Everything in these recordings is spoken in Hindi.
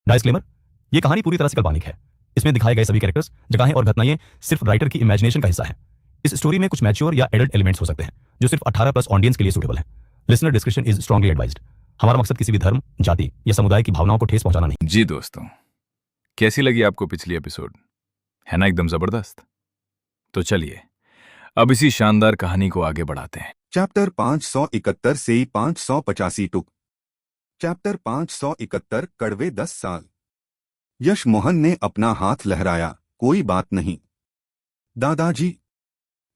डिस्क्लेमर, ये कहानी पूरी तरह से काल्पनिक है। इसमें दिखाए गए सभी कैरेक्टर्स, जगहें और घटनाएं सिर्फ राइटर की इमेजिनेशन का हिस्सा है। इस स्टोरी में कुछ मैच्योर या एडल्ट एलिमेंट्स हो सकते हैं जो सिर्फ 18+ ऑडियंस के लिए सूटेबल है। Listener description is strongly advised. हमारा मकसद किसी भी धर्म, जाति या समुदाय की भावनाओं को ठेस पहुंचाना नहीं। जी दोस्तों, कैसी लगी आपको पिछली एपिसोड? है ना एकदम जबरदस्त। तो चलिए अब इसी शानदार कहानी को आगे बढ़ाते हैं। चैप्टर 571 से 585 टुक। चैप्टर 571 कड़वे 10 साल। यश मोहन ने अपना हाथ लहराया। कोई बात नहीं दादाजी।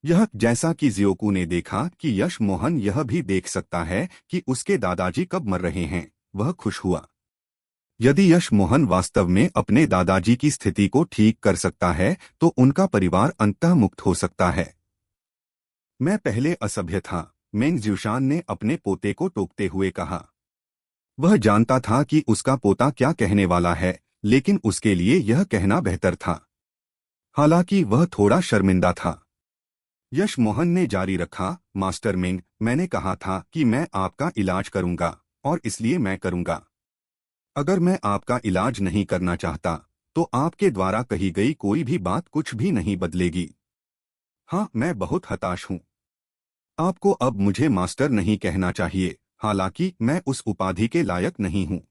यह जैसा कि जियोकू ने देखा कि यश मोहन यह भी देख सकता है कि उसके दादाजी कब मर रहे हैं, वह खुश हुआ। यदि यश मोहन वास्तव में अपने दादाजी की स्थिति को ठीक कर सकता है तो उनका परिवार अंततः मुक्त हो सकता है। मैं पहले असभ्य था, मेंग ज्यूशान ने अपने पोते को टोकते हुए कहा। वह जानता था कि उसका पोता क्या कहने वाला है, लेकिन उसके लिए यह कहना बेहतर था। हालांकि वह थोड़ा शर्मिंदा था। यश मोहन ने जारी रखा, मास्टर मेंग, मैंने कहा था कि मैं आपका इलाज करूंगा, और इसलिए मैं करूंगा। अगर मैं आपका इलाज नहीं करना चाहता तो आपके द्वारा कही गई कोई भी बात कुछ भी नहीं बदलेगी। हाँ, मैं बहुत हताश हूँ। आपको अब मुझे मास्टर नहीं कहना चाहिए, हालांकि मैं उस उपाधि के लायक नहीं हूँ।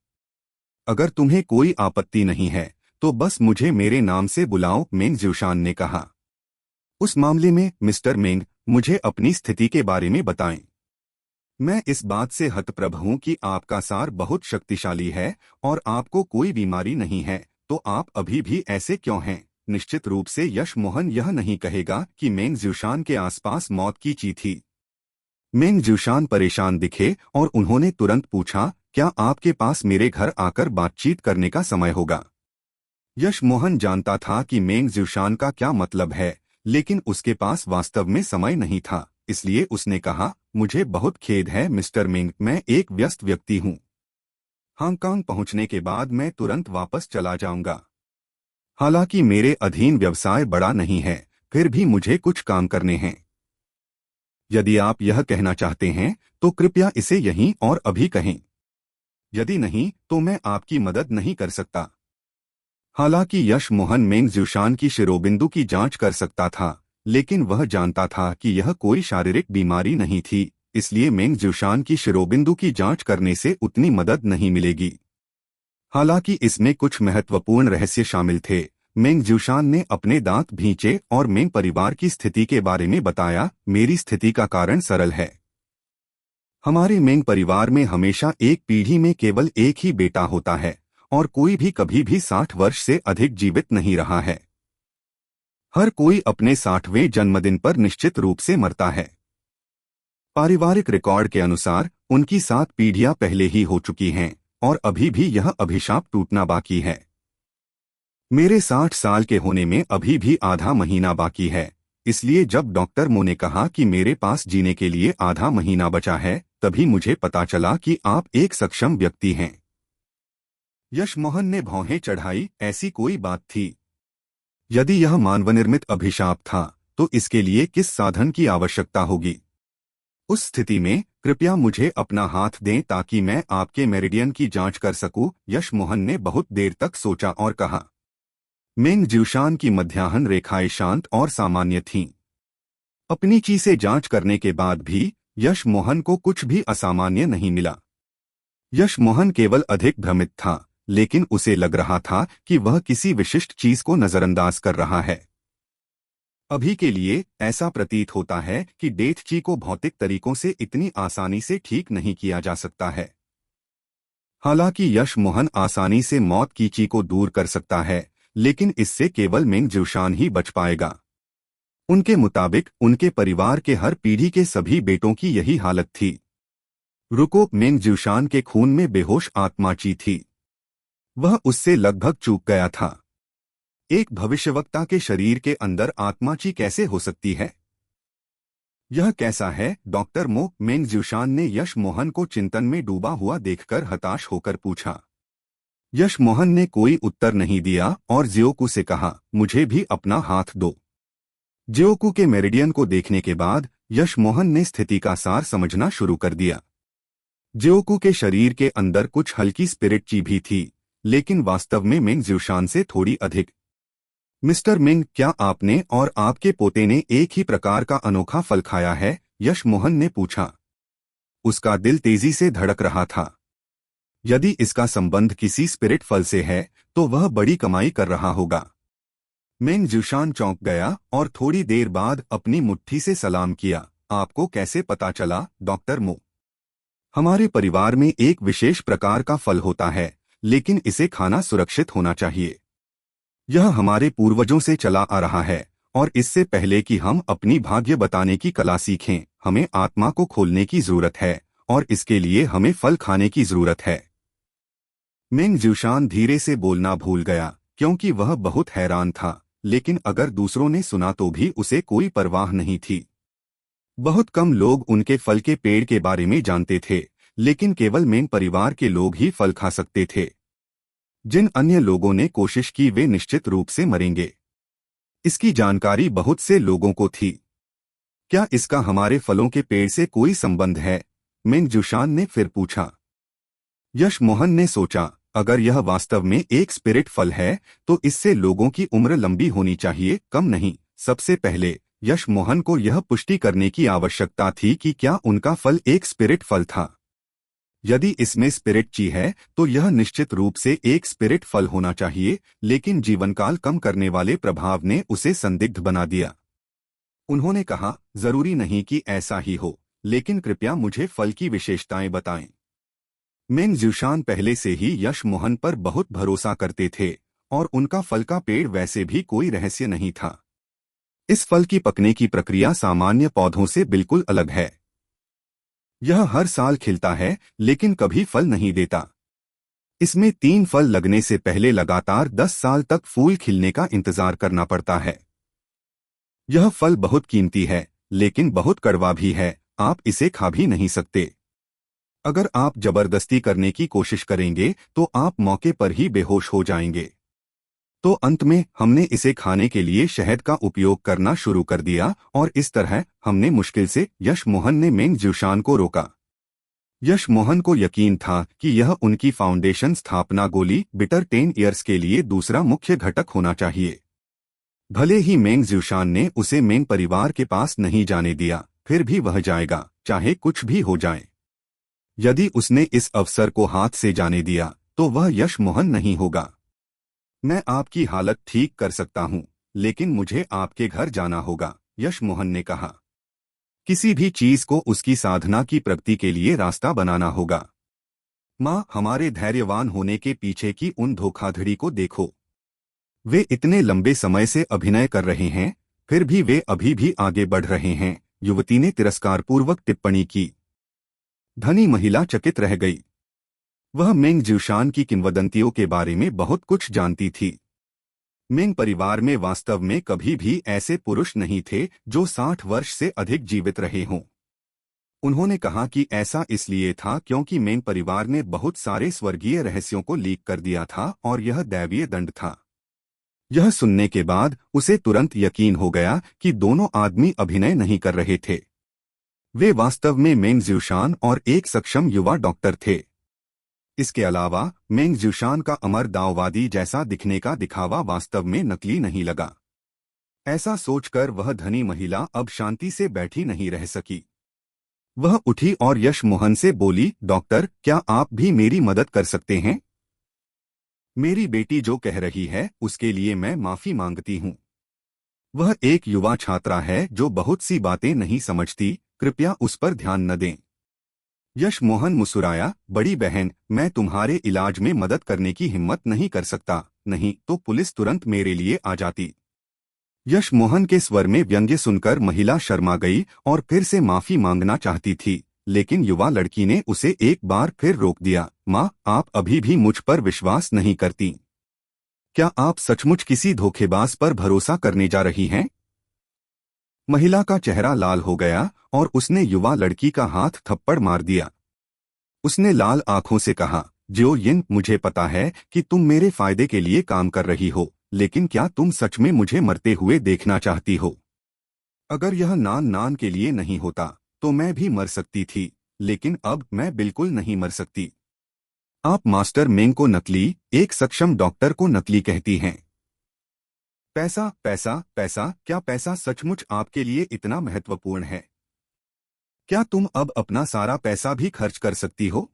अगर तुम्हें कोई आपत्ति नहीं है तो बस मुझे मेरे नाम से बुलाओ, मेंग ज्यूशान ने कहा। उस मामले में मिस्टर मेंग, मुझे अपनी स्थिति के बारे में बताएं। मैं इस बात से हतप्रभ हूं कि आपका सार बहुत शक्तिशाली है और आपको कोई बीमारी नहीं है, तो आप अभी भी ऐसे क्यों हैं? निश्चित रूप से यश मोहन यह नहीं कहेगा कि मेंग ज्यूशान के आसपास मौत की ची थी। मेंग ज्यूशान परेशान दिखे और उन्होंने तुरंत पूछा, क्या आपके पास मेरे घर आकर बातचीत करने का समय होगा? यश मोहन जानता था कि मेंग ज्यूशान का क्या मतलब है, लेकिन उसके पास वास्तव में समय नहीं था, इसलिए उसने कहा, मुझे बहुत खेद है मिस्टर मेंग, मैं एक व्यस्त व्यक्ति हूँ। हांगकांग पहुंचने के बाद मैं तुरंत वापस चला जाऊंगा। हालांकि मेरे अधीन व्यवसाय बड़ा नहीं है, फिर भी मुझे कुछ काम करने हैं। यदि आप यह कहना चाहते हैं तो कृपया इसे यहीं और अभी कहें। यदि नहीं तो मैं आपकी मदद नहीं कर सकता। हालांकि यश मोहन मेंग ज्यूशान की शिरोबिंदु की जांच कर सकता था, लेकिन वह जानता था कि यह कोई शारीरिक बीमारी नहीं थी, इसलिए मेंग ज्यूशान की शिरोबिंदु की जांच करने से उतनी मदद नहीं मिलेगी। हालांकि इसमें कुछ महत्वपूर्ण रहस्य शामिल थे। मेंग ज्यूशान ने अपने दांत भींचे और मेंग परिवार की स्थिति के बारे में बताया। मेरी स्थिति का कारण सरल है। हमारे मेंग परिवार में हमेशा एक पीढ़ी में केवल एक ही बेटा होता है और कोई भी कभी भी 60 वर्ष से अधिक जीवित नहीं रहा है। हर कोई अपने 60वें जन्मदिन पर निश्चित रूप से मरता है। पारिवारिक रिकॉर्ड के अनुसार उनकी 7 पीढ़ियां पहले ही हो चुकी हैं और अभी भी यह अभिशाप टूटना बाकी है। मेरे 60 साल के होने में अभी भी आधा महीना बाकी है, इसलिए जब डॉक्टर मो ने कहा कि मेरे पास जीने के लिए आधा महीना बचा है, तभी मुझे पता चला कि आप एक सक्षम व्यक्ति हैं। यश मोहन ने भौहें चढ़ाई, ऐसी कोई बात थी। यदि यह मानवनिर्मित अभिशाप था तो इसके लिए किस साधन की आवश्यकता होगी? उस स्थिति में कृपया मुझे अपना हाथ दें ताकि मैं आपके मेरिडियन की जांच कर सकूं। यश मोहन ने बहुत देर तक सोचा और कहा। मेंग ज्यूशान की मध्याह्न रेखाएं शांत और सामान्य थीं। अपनी ची से जांच करने के बाद भी यश मोहन को कुछ भी असामान्य नहीं मिला। यश मोहन केवल अधिक भ्रमित था, लेकिन उसे लग रहा था कि वह किसी विशिष्ट चीज को नजरअंदाज कर रहा है। अभी के लिए ऐसा प्रतीत होता है कि डेथ ची को भौतिक तरीकों से इतनी आसानी से ठीक नहीं किया जा सकता है। हालांकि यश मोहन आसानी से मौत की ची को दूर कर सकता है, लेकिन इससे केवल मेंग ज्यूशान ही बच पाएगा। उनके मुताबिक उनके परिवार के हर पीढ़ी के सभी बेटों की यही हालत थी। रुको, मेंग ज्यूशान के खून में बेहोश आत्मा ची थी। वह उससे लगभग चूक गया था। एक भविष्यवक्ता के शरीर के अंदर आत्मा ची कैसे हो सकती है? यह कैसा है डॉक्टर मो? मेंग ज्यूशान ने यश मोहन को चिंतन में डूबा हुआ देखकर हताश होकर पूछा। यश मोहन ने कोई उत्तर नहीं दिया और जियोकू से कहा, मुझे भी अपना हाथ दो। जियोकू के मेरिडियन को देखने के बाद यश मोहन ने स्थिति का सार समझना शुरू कर दिया। जियोकू के शरीर के अंदर कुछ हल्की स्पिरिट ची भी थी, लेकिन वास्तव में मेंग ज्यूशान से थोड़ी अधिक। मिस्टर मिंग, क्या आपने और आपके पोते ने एक ही प्रकार का अनोखा फल खाया है? यश मोहन ने पूछा। उसका दिल तेजी से धड़क रहा था। यदि इसका संबंध किसी स्पिरिट फल से है तो वह बड़ी कमाई कर रहा होगा। मेंग ज्यूशान चौंक गया और थोड़ी देर बाद अपनी मुट्ठी से सलाम किया। आपको कैसे पता चला, डॉक्टर मो? हमारे परिवार में एक विशेष प्रकार का फल होता है, लेकिन इसे खाना सुरक्षित होना चाहिए। यह हमारे पूर्वजों से चला आ रहा है और इससे पहले कि हम अपनी भाग्य बताने की कला सीखें, हमें आत्मा को खोलने की जरूरत है और इसके लिए हमें फल खाने की जरूरत है। मेंग ज्यूशान धीरे से बोलना भूल गया क्योंकि वह बहुत हैरान था, लेकिन अगर दूसरों ने सुना तो भी उसे कोई परवाह नहीं थी। बहुत कम लोग उनके फल के पेड़ के बारे में जानते थे, लेकिन केवल मेंग परिवार के लोग ही फल खा सकते थे। जिन अन्य लोगों ने कोशिश की वे निश्चित रूप से मरेंगे। इसकी जानकारी बहुत से लोगों को थी। क्या इसका हमारे फलों के पेड़ से कोई संबंध है? मेंग ज्यूशान ने फिर पूछा। यश मोहन ने सोचा, अगर यह वास्तव में एक स्पिरिट फल है तो इससे लोगों की उम्र लंबी होनी चाहिए, कम नहीं। सबसे पहले यश मोहन को यह पुष्टि करने की आवश्यकता थी कि क्या उनका फल एक स्पिरिट फल था। यदि इसमें स्पिरिट ची है तो यह निश्चित रूप से एक स्पिरिट फल होना चाहिए, लेकिन जीवनकाल कम करने वाले प्रभाव ने उसे संदिग्ध बना दिया। उन्होंने कहा, जरूरी नहीं कि ऐसा ही हो, लेकिन कृपया मुझे फल की विशेषताएं बताएं। मेंग ज्यूशान पहले से ही यश मोहन पर बहुत भरोसा करते थे और उनका फल का पेड़ वैसे भी कोई रहस्य नहीं था। इस फल की पकने की प्रक्रिया सामान्य पौधों से बिल्कुल अलग है। यह हर साल खिलता है लेकिन कभी फल नहीं देता। इसमें 3 फल लगने से पहले लगातार 10 साल तक फूल खिलने का इंतजार करना पड़ता है। यह फल बहुत कीमती है, लेकिन बहुत कड़वा भी है, आप इसे खा भी नहीं सकते। अगर आप जबरदस्ती करने की कोशिश करेंगे तो आप मौके पर ही बेहोश हो जाएंगे। तो अंत में हमने इसे खाने के लिए शहद का उपयोग करना शुरू कर दिया और इस तरह हमने मुश्किल से यश मोहन ने मेंग ज्यूशान को रोका। यश मोहन को यकीन था कि यह उनकी फाउंडेशन स्थापना गोली बिटर 10 ईयर्स के लिए दूसरा मुख्य घटक होना चाहिए। भले ही मेंग ज्यूशान ने उसे मेंग परिवार के पास नहीं जाने दिया, फिर भी वह जाएगा, चाहे कुछ भी हो जाए। यदि उसने इस अवसर को हाथ से जाने दिया तो वह यश मोहन नहीं होगा। मैं आपकी हालत ठीक कर सकता हूं, लेकिन मुझे आपके घर जाना होगा, यश मोहन ने कहा। किसी भी चीज को उसकी साधना की प्रगति के लिए रास्ता बनाना होगा। माँ, हमारे धैर्यवान होने के पीछे की उन धोखाधड़ी को देखो। वे इतने लंबे समय से अभिनय कर रहे हैं, फिर भी वे अभी भी आगे बढ़ रहे हैं, युवती ने तिरस्कारपूर्वक टिप्पणी की। धनी महिला चकित रह गई। वह मेंग ज्यूशान की किंवदंतियों के बारे में बहुत कुछ जानती थी। मेंग परिवार में वास्तव में कभी भी ऐसे पुरुष नहीं थे जो 60 वर्ष से अधिक जीवित रहे हों। उन्होंने कहा कि ऐसा इसलिए था क्योंकि मेंग परिवार ने बहुत सारे स्वर्गीय रहस्यों को लीक कर दिया था और यह दैवीय दंड था। यह सुनने के बाद उसे तुरंत यकीन हो गया कि दोनों आदमी अभिनय नहीं कर रहे थे। वे वास्तव में मेंग ज्यूशान और एक सक्षम युवा डॉक्टर थे। इसके अलावा मेंग ज्यूशान का अमर दाववादी जैसा दिखने का दिखावा वास्तव में नकली नहीं लगा। ऐसा सोचकर वह धनी महिला अब शांति से बैठी नहीं रह सकी। वह उठी और यश मोहन से बोली, डॉक्टर, क्या आप भी मेरी मदद कर सकते हैं? मेरी बेटी जो कह रही है उसके लिए मैं माफी मांगती हूँ। वह एक युवा छात्रा है जो बहुत सी बातें नहीं समझती, कृपया उस पर ध्यान न दें। यश मोहन मुस्कुराया, बड़ी बहन, मैं तुम्हारे इलाज में मदद करने की हिम्मत नहीं कर सकता, नहीं तो पुलिस तुरंत मेरे लिए आ जाती। यश मोहन के स्वर में व्यंग्य सुनकर महिला शर्मा गई और फिर से माफी मांगना चाहती थी, लेकिन युवा लड़की ने उसे एक बार फिर रोक दिया। माँ, आप अभी भी मुझ पर विश्वास नहीं करती। क्या आप सचमुच किसी धोखेबाज पर भरोसा करने जा रही हैं? महिला का चेहरा लाल हो गया और उसने युवा लड़की का हाथ थप्पड़ मार दिया। उसने लाल आंखों से कहा, जो यिन, मुझे पता है कि तुम मेरे फायदे के लिए काम कर रही हो, लेकिन क्या तुम सच में मुझे मरते हुए देखना चाहती हो? अगर यह नान के लिए नहीं होता तो मैं भी मर सकती थी, लेकिन अब मैं बिल्कुल नहीं मर सकती। आप मास्टर मेंग को नकली, एक सक्षम डॉक्टर को नकली कहती हैं। पैसा पैसा पैसा, क्या पैसा सचमुच आपके लिए इतना महत्वपूर्ण है? क्या तुम अब अपना सारा पैसा भी खर्च कर सकती हो?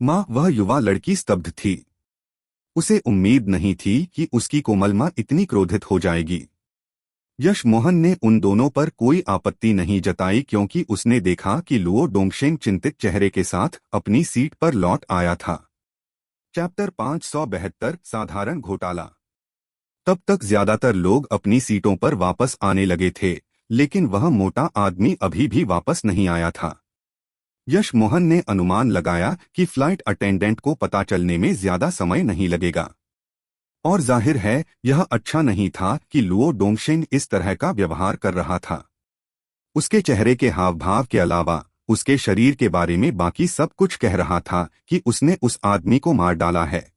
माँ, वह युवा लड़की स्तब्ध थी। उसे उम्मीद नहीं थी कि उसकी कोमल माँ इतनी क्रोधित हो जाएगी। यश मोहन ने उन दोनों पर कोई आपत्ति नहीं जताई क्योंकि उसने देखा कि लुओ डोंगशेंग चिंतित चेहरे के साथ अपनी सीट पर लौट आया था। चैप्टर 572 साधारण घोटाला। तब तक ज्यादातर लोग अपनी सीटों पर वापस आने लगे थे, लेकिन वह मोटा आदमी अभी भी वापस नहीं आया था। यश मोहन ने अनुमान लगाया कि फ्लाइट अटेंडेंट को पता चलने में ज्यादा समय नहीं लगेगा। और जाहिर है यह अच्छा नहीं था कि लुओ डोंगशेन इस तरह का व्यवहार कर रहा था। उसके चेहरे के हाव भाव के अलावा उसके शरीर के बारे में बाकी सब कुछ कह रहा था कि उसने उस आदमी को मार डाला है।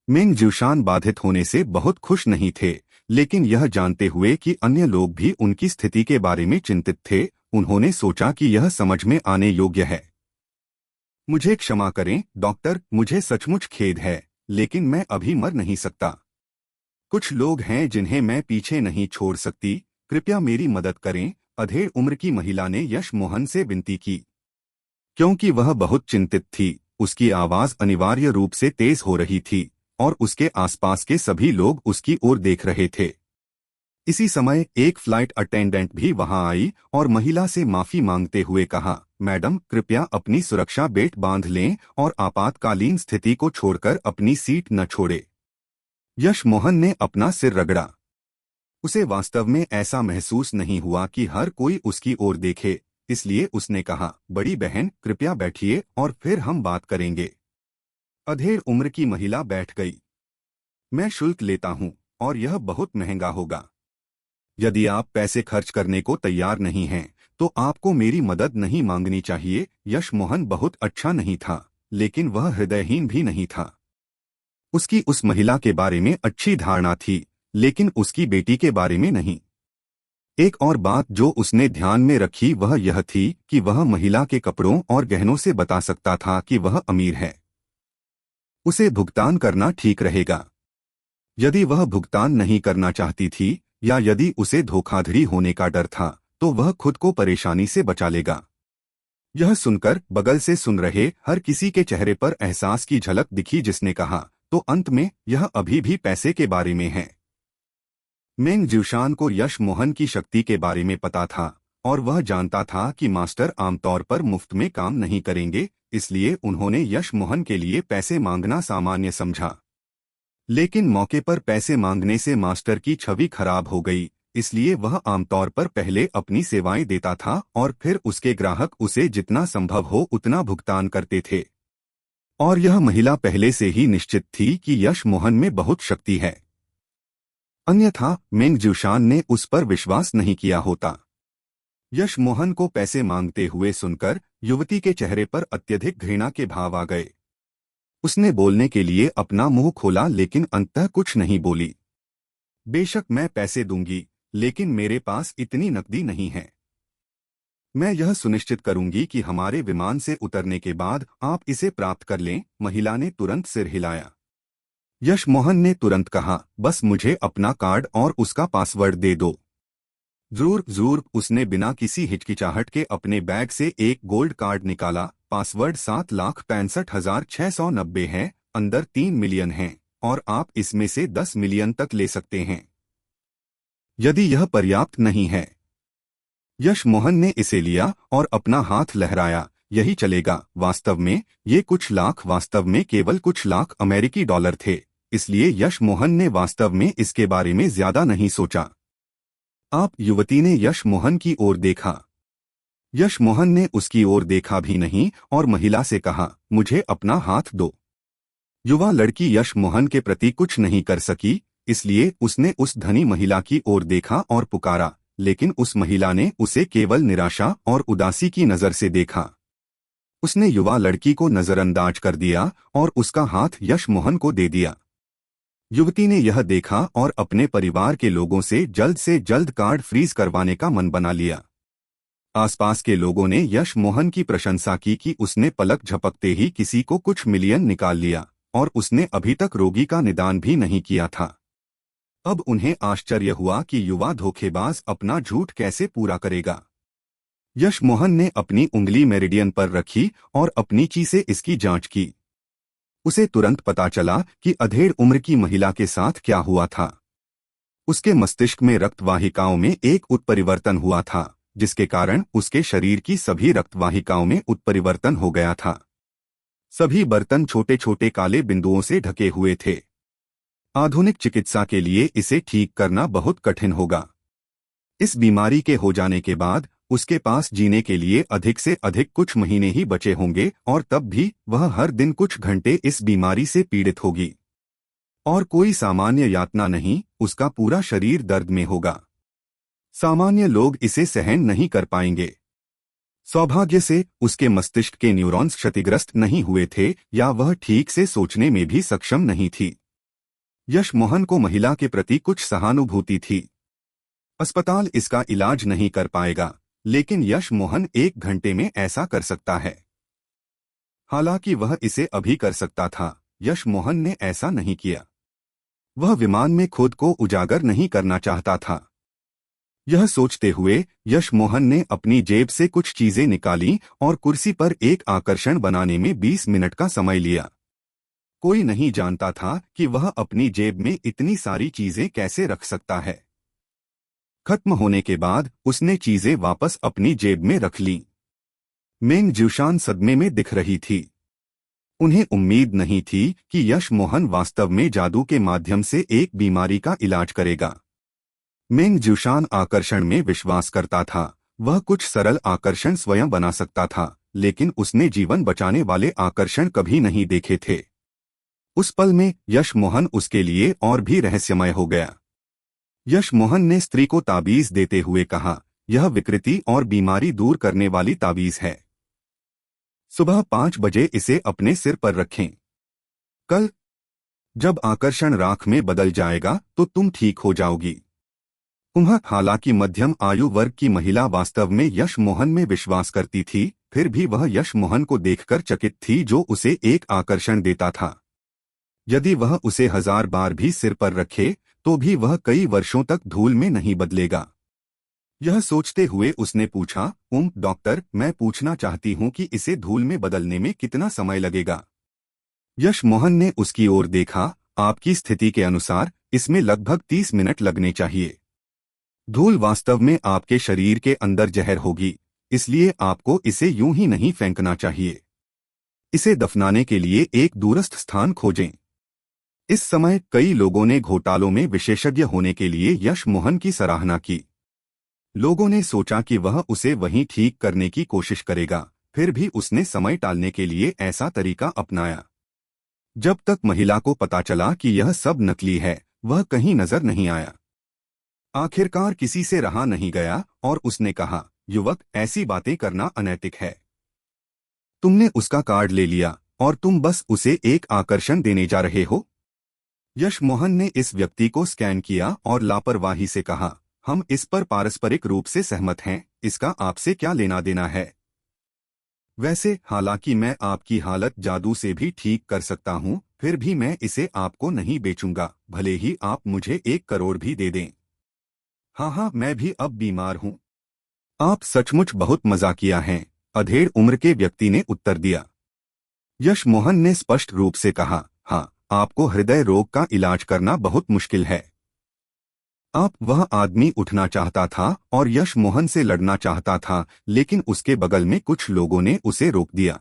मेंग ज्यूशान बाधित होने से बहुत खुश नहीं थे, लेकिन यह जानते हुए कि अन्य लोग भी उनकी स्थिति के बारे में चिंतित थे, उन्होंने सोचा कि यह समझ में आने योग्य है। मुझे क्षमा करें डॉक्टर, मुझे सचमुच खेद है, लेकिन मैं अभी मर नहीं सकता। कुछ लोग हैं जिन्हें मैं पीछे नहीं छोड़ सकती, कृपया मेरी मदद करें, अधेड़ उम्र की महिला ने यश मोहन से विनती की। क्योंकि वह बहुत चिंतित थी, उसकी आवाज अनिवार्य रूप से तेज हो रही थी और उसके आसपास के सभी लोग उसकी ओर देख रहे थे। इसी समय एक फ्लाइट अटेंडेंट भी वहां आई और महिला से माफी मांगते हुए कहा, मैडम कृपया अपनी सुरक्षा बेल्ट बांध लें और आपातकालीन स्थिति को छोड़कर अपनी सीट न छोड़े। यश मोहन ने अपना सिर रगड़ा। उसे वास्तव में ऐसा महसूस नहीं हुआ कि हर कोई उसकी ओर देखे, इसलिए उसने कहा, बड़ी बहन कृपया बैठिए और फिर हम बात करेंगे। अधेड़ उम्र की महिला बैठ गई। मैं शुल्क लेता हूं और यह बहुत महंगा होगा। यदि आप पैसे खर्च करने को तैयार नहीं हैं, तो आपको मेरी मदद नहीं मांगनी चाहिए। यश मोहन बहुत अच्छा नहीं था, लेकिन वह हृदयहीन भी नहीं था। उसकी उस महिला के बारे में अच्छी धारणा थी, लेकिन उसकी बेटी के बारे में नहीं। एक और बात जो उसने ध्यान में रखी वह यह थी कि वह महिला के कपड़ों और गहनों से बता सकता था कि वह अमीर है। उसे भुगतान करना ठीक रहेगा। यदि वह भुगतान नहीं करना चाहती थी या यदि उसे धोखाधड़ी होने का डर था, तो वह खुद को परेशानी से बचा लेगा। यह सुनकर बगल से सुन रहे हर किसी के चेहरे पर एहसास की झलक दिखी, जिसने कहा, तो अंत में यह अभी भी पैसे के बारे में है। मेंग ज्यूशान को यश मोहन की शक्ति के बारे में पता था और वह जानता था कि मास्टर आमतौर पर मुफ्त में काम नहीं करेंगे, इसलिए उन्होंने यश मोहन के लिए पैसे मांगना सामान्य समझा। लेकिन मौके पर पैसे मांगने से मास्टर की छवि खराब हो गई, इसलिए वह आमतौर पर पहले अपनी सेवाएं देता था और फिर उसके ग्राहक उसे जितना संभव हो उतना भुगतान करते थे। और यह महिला पहले से ही निश्चित थी कि यश मोहन में बहुत शक्ति है, अन्यथा मेंग ज्यूशान ने उस पर विश्वास नहीं किया होता। यश मोहन को पैसे मांगते हुए सुनकर युवती के चेहरे पर अत्यधिक घृणा के भाव आ गए। उसने बोलने के लिए अपना मुंह खोला, लेकिन अंततः कुछ नहीं बोली। बेशक मैं पैसे दूंगी, लेकिन मेरे पास इतनी नकदी नहीं है। मैं यह सुनिश्चित करूंगी कि हमारे विमान से उतरने के बाद आप इसे प्राप्त कर लें। महिला ने तुरंत सिर हिलाया। यश मोहन ने तुरंत कहा, बस मुझे अपना कार्ड और उसका पासवर्ड दे दो। जरूर जरूर। उसने बिना किसी हिचकिचाहट के अपने बैग से एक गोल्ड कार्ड निकाला। पासवर्ड 7,65,690 है, अंदर 3 मिलियन हैं और आप इसमें से 10 मिलियन तक ले सकते हैं यदि यह पर्याप्त नहीं है। यश मोहन ने इसे लिया और अपना हाथ लहराया। यही चलेगा। वास्तव में ये कुछ लाख वास्तव में केवल कुछ लाख अमेरिकी डॉलर थे, इसलिए यश मोहन ने वास्तव में इसके बारे में ज्यादा नहीं सोचा। आप, युवती ने यश मोहन की ओर देखा। यश मोहन ने उसकी ओर देखा भी नहीं और महिला से कहा, मुझे अपना हाथ दो। युवा लड़की यश मोहन के प्रति कुछ नहीं कर सकी, इसलिए उसने उस धनी महिला की ओर देखा और पुकारा, लेकिन उस महिला ने उसे केवल निराशा और उदासी की नजर से देखा। उसने युवा लड़की को नजरअंदाज कर दिया और उसका हाथ यश मोहन को दे दिया। युवती ने यह देखा और अपने परिवार के लोगों से जल्द कार्ड फ्रीज करवाने का मन बना लिया। आसपास के लोगों ने यश मोहन की प्रशंसा की कि उसने पलक झपकते ही किसी को कुछ मिलियन निकाल लिया और उसने अभी तक रोगी का निदान भी नहीं किया था। अब उन्हें आश्चर्य हुआ कि युवा धोखेबाज अपना झूठ कैसे पूरा करेगा। यश मोहन ने अपनी उंगली मेरिडियन पर रखी और अपनी ची से इसकी जांच की। उसे तुरंत पता चला कि अधेड़ उम्र की महिला के साथ क्या हुआ था। उसके मस्तिष्क में रक्तवाहिकाओं में एक उत्परिवर्तन हुआ था, जिसके कारण उसके शरीर की सभी रक्तवाहिकाओं में उत्परिवर्तन हो गया था। सभी बर्तन छोटे छोटे काले बिंदुओं से ढके हुए थे। आधुनिक चिकित्सा के लिए इसे ठीक करना बहुत कठिन होगा। इस बीमारी के हो जाने के बाद उसके पास जीने के लिए अधिक से अधिक कुछ महीने ही बचे होंगे और तब भी वह हर दिन कुछ घंटे इस बीमारी से पीड़ित होगी। और कोई सामान्य यातना नहीं, उसका पूरा शरीर दर्द में होगा। सामान्य लोग इसे सहन नहीं कर पाएंगे। सौभाग्य से उसके मस्तिष्क के न्यूरॉन्स क्षतिग्रस्त नहीं हुए थे या वह ठीक से सोचने में भी सक्षम नहीं थी। यश मोहन को महिला के प्रति कुछ सहानुभूति थी। अस्पताल इसका इलाज नहीं कर पाएगा, लेकिन यश मोहन 1 घंटे में ऐसा कर सकता है। हालांकि वह इसे अभी कर सकता था, यश मोहन ने ऐसा नहीं किया। वह विमान में खुद को उजागर नहीं करना चाहता था। यह सोचते हुए यश मोहन ने अपनी जेब से कुछ चीजें निकाली और कुर्सी पर एक आकर्षण बनाने में 20 मिनट का समय लिया। कोई नहीं जानता था कि वह अपनी जेब में इतनी सारी चीजें कैसे रख सकता है। खत्म होने के बाद उसने चीजें वापस अपनी जेब में रख लीं। मेंग ज्यूशान सदमे में दिख रही थी। उन्हें उम्मीद नहीं थी कि यश मोहन वास्तव में जादू के माध्यम से एक बीमारी का इलाज करेगा। मेंग ज्यूशान आकर्षण में विश्वास करता था। वह कुछ सरल आकर्षण स्वयं बना सकता था, लेकिन उसने जीवन बचाने वाले आकर्षण कभी नहीं देखे थे। उस पल में यश मोहन उसके लिए और भी रहस्यमय हो गया। यश मोहन ने स्त्री को ताबीज देते हुए कहा, यह विकृति और बीमारी दूर करने वाली ताबीज है। सुबह 5 बजे इसे अपने सिर पर रखें। कल जब आकर्षण राख में बदल जाएगा तो तुम ठीक हो जाओगी। हालांकि मध्यम आयु वर्ग की महिला वास्तव में यश मोहन में विश्वास करती थी, फिर भी वह यश मोहन को देखकर चकित थी जो उसे एक आकर्षण देता था। यदि वह उसे 1000 बार भी सिर पर रखे तो भी वह कई वर्षों तक धूल में नहीं बदलेगा। यह सोचते हुए उसने पूछा, डॉक्टर, मैं पूछना चाहती हूं कि इसे धूल में बदलने में कितना समय लगेगा। यश मोहन ने उसकी ओर देखा, आपकी स्थिति के अनुसार इसमें लगभग 30 मिनट लगने चाहिए। धूल वास्तव में आपके शरीर के अंदर जहर होगी, इसलिए आपको इसे यूं ही नहीं फेंकना चाहिए। इसे दफनाने के लिए एक दूरस्थ स्थान खोजें। इस समय कई लोगों ने घोटालों में विशेषज्ञ होने के लिए यश मोहन की सराहना की। लोगों ने सोचा कि वह उसे वहीं ठीक करने की कोशिश करेगा, फिर भी उसने समय टालने के लिए ऐसा तरीका अपनाया। जब तक महिला को पता चला कि यह सब नकली है, वह कहीं नजर नहीं आया। आखिरकार किसी से रहा नहीं गया और उसने कहा, युवक, ऐसी बातें करना अनैतिक है। तुमने उसका कार्ड ले लिया और तुम बस उसे एक आकर्षण देने जा रहे हो। यश मोहन ने इस व्यक्ति को स्कैन किया और लापरवाही से कहा, हम इस पर पारस्परिक रूप से सहमत हैं, इसका आपसे क्या लेना देना है। वैसे हालांकि मैं आपकी हालत जादू से भी ठीक कर सकता हूं, फिर भी मैं इसे आपको नहीं बेचूंगा, भले ही आप मुझे 1 करोड़ भी दे दें। हाँ, मैं भी अब बीमार हूं। आप सचमुच बहुत मजाकिया हैं, अधेड़ उम्र के व्यक्ति ने उत्तर दिया। यश मोहन ने स्पष्ट रूप से कहा, हाँ, आपको हृदय रोग का इलाज करना बहुत मुश्किल है। वह आदमी उठना चाहता था और यश मोहन से लड़ना चाहता था, लेकिन उसके बगल में कुछ लोगों ने उसे रोक दिया।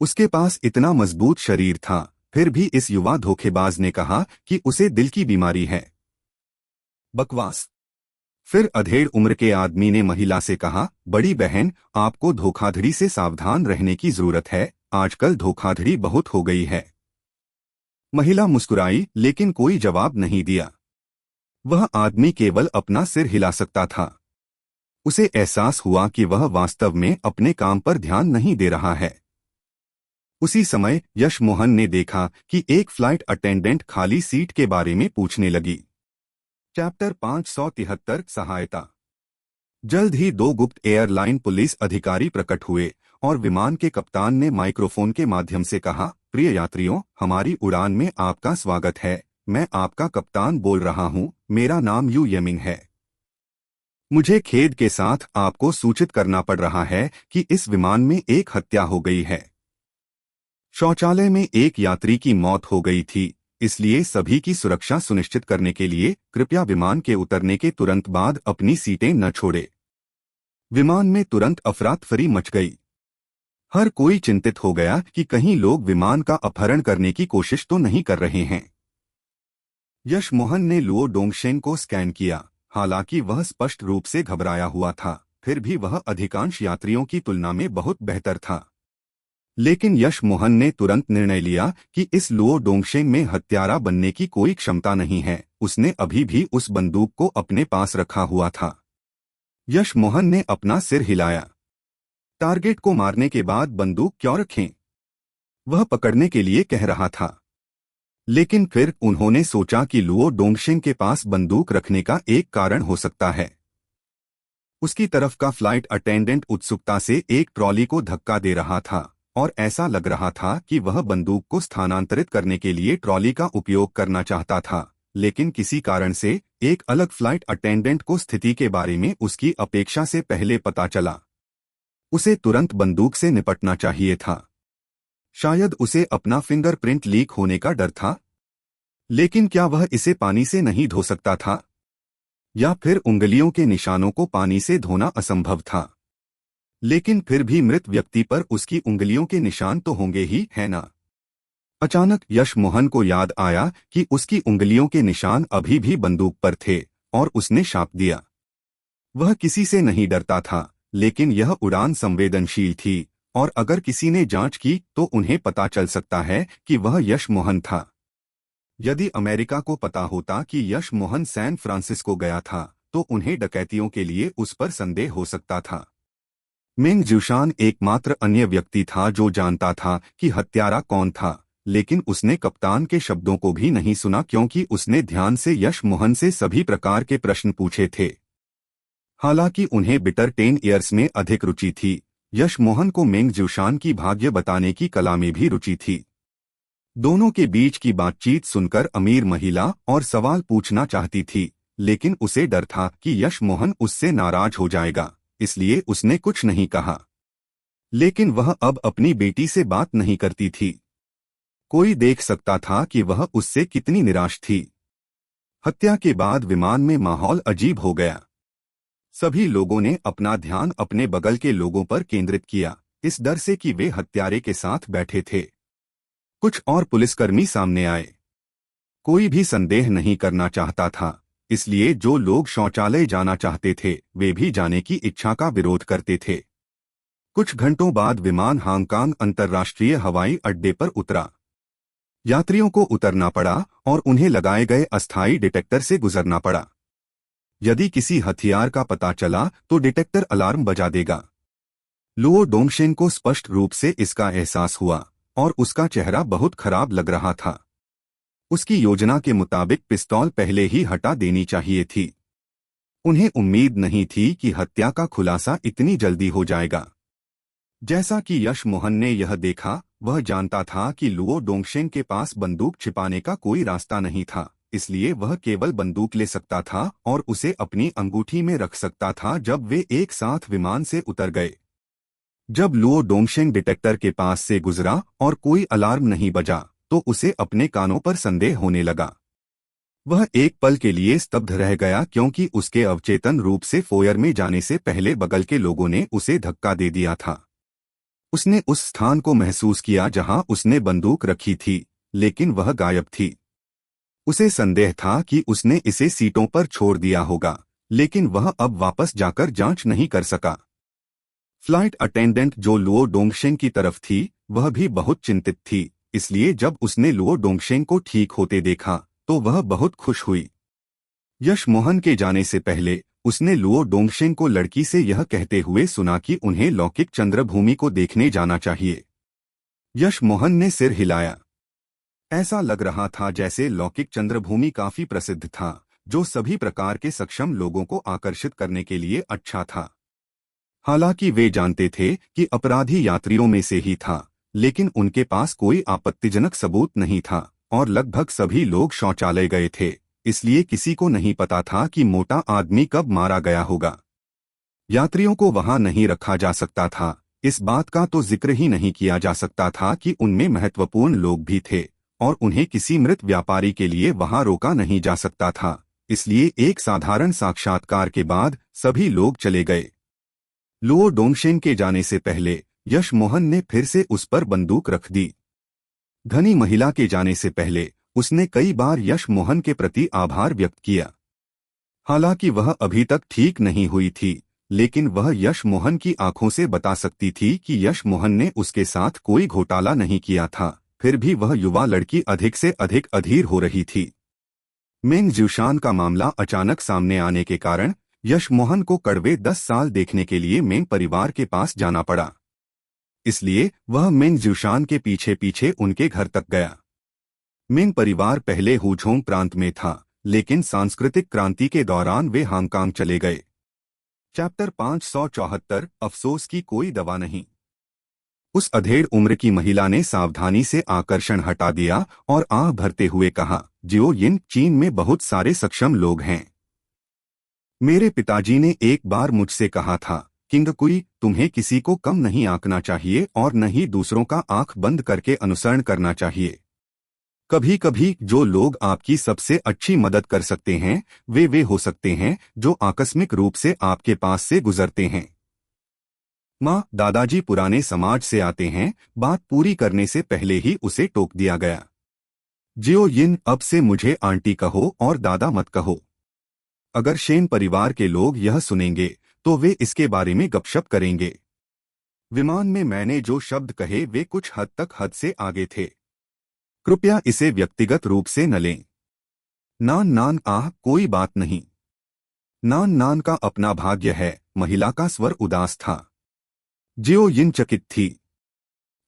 उसके पास इतना मजबूत शरीर था, फिर भी इस युवा धोखेबाज ने कहा कि उसे दिल की बीमारी है। बकवास। फिर अधेड़ उम्र के आदमी ने महिला से कहा, बड़ी बहन, आपको धोखाधड़ी से सावधान रहने की जरूरत है, आजकल धोखाधड़ी बहुत हो गई है। महिला मुस्कुराई, लेकिन कोई जवाब नहीं दिया। वह आदमी केवल अपना सिर हिला सकता था। उसे एहसास हुआ कि वह वास्तव में अपने काम पर ध्यान नहीं दे रहा है। उसी समय यश मोहन ने देखा कि एक फ्लाइट अटेंडेंट खाली सीट के बारे में पूछने लगी। चैप्टर 573 सहायता। जल्द ही दो गुप्त एयरलाइन पुलिस अधिकारी प्रकट हुए और विमान के कप्तान ने माइक्रोफोन के माध्यम से कहा, प्रिय यात्रियों, हमारी उड़ान में आपका स्वागत है। मैं आपका कप्तान बोल रहा हूं, मेरा नाम यू येमिंग है। मुझे खेद के साथ आपको सूचित करना पड़ रहा है कि इस विमान में एक हत्या हो गई है। शौचालय में एक यात्री की मौत हो गई थी, इसलिए सभी की सुरक्षा सुनिश्चित करने के लिए कृपया विमान के उतरने के तुरंत बाद अपनी सीटें न छोड़े। विमान में तुरंत अफरा-तफरी मच गई। हर कोई चिंतित हो गया कि कहीं लोग विमान का अपहरण करने की कोशिश तो नहीं कर रहे हैं। यश मोहन ने लुओ डोंगशेन को स्कैन किया। हालांकि वह स्पष्ट रूप से घबराया हुआ था, फिर भी वह अधिकांश यात्रियों की तुलना में बहुत बेहतर था। लेकिन यश मोहन ने तुरंत निर्णय लिया कि इस लुओ डोंगशेन में हत्यारा बनने की कोई क्षमता नहीं है। उसने अभी भी उस बंदूक को अपने पास रखा हुआ था। यश मोहन ने अपना सिर हिलाया। टारगेट को मारने के बाद बंदूक क्यों रखें? वह पकड़ने के लिए कह रहा था। लेकिन फिर उन्होंने सोचा कि लुओ डोंगशेन के पास बंदूक रखने का एक कारण हो सकता है। उसकी तरफ का फ्लाइट अटेंडेंट उत्सुकता से एक ट्रॉली को धक्का दे रहा था और ऐसा लग रहा था कि वह बंदूक को स्थानांतरित करने के लिए ट्रॉली का उपयोग करना चाहता था। लेकिन किसी कारण से एक अलग फ्लाइट अटेंडेंट को स्थिति के बारे में उसकी अपेक्षा से पहले पता चला। उसे तुरंत बंदूक से निपटना चाहिए था। शायद उसे अपना फिंगरप्रिंट लीक होने का डर था। लेकिन क्या वह इसे पानी से नहीं धो सकता था? या फिर उंगलियों के निशानों को पानी से धोना असंभव था? लेकिन फिर भी मृत व्यक्ति पर उसकी उंगलियों के निशान तो होंगे ही, है ना? अचानक यश मोहन को याद आया कि उसकी उंगलियों के निशान अभी भी बंदूक पर थे और उसने शाप दिया। वह किसी से नहीं डरता था, लेकिन यह उड़ान संवेदनशील थी और अगर किसी ने जांच की तो उन्हें पता चल सकता है कि वह यश मोहन था। यदि अमेरिका को पता होता कि यश मोहन सैन फ्रांसिस्को गया था तो उन्हें डकैतियों के लिए उस पर संदेह हो सकता था। मेंग ज्यूशान एकमात्र अन्य व्यक्ति था जो जानता था कि हत्यारा कौन था, लेकिन उसने कप्तान के शब्दों को भी नहीं सुना क्योंकि उसने ध्यान से यश मोहन से सभी प्रकार के प्रश्न पूछे थे। हालांकि उन्हें बिटर 10 ईयर्स में अधिक रुचि थी, यश मोहन को मेंग ज्यूशान की भाग्य बताने की कला में भी रुचि थी। दोनों के बीच की बातचीत सुनकर अमीर महिला और सवाल पूछना चाहती थी, लेकिन उसे डर था कि यश मोहन उससे नाराज हो जाएगा, इसलिए उसने कुछ नहीं कहा। लेकिन वह अब अपनी बेटी से बात नहीं करती थी। कोई देख सकता था कि वह उससे कितनी निराश थी। हत्या के बाद विमान में माहौल अजीब हो गया। सभी लोगों ने अपना ध्यान अपने बगल के लोगों पर केंद्रित किया, इस डर से कि वे हत्यारे के साथ बैठे थे। कुछ और पुलिसकर्मी सामने आए। कोई भी संदेह नहीं करना चाहता था, इसलिए जो लोग शौचालय जाना चाहते थे वे भी जाने की इच्छा का विरोध करते थे। कुछ घंटों बाद विमान हांगकांग अंतर्राष्ट्रीय हवाई अड्डे पर उतरा। यात्रियों को उतरना पड़ा और उन्हें लगाए गए अस्थायी डिटेक्टर से गुजरना पड़ा। यदि किसी हथियार का पता चला तो डिटेक्टर अलार्म बजा देगा। लुओ डोंगशेन को स्पष्ट रूप से इसका एहसास हुआ और उसका चेहरा बहुत खराब लग रहा था। उसकी योजना के मुताबिक पिस्तौल पहले ही हटा देनी चाहिए थी। उन्हें उम्मीद नहीं थी कि हत्या का खुलासा इतनी जल्दी हो जाएगा। जैसा कि यश मोहन ने यह देखा, वह जानता था कि लुओ डोंगशेन के पास बंदूक छिपाने का कोई रास्ता नहीं था, इसलिए वह केवल बंदूक ले सकता था और उसे अपनी अंगूठी में रख सकता था जब वे एक साथ विमान से उतर गए। जब लुओ डोंगशेन डिटेक्टर के पास से गुजरा और कोई अलार्म नहीं बजा तो उसे अपने कानों पर संदेह होने लगा। वह एक पल के लिए स्तब्ध रह गया क्योंकि उसके अवचेतन रूप से फोयर में जाने से पहले बगल के लोगों ने उसे धक्का दे दिया था। उसने उस स्थान को महसूस किया जहां उसने बंदूक रखी थी, लेकिन वह गायब थी। उसे संदेह था कि उसने इसे सीटों पर छोड़ दिया होगा, लेकिन वह अब वापस जाकर जांच नहीं कर सका। फ्लाइट अटेंडेंट जो लुओ डोंगशेन की तरफ थी, वह भी बहुत चिंतित थी, इसलिए जब उसने लुओ डोंगशेन को ठीक होते देखा तो वह बहुत खुश हुई। यश मोहन के जाने से पहले उसने लुओ डोंगशेन को लड़की से यह कहते हुए सुना कि उन्हें लौकिक चंद्रभूमि को देखने जाना चाहिए। यश मोहन ने सिर हिलाया। ऐसा लग रहा था जैसे लौकिक चंद्रभूमि काफी प्रसिद्ध था, जो सभी प्रकार के सक्षम लोगों को आकर्षित करने के लिए अच्छा था। हालांकि वे जानते थे कि अपराधी यात्रियों में से ही था, लेकिन उनके पास कोई आपत्तिजनक सबूत नहीं था और लगभग सभी लोग शौचालय गए थे, इसलिए किसी को नहीं पता था कि मोटा आदमी कब मारा गया होगा। यात्रियों को वहां नहीं रखा जा सकता था, इस बात का तो जिक्र ही नहीं किया जा सकता था कि उनमें महत्वपूर्ण लोग भी थे और उन्हें किसी मृत व्यापारी के लिए वहां रोका नहीं जा सकता था। इसलिए एक साधारण साक्षात्कार के बाद सभी लोग चले गए। लुओ डोंगशेन के जाने से पहले यश मोहन ने फिर से उस पर बंदूक रख दी। धनी महिला के जाने से पहले उसने कई बार यश मोहन के प्रति आभार व्यक्त किया। हालांकि वह अभी तक ठीक नहीं हुई थी, लेकिन वह यश मोहन की आंखों से बता सकती थी कि यश मोहन ने उसके साथ कोई घोटाला नहीं किया था। फिर भी वह युवा लड़की अधिक से अधिक अधीर हो रही थी। मेंग ज्यूशान का मामला अचानक सामने आने के कारण यश मोहन को कड़वे 10 साल देखने के लिए मेंग परिवार के पास जाना पड़ा। इसलिए वह मेंग ज्यूशान के पीछे पीछे उनके घर तक गया। मेंग परिवार पहले हुझोंग प्रांत में था, लेकिन सांस्कृतिक क्रांति के दौरान वे हांगकांग चले गए। चैप्टर 574 अफसोस की कोई दवा नहीं। उस अधेड़ उम्र की महिला ने सावधानी से आकर्षण हटा दिया और आह भरते हुए कहा, जियो यिन, चीन में बहुत सारे सक्षम लोग हैं। मेरे पिताजी ने एक बार मुझसे कहा था, किंगकुई, तुम्हें किसी को कम नहीं आंकना चाहिए और न ही दूसरों का आंख बंद करके अनुसरण करना चाहिए। कभी कभी जो लोग आपकी सबसे अच्छी मदद कर सकते हैं वे हो सकते हैं जो आकस्मिक रूप से आपके पास से गुजरते हैं। माँ, दादाजी पुराने समाज से आते हैं, बात पूरी करने से पहले ही उसे टोक दिया गया। जियो यिन, अब से मुझे आंटी कहो और दादा मत कहो। अगर शेन परिवार के लोग यह सुनेंगे तो वे इसके बारे में गपशप करेंगे। विमान में मैंने जो शब्द कहे वे कुछ हद तक हद से आगे थे। कृपया इसे व्यक्तिगत रूप से न लें। नान नान, आह, कोई बात नहीं। नान नान का अपना भाग्य है। महिला का स्वर उदास था। जियो यिन चकित थी।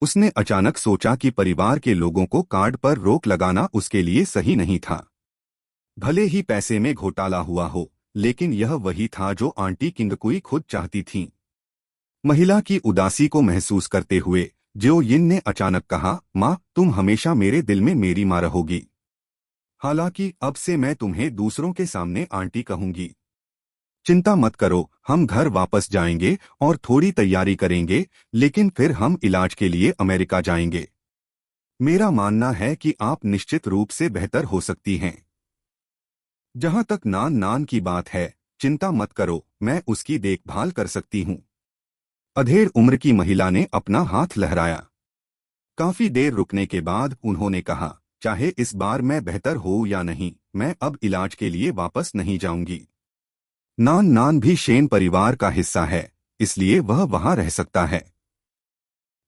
उसने अचानक सोचा कि परिवार के लोगों को कार्ड पर रोक लगाना उसके लिए सही नहीं था। भले ही पैसे में घोटाला हुआ हो, लेकिन यह वही था जो आंटी किंगकुई खुद चाहती थीं। महिला की उदासी को महसूस करते हुए जियो यिन ने अचानक कहा, माँ, तुम हमेशा मेरे दिल में मेरी माँ रहोगी। हालांकि अब से मैं तुम्हें दूसरों के सामने आंटी कहूंगी। चिंता मत करो, हम घर वापस जाएंगे और थोड़ी तैयारी करेंगे, लेकिन फिर हम इलाज के लिए अमेरिका जाएंगे। मेरा मानना है कि आप निश्चित रूप से बेहतर हो सकती हैं। जहां तक नान नान की बात है, चिंता मत करो, मैं उसकी देखभाल कर सकती हूं। अधेड़ उम्र की महिला ने अपना हाथ लहराया। काफी देर रुकने के बाद उन्होंने कहा, चाहे इस बार मैं बेहतर हो या नहीं, मैं अब इलाज के लिए वापस नहीं जाऊंगी। नान नान भी शेन परिवार का हिस्सा है, इसलिए वह वहां रह सकता है।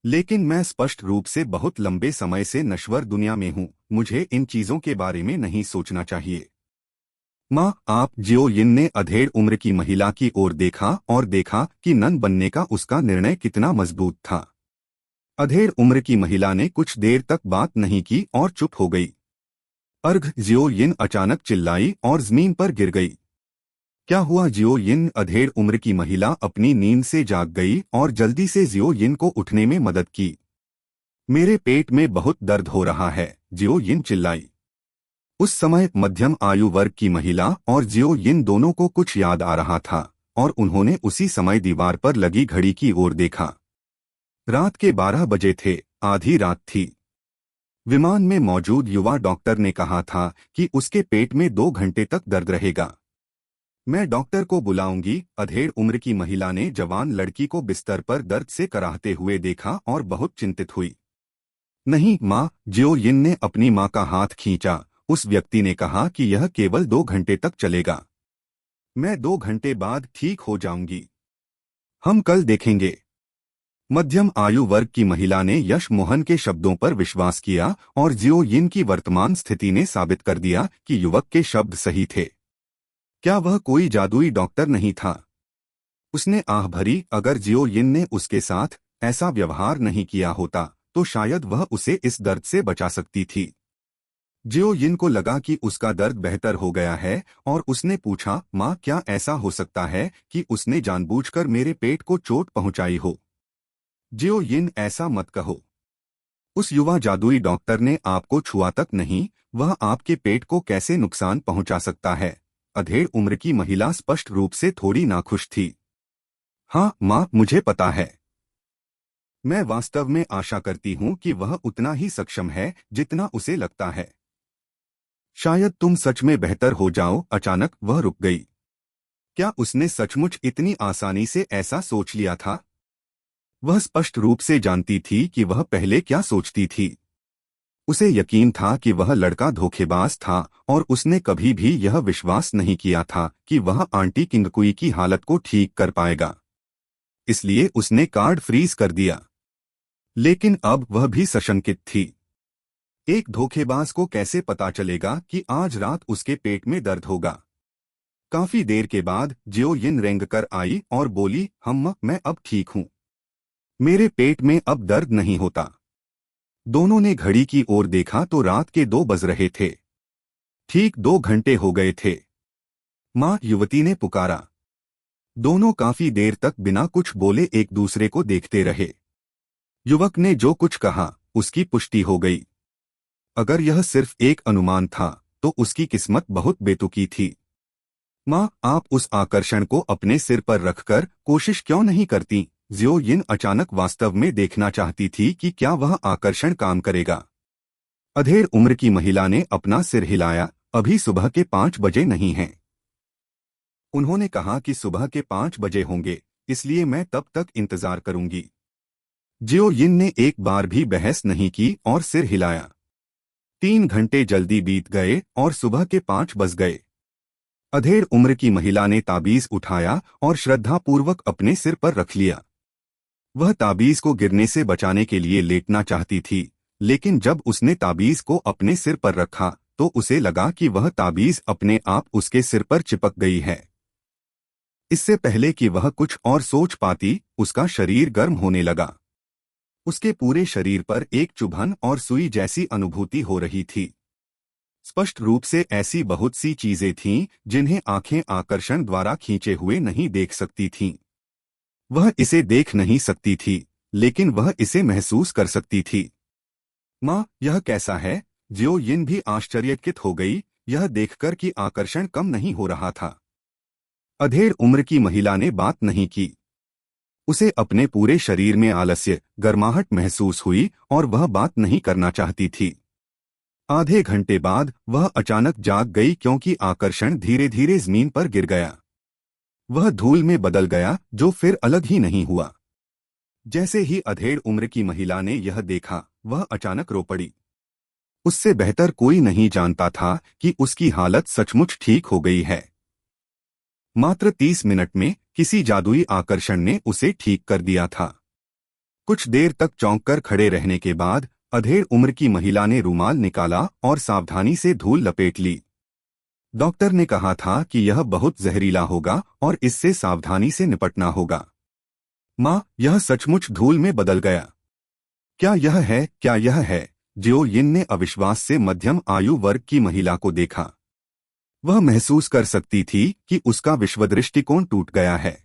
लेकिन मैं स्पष्ट रूप से बहुत लंबे समय से नश्वर दुनिया में हूं, मुझे इन चीजों के बारे में नहीं सोचना चाहिए। माँ, आप, जियो यिन ने अधेड़ उम्र की महिला की ओर देखा और देखा कि नन बनने का उसका निर्णय कितना मजबूत था। अधेड़ उम्र की महिला ने कुछ देर तक बात नहीं की और चुप हो गई। अर्घ, जियो यिन अचानक चिल्लाई और जमीन पर गिर गई। क्या हुआ जियो यिन? अधेड़ उम्र की महिला अपनी नींद से जाग गई और जल्दी से जियो यिन को उठने में मदद की। मेरे पेट में बहुत दर्द हो रहा है, जियो यिन चिल्लाई। उस समय मध्यम आयु वर्ग की महिला और जियो यिन दोनों को कुछ याद आ रहा था और उन्होंने उसी समय दीवार पर लगी घड़ी की ओर देखा। रात के 12 बजे थे, आधी रात थी। विमान में मौजूद युवा डॉक्टर ने कहा था कि उसके पेट में 2 घंटे तक दर्द रहेगा। मैं डॉक्टर को बुलाऊंगी। अधेड़ उम्र की महिला ने जवान लड़की को बिस्तर पर दर्द से कराहते हुए देखा और बहुत चिंतित हुई। नहीं माँ, जियो यिन ने अपनी माँ का हाथ खींचा। उस व्यक्ति ने कहा कि यह केवल 2 घंटे तक चलेगा। मैं 2 घंटे बाद ठीक हो जाऊंगी। हम कल देखेंगे। मध्यम आयु वर्ग की महिला ने यश मोहन के शब्दों पर विश्वास किया और जियो यिन की वर्तमान स्थिति ने साबित कर दिया कि युवक के शब्द सही थे। क्या वह कोई जादुई डॉक्टर नहीं था? उसने आह भरी, अगर जियो यिन ने उसके साथ ऐसा व्यवहार नहीं किया होता तो शायद वह उसे इस दर्द से बचा सकती थी। जियो यिन को लगा कि उसका दर्द बेहतर हो गया है और उसने पूछा, माँ क्या ऐसा हो सकता है कि उसने जानबूझकर मेरे पेट को चोट पहुंचाई हो? जियो यिन ऐसा मत कहो। उस युवा जादुई डॉक्टर ने आपको छुआ तक नहीं, वह आपके पेट को कैसे नुकसान पहुंचा सकता है? अधेड़ उम्र की महिला स्पष्ट रूप से थोड़ी नाखुश थी। हाँ माँ, मुझे पता है। मैं वास्तव में आशा करती हूँ कि वह उतना ही सक्षम है जितना उसे लगता है। शायद तुम सच में बेहतर हो जाओ। अचानक वह रुक गई। क्या उसने सचमुच इतनी आसानी से ऐसा सोच लिया था? वह स्पष्ट रूप से जानती थी कि वह पहले क्या सोचती थी। उसे यकीन था कि वह लड़का धोखेबाज था और उसने कभी भी यह विश्वास नहीं किया था कि वह आंटी किंगकुई की हालत को ठीक कर पाएगा। इसलिए उसने कार्ड फ्रीज कर दिया। लेकिन अब वह भी सशंकित थी। एक धोखेबाज को कैसे पता चलेगा कि आज रात उसके पेट में दर्द होगा? काफी देर के बाद जियो यिन रेंग कर आई और बोली, मैं अब ठीक हूं। मेरे पेट में अब दर्द नहीं होता। दोनों ने घड़ी की ओर देखा तो रात के 2 बज रहे थे। ठीक 2 घंटे हो गए थे। माँ, युवती ने पुकारा। दोनों काफी देर तक बिना कुछ बोले एक दूसरे को देखते रहे। युवक ने जो कुछ कहा उसकी पुष्टि हो गई। अगर यह सिर्फ एक अनुमान था तो उसकी किस्मत बहुत बेतुकी थी। माँ, आप उस आकर्षण को अपने सिर पर रखकर कोशिश क्यों नहीं करती? जियो यिन अचानक वास्तव में देखना चाहती थी कि क्या वह आकर्षण काम करेगा। अधेड़ उम्र की महिला ने अपना सिर हिलाया। अभी सुबह के 5 बजे नहीं हैं। उन्होंने कहा कि सुबह के 5 बजे होंगे, इसलिए मैं तब तक इंतजार करूंगी। जियो यिन ने एक बार भी बहस नहीं की और सिर हिलाया। 3 घंटे जल्दी बीत गए और सुबह के 5 बज गए। अधेड़ उम्र की महिला ने ताबीज उठाया और श्रद्धापूर्वक अपने सिर पर रख लिया। वह ताबीज को गिरने से बचाने के लिए लेटना चाहती थी, लेकिन जब उसने ताबीज को अपने सिर पर रखा तो उसे लगा कि वह ताबीज अपने आप उसके सिर पर चिपक गई है। इससे पहले कि वह कुछ और सोच पाती, उसका शरीर गर्म होने लगा। उसके पूरे शरीर पर एक चुभन और सुई जैसी अनुभूति हो रही थी। स्पष्ट रूप से ऐसी बहुत सी चीजें थीं जिन्हें आंखें आकर्षण द्वारा खींचे हुए नहीं देख सकती थीं। वह इसे देख नहीं सकती थी, लेकिन वह इसे महसूस कर सकती थी। माँ, यह कैसा है? जियो यिन भी आश्चर्यचकित हो गई, यह देखकर कि आकर्षण कम नहीं हो रहा था। अधेड़ उम्र की महिला ने बात नहीं की। उसे अपने पूरे शरीर में आलस्य, गर्माहट महसूस हुई और वह बात नहीं करना चाहती थी। आधे घंटे बाद वह अचानक जाग गई क्योंकि आकर्षण धीरे धीरे जमीन पर गिर गया। वह धूल में बदल गया, जो फिर अलग ही नहीं हुआ। जैसे ही अधेड़ उम्र की महिला ने यह देखा, वह अचानक रो पड़ी। उससे बेहतर कोई नहीं जानता था कि उसकी हालत सचमुच ठीक हो गई है। मात्र 30 मिनट में किसी जादुई आकर्षण ने उसे ठीक कर दिया था। कुछ देर तक चौंक कर खड़े रहने के बाद अधेड़ उम्र की महिला ने रुमाल निकाला और सावधानी से धूल लपेट ली। डॉक्टर ने कहा था कि यह बहुत जहरीला होगा और इससे सावधानी से निपटना होगा। माँ, यह सचमुच धूल में बदल गया। क्या यह है? जियो यिन ने अविश्वास से मध्यम आयु वर्ग की महिला को देखा। वह महसूस कर सकती थी कि उसका विश्वदृष्टिकोण टूट गया है।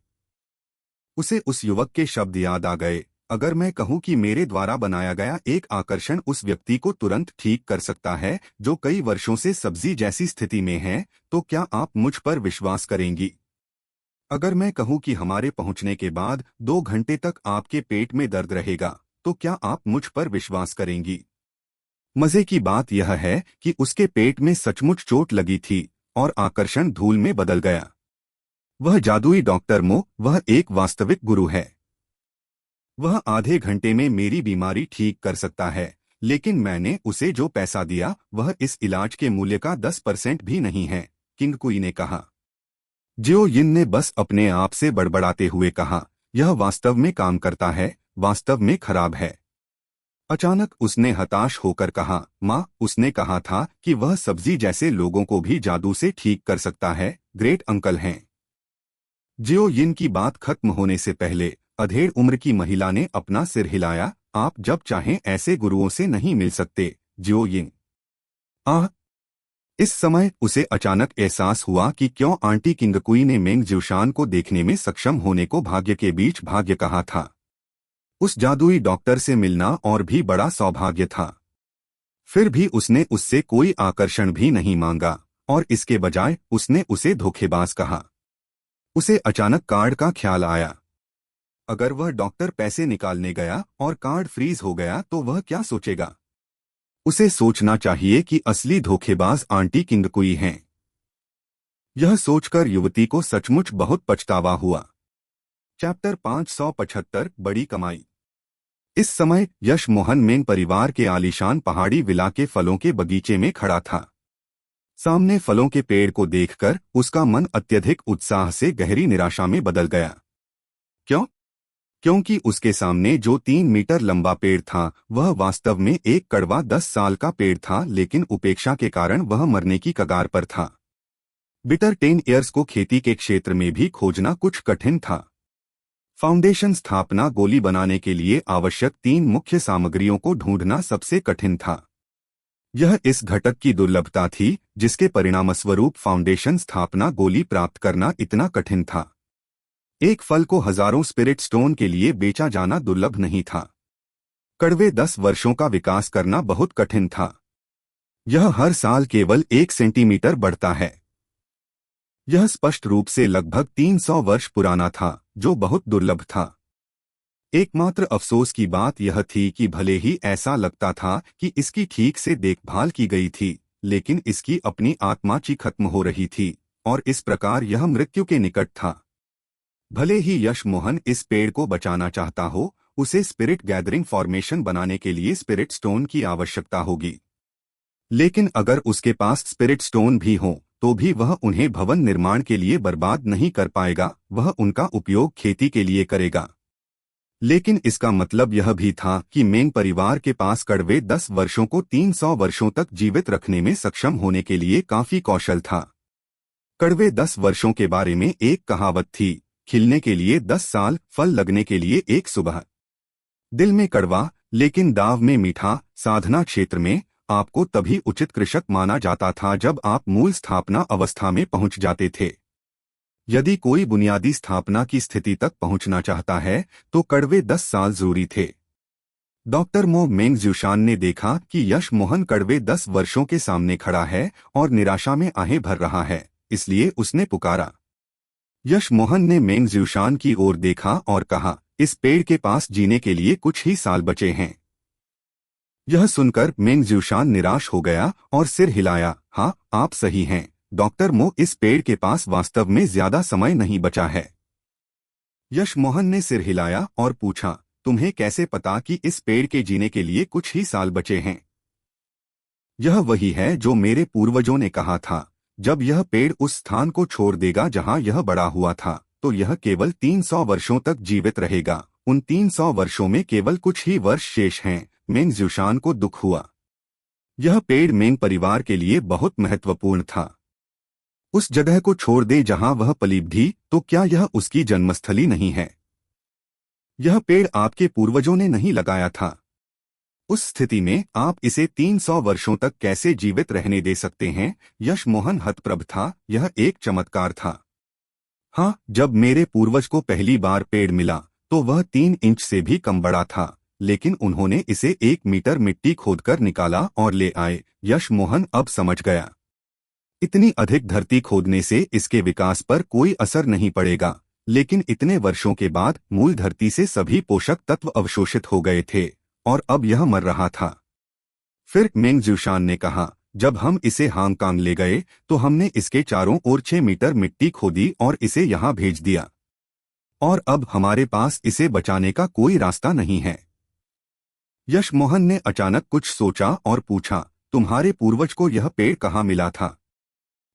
उसे उस युवक के शब्द याद आ गए, अगर मैं कहूं कि मेरे द्वारा बनाया गया एक आकर्षण उस व्यक्ति को तुरंत ठीक कर सकता है जो कई वर्षों से सब्जी जैसी स्थिति में है, तो क्या आप मुझ पर विश्वास करेंगी? अगर मैं कहूं कि हमारे पहुंचने के बाद 2 घंटे तक आपके पेट में दर्द रहेगा, तो क्या आप मुझ पर विश्वास करेंगी? मजे की बात यह है कि उसके पेट में सचमुच चोट लगी थी और आकर्षण धूल में बदल गया। वह जादुई डॉक्टर मो, वह एक वास्तविक गुरु है। वह आधे घंटे में मेरी बीमारी ठीक कर सकता है, लेकिन मैंने उसे जो पैसा दिया वह इस इलाज के मूल्य का 10% भी नहीं है, किंगकुई ने कहा। जियो यिन ने बस अपने आप से बड़बड़ाते हुए कहा, यह वास्तव में काम करता है, वास्तव में खराब है। अचानक उसने हताश होकर कहा, माँ, उसने कहा था कि वह सब्जी जैसे लोगों को भी जादू से ठीक कर सकता है, ग्रेट अंकल हैं। जियो यिन की बात खत्म होने से पहले अधेड़ उम्र की महिला ने अपना सिर हिलाया, आप जब चाहें ऐसे गुरुओं से नहीं मिल सकते, जियो यिन। आह! इस समय उसे अचानक एहसास हुआ कि क्यों आंटी किंगकुई ने मेंग ज्यूशान को देखने में सक्षम होने को भाग्य के बीच भाग्य कहा था। उस जादुई डॉक्टर से मिलना और भी बड़ा सौभाग्य था। फिर भी उसने उससे कोई आकर्षण भी नहीं मांगा और इसके बजाय उसने उसे धोखेबाज कहा। उसे अचानक कार्ड का ख्याल आया। अगर वह डॉक्टर पैसे निकालने गया और कार्ड फ्रीज हो गया तो वह क्या सोचेगा? उसे सोचना चाहिए कि असली धोखेबाज आंटी किंगकुई हैं। यह सोचकर युवती को सचमुच बहुत पछतावा हुआ। चैप्टर 575 बड़ी कमाई। इस समय यश मोहन मेंग परिवार के आलीशान पहाड़ी विला के फलों के बगीचे में खड़ा था। सामने फलों के पेड़ को देखकर उसका मन अत्यधिक उत्साह से गहरी निराशा में बदल गया। क्यों? क्योंकि उसके सामने जो 3 मीटर लंबा पेड़ था वह वास्तव में एक कड़वा 10 साल का पेड़ था, लेकिन उपेक्षा के कारण वह मरने की कगार पर था। बिटर 10 ईयर्स को खेती के क्षेत्र में भी खोजना कुछ कठिन था। फाउंडेशन स्थापना गोली बनाने के लिए आवश्यक 3 मुख्य सामग्रियों को ढूंढना सबसे कठिन था। यह इस घटक की दुर्लभता थी जिसके परिणामस्वरूप फाउंडेशन स्थापना गोली प्राप्त करना इतना कठिन था। एक फल को हजारों स्पिरिट स्टोन के लिए बेचा जाना दुर्लभ नहीं था। कड़वे 10 वर्षों का विकास करना बहुत कठिन था। यह हर साल केवल 1 सेंटीमीटर बढ़ता है। यह स्पष्ट रूप से लगभग 300 वर्ष पुराना था, जो बहुत दुर्लभ था। एकमात्र अफसोस की बात यह थी कि भले ही ऐसा लगता था कि इसकी ठीक से देखभाल की गई थी, लेकिन इसकी अपनी आत्मा ची खत्म हो रही थी और इस प्रकार यह मृत्यु के निकट था। भले ही यश मोहन इस पेड़ को बचाना चाहता हो, उसे स्पिरिट गैदरिंग फॉर्मेशन बनाने के लिए स्पिरिट स्टोन की आवश्यकता होगी। लेकिन अगर उसके पास स्पिरिट स्टोन भी हो तो भी वह उन्हें भवन निर्माण के लिए बर्बाद नहीं कर पाएगा, वह उनका उपयोग खेती के लिए करेगा। लेकिन इसका मतलब यह भी था कि मेंग परिवार के पास कड़वे 10 वर्षों को 300 वर्षों तक जीवित रखने में सक्षम होने के लिए काफी कौशल था। कड़वे 10 वर्षों के बारे में एक कहावत थी, खिलने के लिए 10 साल, फल लगने के लिए एक सुबह। दिल में कड़वा लेकिन दाव में मीठा। साधना क्षेत्र में आपको तभी उचित कृषक माना जाता था जब आप मूल स्थापना अवस्था में पहुंच जाते थे। यदि कोई बुनियादी स्थापना की स्थिति तक पहुंचना चाहता है तो कड़वे 10 साल जरूरी थे। डॉक्टर मो मेंग ज्यूशान ने देखा कि यश मोहन कड़वे 10 वर्षों के सामने खड़ा है और निराशा में आहें भर रहा है, इसलिए उसने पुकारा। यश मोहन ने मेंग ज्यूशान की ओर देखा और कहा, इस पेड़ के पास जीने के लिए कुछ ही साल बचे हैं। यह सुनकर मेंग ज्यूशान निराश हो गया और सिर हिलाया। हाँ, आप सही हैं डॉक्टर मो, इस पेड़ के पास वास्तव में ज्यादा समय नहीं बचा है। यश मोहन ने सिर हिलाया और पूछा, तुम्हें कैसे पता कि इस पेड़ के जीने के लिए कुछ ही साल बचे हैं? यह वही है जो मेरे पूर्वजों ने कहा था। जब यह पेड़ उस स्थान को छोड़ देगा जहां यह बड़ा हुआ था, तो यह केवल 300 वर्षों तक जीवित रहेगा। उन 300 वर्षों में केवल कुछ ही वर्ष शेष हैं। मेंग ज्यूशान को दुख हुआ। यह पेड़ मेंग परिवार के लिए बहुत महत्वपूर्ण था। उस जगह को छोड़ दे जहां वह पली-बढ़ी, तो क्या यह उसकी जन्मस्थली नहीं है? यह पेड़ आपके पूर्वजों ने नहीं लगाया था। उस स्थिति में आप इसे 300 वर्षों तक कैसे जीवित रहने दे सकते हैं? यश मोहन हतप्रभ था। यह एक चमत्कार था। हाँ, जब मेरे पूर्वज को पहली बार पेड़ मिला तो वह 3 इंच से भी कम बड़ा था, लेकिन उन्होंने इसे 1 मीटर मिट्टी खोदकर निकाला और ले आए। यश मोहन अब समझ गया, इतनी अधिक धरती खोदने से इसके विकास पर कोई असर नहीं पड़ेगा, लेकिन इतने वर्षों के बाद मूल धरती से सभी पोषक तत्व अवशोषित हो गए थे और अब यह मर रहा था। फिर मेंग ज्यूशान ने कहा, जब हम इसे हांगकांग ले गए तो हमने इसके चारों ओर 6 मीटर मिट्टी खोदी और इसे यहाँ भेज दिया, और अब हमारे पास इसे बचाने का कोई रास्ता नहीं है। यश मोहन ने अचानक कुछ सोचा और पूछा, तुम्हारे पूर्वज को यह पेड़ कहाँ मिला था?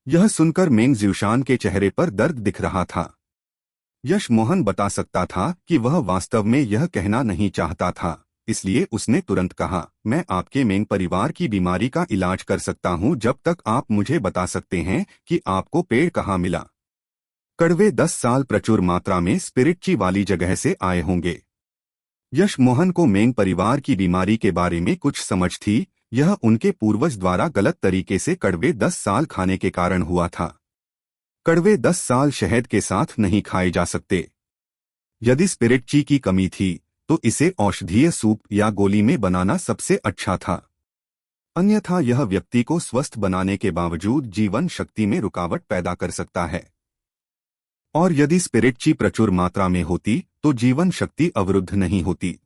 यह सुनकर मेंग ज्यूशान के चेहरे पर दर्द दिख रहा था। यश मोहन बता सकता था कि वह वास्तव में यह कहना नहीं चाहता था, इसलिए उसने तुरंत कहा, मैं आपके मेंग परिवार की बीमारी का इलाज कर सकता हूं जब तक आप मुझे बता सकते हैं कि आपको पेड़ कहाँ मिला। कड़वे 10 साल प्रचुर मात्रा में स्पिरिट ची वाली जगह से आए होंगे। यश मोहन को मेंग परिवार की बीमारी के बारे में कुछ समझ थी, यह उनके पूर्वज द्वारा गलत तरीके से कड़वे 10 साल खाने के कारण हुआ था। कड़वे 10 साल शहद के साथ नहीं खाए जा सकते। यदि स्पिरिट ची की कमी थी तो इसे औषधीय सूप या गोली में बनाना सबसे अच्छा था। अन्यथा यह व्यक्ति को स्वस्थ बनाने के बावजूद जीवन शक्ति में रुकावट पैदा कर सकता है। और यदि स्पिरिट ची प्रचुर मात्रा में होती तो जीवन शक्ति अवरुद्ध नहीं होती।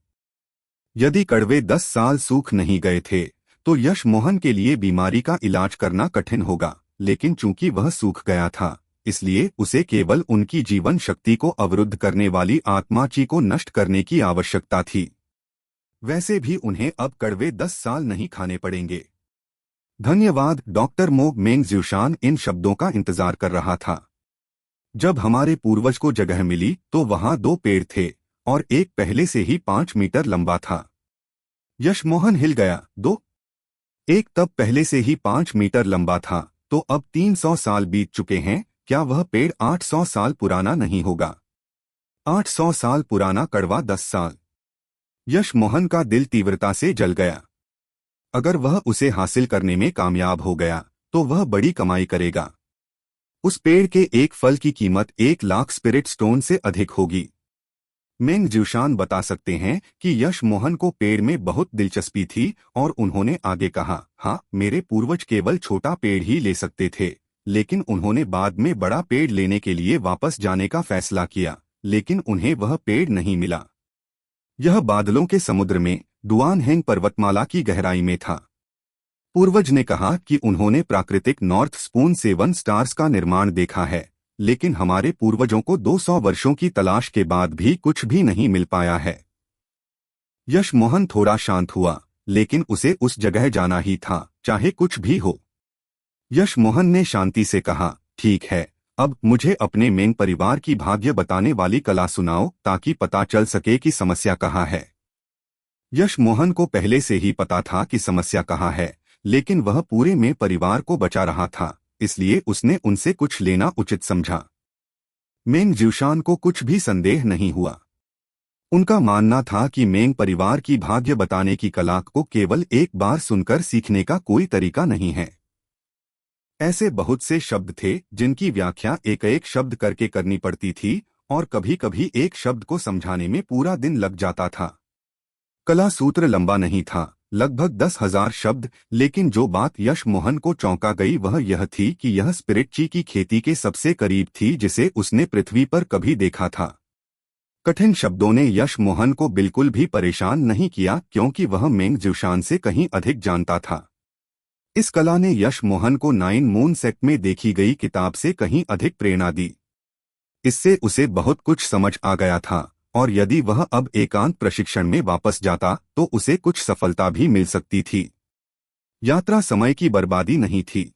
यदि कड़वे 10 साल सूख नहीं गए थे तो यश मोहन के लिए बीमारी का इलाज करना कठिन होगा, लेकिन चूंकि वह सूख गया था इसलिए उसे केवल उनकी जीवन शक्ति को अवरुद्ध करने वाली आत्मा ची को नष्ट करने की आवश्यकता थी। वैसे भी उन्हें अब कड़वे 10 साल नहीं खाने पड़ेंगे। धन्यवाद। डॉक्टर मो मेंग ज्यूशान इन शब्दों का इंतजार कर रहा था। जब हमारे पूर्वज को जगह मिली तो वहां 2 पेड़ थे और एक पहले से ही 5 मीटर लंबा था। यश मोहन हिल गया। 2 एक तब पहले से ही 5 मीटर लंबा था तो अब 300 साल बीत चुके हैं। क्या वह पेड़ 800 साल पुराना नहीं होगा? 800 साल पुराना कड़वा 10 साल। यश मोहन का दिल तीव्रता से जल गया। अगर वह उसे हासिल करने में कामयाब हो गया तो वह बड़ी कमाई करेगा। उस पेड़ के एक फल की कीमत 1 लाख स्पिरिट स्टोन से अधिक होगी। मेंग ज्यूशान बता सकते हैं कि यश मोहन को पेड़ में बहुत दिलचस्पी थी और उन्होंने आगे कहा, हाँ, मेरे पूर्वज केवल छोटा पेड़ ही ले सकते थे, लेकिन उन्होंने बाद में बड़ा पेड़ लेने के लिए वापस जाने का फैसला किया, लेकिन उन्हें वह पेड़ नहीं मिला। यह बादलों के समुद्र में डुआनहेंग पर्वतमाला की गहराई में था। पूर्वज ने कहा कि उन्होंने प्राकृतिक नॉर्थ स्पून 7 स्टार्स का निर्माण देखा है, लेकिन हमारे पूर्वजों को 200 वर्षों की तलाश के बाद भी कुछ भी नहीं मिल पाया है। यश मोहन थोड़ा शांत हुआ, लेकिन उसे उस जगह जाना ही था, चाहे कुछ भी हो। यश मोहन ने शांति से कहा, ठीक है, अब मुझे अपने मेंग परिवार की भाग्य बताने वाली कला सुनाओ ताकि पता चल सके कि समस्या कहाँ है। यश मोहन को पहले से ही पता था कि समस्या कहाँ है, लेकिन वह पूरे में परिवार को बचा रहा था, इसलिए उसने उनसे कुछ लेना उचित समझा। मेंग ज्यूशान को कुछ भी संदेह नहीं हुआ। उनका मानना था कि मेंग परिवार की भाग्य बताने की कला को केवल एक बार सुनकर सीखने का कोई तरीका नहीं है। ऐसे बहुत से शब्द थे जिनकी व्याख्या एक शब्द करके करनी पड़ती थी और कभी कभी एक शब्द को समझाने में पूरा दिन लग जाता था। कला सूत्र लंबा नहीं था, लगभग 10,000 शब्द, लेकिन जो बात यश मोहन को चौंका गई वह यह थी कि यह स्पिरिट ची की खेती के सबसे करीब थी जिसे उसने पृथ्वी पर कभी देखा था। कठिन शब्दों ने यश मोहन को बिल्कुल भी परेशान नहीं किया क्योंकि वह मेंग ज्यूशान से कहीं अधिक जानता था। इस कला ने यश मोहन को 9 मून सेक्ट में देखी गई किताब से कहीं अधिक प्रेरणा दी। इससे उसे बहुत कुछ समझ आ गया था और यदि वह अब एकांत प्रशिक्षण में वापस जाता तो उसे कुछ सफलता भी मिल सकती थी। यात्रा समय की बर्बादी नहीं थी।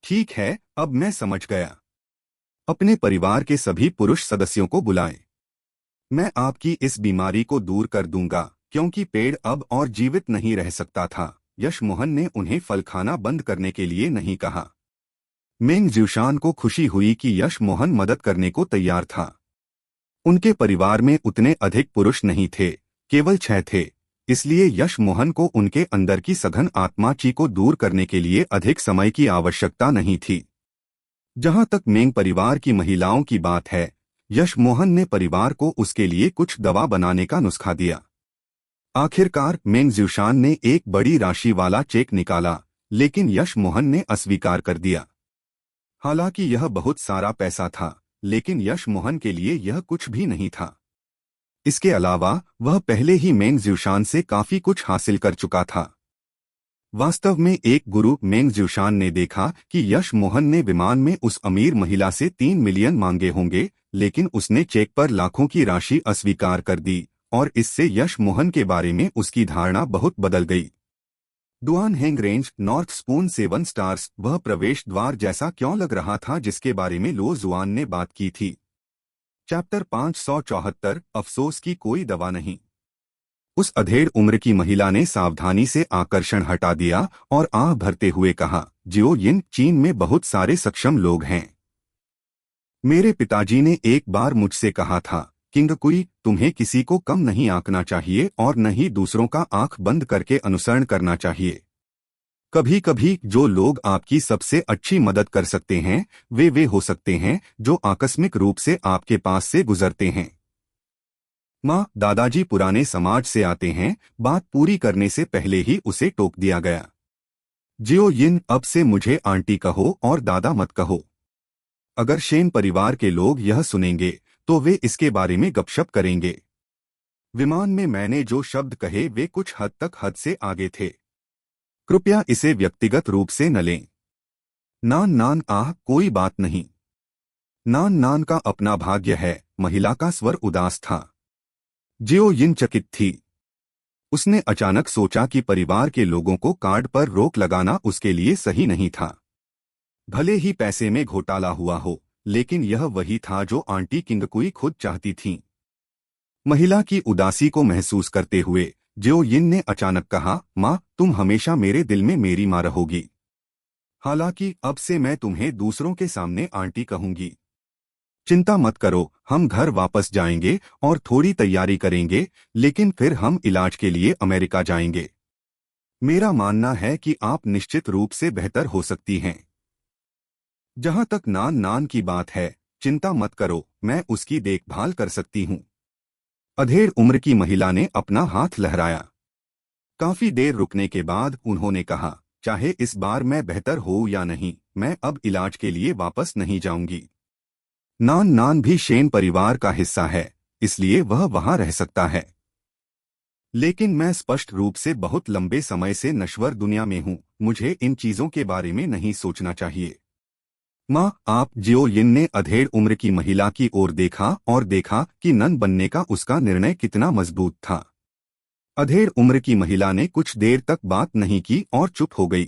ठीक है, अब मैं समझ गया। अपने परिवार के सभी पुरुष सदस्यों को बुलाएं। मैं आपकी इस बीमारी को दूर कर दूंगा क्योंकि पेड़ अब और जीवित नहीं रह सकता था। यश मोहन ने उन्हें फल खाना बंद करने के लिए नहीं कहा। मेंग ज्यूशान को खुशी हुई कि यश मोहन मदद करने को तैयार था। उनके परिवार में उतने अधिक पुरुष नहीं थे, केवल 6 थे, इसलिए यश मोहन को उनके अंदर की सघन आत्मा ची को दूर करने के लिए अधिक समय की आवश्यकता नहीं थी। जहां तक मेंग परिवार की महिलाओं की बात है, यश मोहन ने परिवार को उसके लिए कुछ दवा बनाने का नुस्खा दिया। आखिरकार मेंग ज्यूशान ने एक बड़ी राशि वाला चेक निकाला, लेकिन यश मोहन ने अस्वीकार कर दिया। हालांकि यह बहुत सारा पैसा था, लेकिन यश मोहन के लिए यह कुछ भी नहीं था। इसके अलावा वह पहले ही मेंग ज्यूशान से काफी कुछ हासिल कर चुका था। वास्तव में एक गुरु मेंग ज्यूशान ने देखा कि यश मोहन ने विमान में उस अमीर महिला से 3 मिलियन मांगे होंगे, लेकिन उसने चेक पर लाखों की राशि अस्वीकार कर दी और इससे यश मोहन के बारे में उसकी धारणा बहुत बदल गई। डुआनहेंग रेंज नॉर्थ स्पून 7 स्टार्स वह प्रवेश द्वार जैसा क्यों लग रहा था जिसके बारे में लो जुआन ने बात की थी। चैप्टर 574 अफसोस की कोई दवा नहीं। उस अधेड़ उम्र की महिला ने सावधानी से आकर्षण हटा दिया और आह भरते हुए कहा, जियो यिन, चीन में बहुत सारे सक्षम लोग हैं। मेरे पिताजी ने एक बार मुझसे कहा था, किंग कुई, तुम्हें किसी को कम नहीं आंकना चाहिए और न ही दूसरों का आंख बंद करके अनुसरण करना चाहिए। कभी कभी जो लोग आपकी सबसे अच्छी मदद कर सकते हैं वे हो सकते हैं जो आकस्मिक रूप से आपके पास से गुजरते हैं। माँ, दादाजी पुराने समाज से आते हैं, बात पूरी करने से पहले ही उसे टोक दिया गया। जियो यिन, अब से मुझे आंटी कहो और दादा मत कहो। अगर शेन परिवार के लोग यह सुनेंगे तो वे इसके बारे में गपशप करेंगे। विमान में मैंने जो शब्द कहे वे कुछ हद से आगे थे। कृपया इसे व्यक्तिगत रूप से न लें। नान नान, आह, कोई बात नहीं। नान नान का अपना भाग्य है। महिला का स्वर उदास था। जियो यिन चकित थी। उसने अचानक सोचा कि परिवार के लोगों को कार्ड पर रोक लगाना उसके लिए सही नहीं था। भले ही पैसे में घोटाला हुआ हो, लेकिन यह वही था जो आंटी किंगकुई खुद चाहती थीं। महिला की उदासी को महसूस करते हुए जियो यिन ने अचानक कहा, माँ, तुम हमेशा मेरे दिल में मेरी माँ रहोगी। हालांकि अब से मैं तुम्हें दूसरों के सामने आंटी कहूंगी। चिंता मत करो, हम घर वापस जाएंगे और थोड़ी तैयारी करेंगे, लेकिन फिर हम इलाज के लिए अमेरिका जाएंगे। मेरा मानना है कि आप निश्चित रूप से बेहतर हो सकती हैं। जहां तक नान नान की बात है, चिंता मत करो, मैं उसकी देखभाल कर सकती हूं। अधेड़ उम्र की महिला ने अपना हाथ लहराया। काफी देर रुकने के बाद उन्होंने कहा, चाहे इस बार मैं बेहतर हो या नहीं, मैं अब इलाज के लिए वापस नहीं जाऊंगी। नान नान भी शेन परिवार का हिस्सा है, इसलिए वह वहां रह सकता है। लेकिन मैं स्पष्ट रूप से बहुत लंबे समय से नश्वर दुनिया में हूं, मुझे इन चीजों के बारे में नहीं सोचना चाहिए। माँ, आप, जियो यिन ने अधेड़ उम्र की महिला की ओर देखा और देखा कि नन बनने का उसका निर्णय कितना मजबूत था। अधेड़ उम्र की महिला ने कुछ देर तक बात नहीं की और चुप हो गई।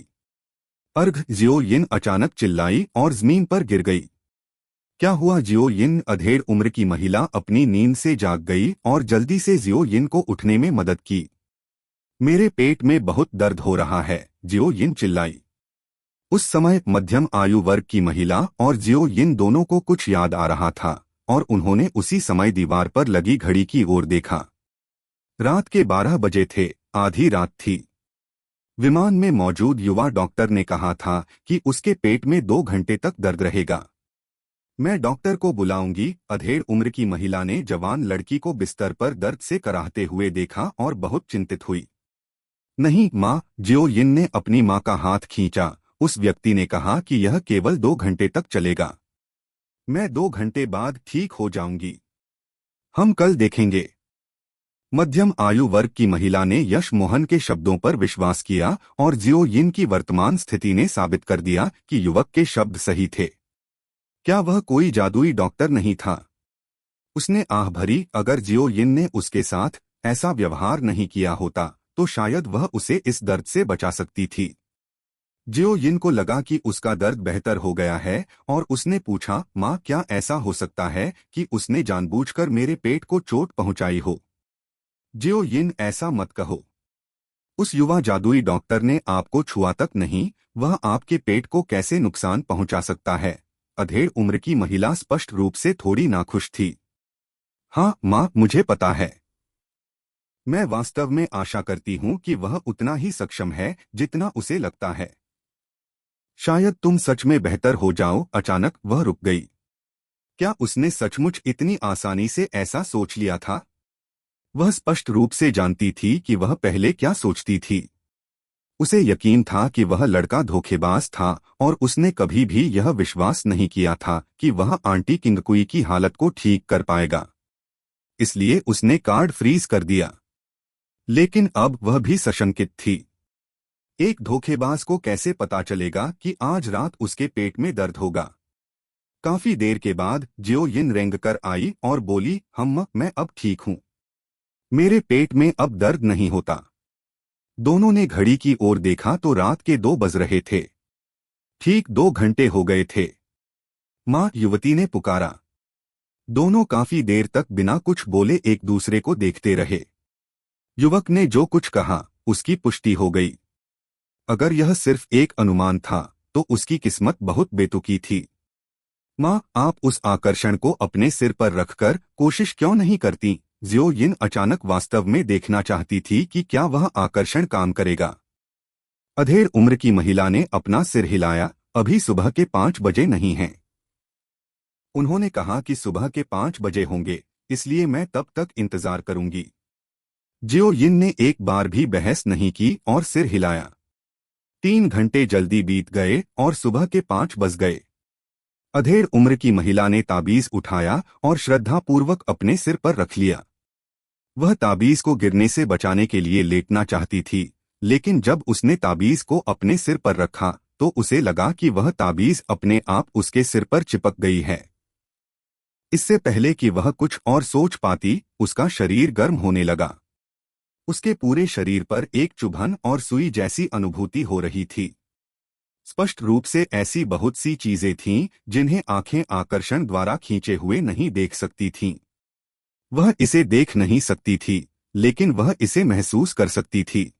अर्घ, जियो यिन अचानक चिल्लाई और जमीन पर गिर गई। क्या हुआ? जियो यिन, अधेड़ उम्र की महिला अपनी नींद से जाग गई और जल्दी से जियो यिन को उठने में मदद की। मेरे पेट में बहुत दर्द हो रहा है, जियो यिन चिल्लाई। उस समय मध्यम आयु वर्ग की महिला और जियो यिन दोनों को कुछ याद आ रहा था और उन्होंने उसी समय दीवार पर लगी घड़ी की ओर देखा। रात के 12 बजे थे, आधी रात थी। विमान में मौजूद युवा डॉक्टर ने कहा था कि उसके पेट में 2 घंटे तक दर्द रहेगा। मैं डॉक्टर को बुलाऊंगी। अधेड़ उम्र की महिला ने जवान लड़की को बिस्तर पर दर्द से कराहते हुए देखा और बहुत चिंतित हुई। नहीं माँ, जियो यिन ने अपनी माँ का हाथ खींचा। उस व्यक्ति ने कहा कि यह केवल 2 घंटे तक चलेगा। मैं 2 घंटे बाद ठीक हो जाऊंगी। हम कल देखेंगे। मध्यम आयु वर्ग की महिला ने यश मोहन के शब्दों पर विश्वास किया और जियो यिन की वर्तमान स्थिति ने साबित कर दिया कि युवक के शब्द सही थे। क्या वह कोई जादुई डॉक्टर नहीं था? उसने आह भरी, अगर जियो यिन ने उसके साथ ऐसा व्यवहार नहीं किया होता तो शायद वह उसे इस दर्द से बचा सकती थी। जियो यिन को लगा कि उसका दर्द बेहतर हो गया है और उसने पूछा, माँ, क्या ऐसा हो सकता है कि उसने जानबूझकर मेरे पेट को चोट पहुंचाई हो? जियो यिन, ऐसा मत कहो। उस युवा जादुई डॉक्टर ने आपको छुआ तक नहीं, वह आपके पेट को कैसे नुकसान पहुंचा सकता है? अधेड़ उम्र की महिला स्पष्ट रूप से थोड़ी नाखुश थी। हाँ माँ, मुझे पता है। मैं वास्तव में आशा करती हूँ कि वह उतना ही सक्षम है जितना उसे लगता है। शायद तुम सच में बेहतर हो जाओ। अचानक वह रुक गई। क्या उसने सचमुच इतनी आसानी से ऐसा सोच लिया था? वह स्पष्ट रूप से जानती थी कि वह पहले क्या सोचती थी। उसे यकीन था कि वह लड़का धोखेबाज था और उसने कभी भी यह विश्वास नहीं किया था कि वह आंटी किंगकुई की हालत को ठीक कर पाएगा। इसलिए उसने कार्ड फ्रीज कर दिया। लेकिन अब वह भी सशंकित थी। एक धोखेबाज को कैसे पता चलेगा कि आज रात उसके पेट में दर्द होगा? काफी देर के बाद जियो यिन रेंग कर आई और बोली, मैं अब ठीक हूं। मेरे पेट में अब दर्द नहीं होता। दोनों ने घड़ी की ओर देखा तो रात के 2 बज रहे थे। ठीक 2 घंटे हो गए थे। माँ, युवती ने पुकारा। दोनों काफी देर तक बिना कुछ बोले एक दूसरे को देखते रहे। युवक ने जो कुछ कहा उसकी पुष्टि हो गई। अगर यह सिर्फ एक अनुमान था तो उसकी किस्मत बहुत बेतुकी थी। माँ, आप उस आकर्षण को अपने सिर पर रखकर कोशिश क्यों नहीं करती? जियो यिन अचानक वास्तव में देखना चाहती थी कि क्या वह आकर्षण काम करेगा। अधेड़ उम्र की महिला ने अपना सिर हिलाया। अभी सुबह के 5 बजे नहीं हैं। उन्होंने कहा कि सुबह के 5 बजे होंगे, इसलिए मैं तब तक इंतजार करूंगी। जियो यिन ने एक बार भी बहस नहीं की और सिर हिलाया। 3 घंटे जल्दी बीत गए और सुबह के 5 बज गए। अधेड़ उम्र की महिला ने ताबीज उठाया और श्रद्धापूर्वक अपने सिर पर रख लिया। वह ताबीज को गिरने से बचाने के लिए लेटना चाहती थी, लेकिन जब उसने ताबीज को अपने सिर पर रखा तो उसे लगा कि वह ताबीज अपने आप उसके सिर पर चिपक गई है। इससे पहले कि वह कुछ और सोच पाती, उसका शरीर गर्म होने लगा। उसके पूरे शरीर पर एक चुभन और सुई जैसी अनुभूति हो रही थी। स्पष्ट रूप से ऐसी बहुत सी चीजें थीं जिन्हें आंखें आकर्षण द्वारा खींचे हुए नहीं देख सकती थीं। वह इसे देख नहीं सकती थी, लेकिन वह इसे महसूस कर सकती थी।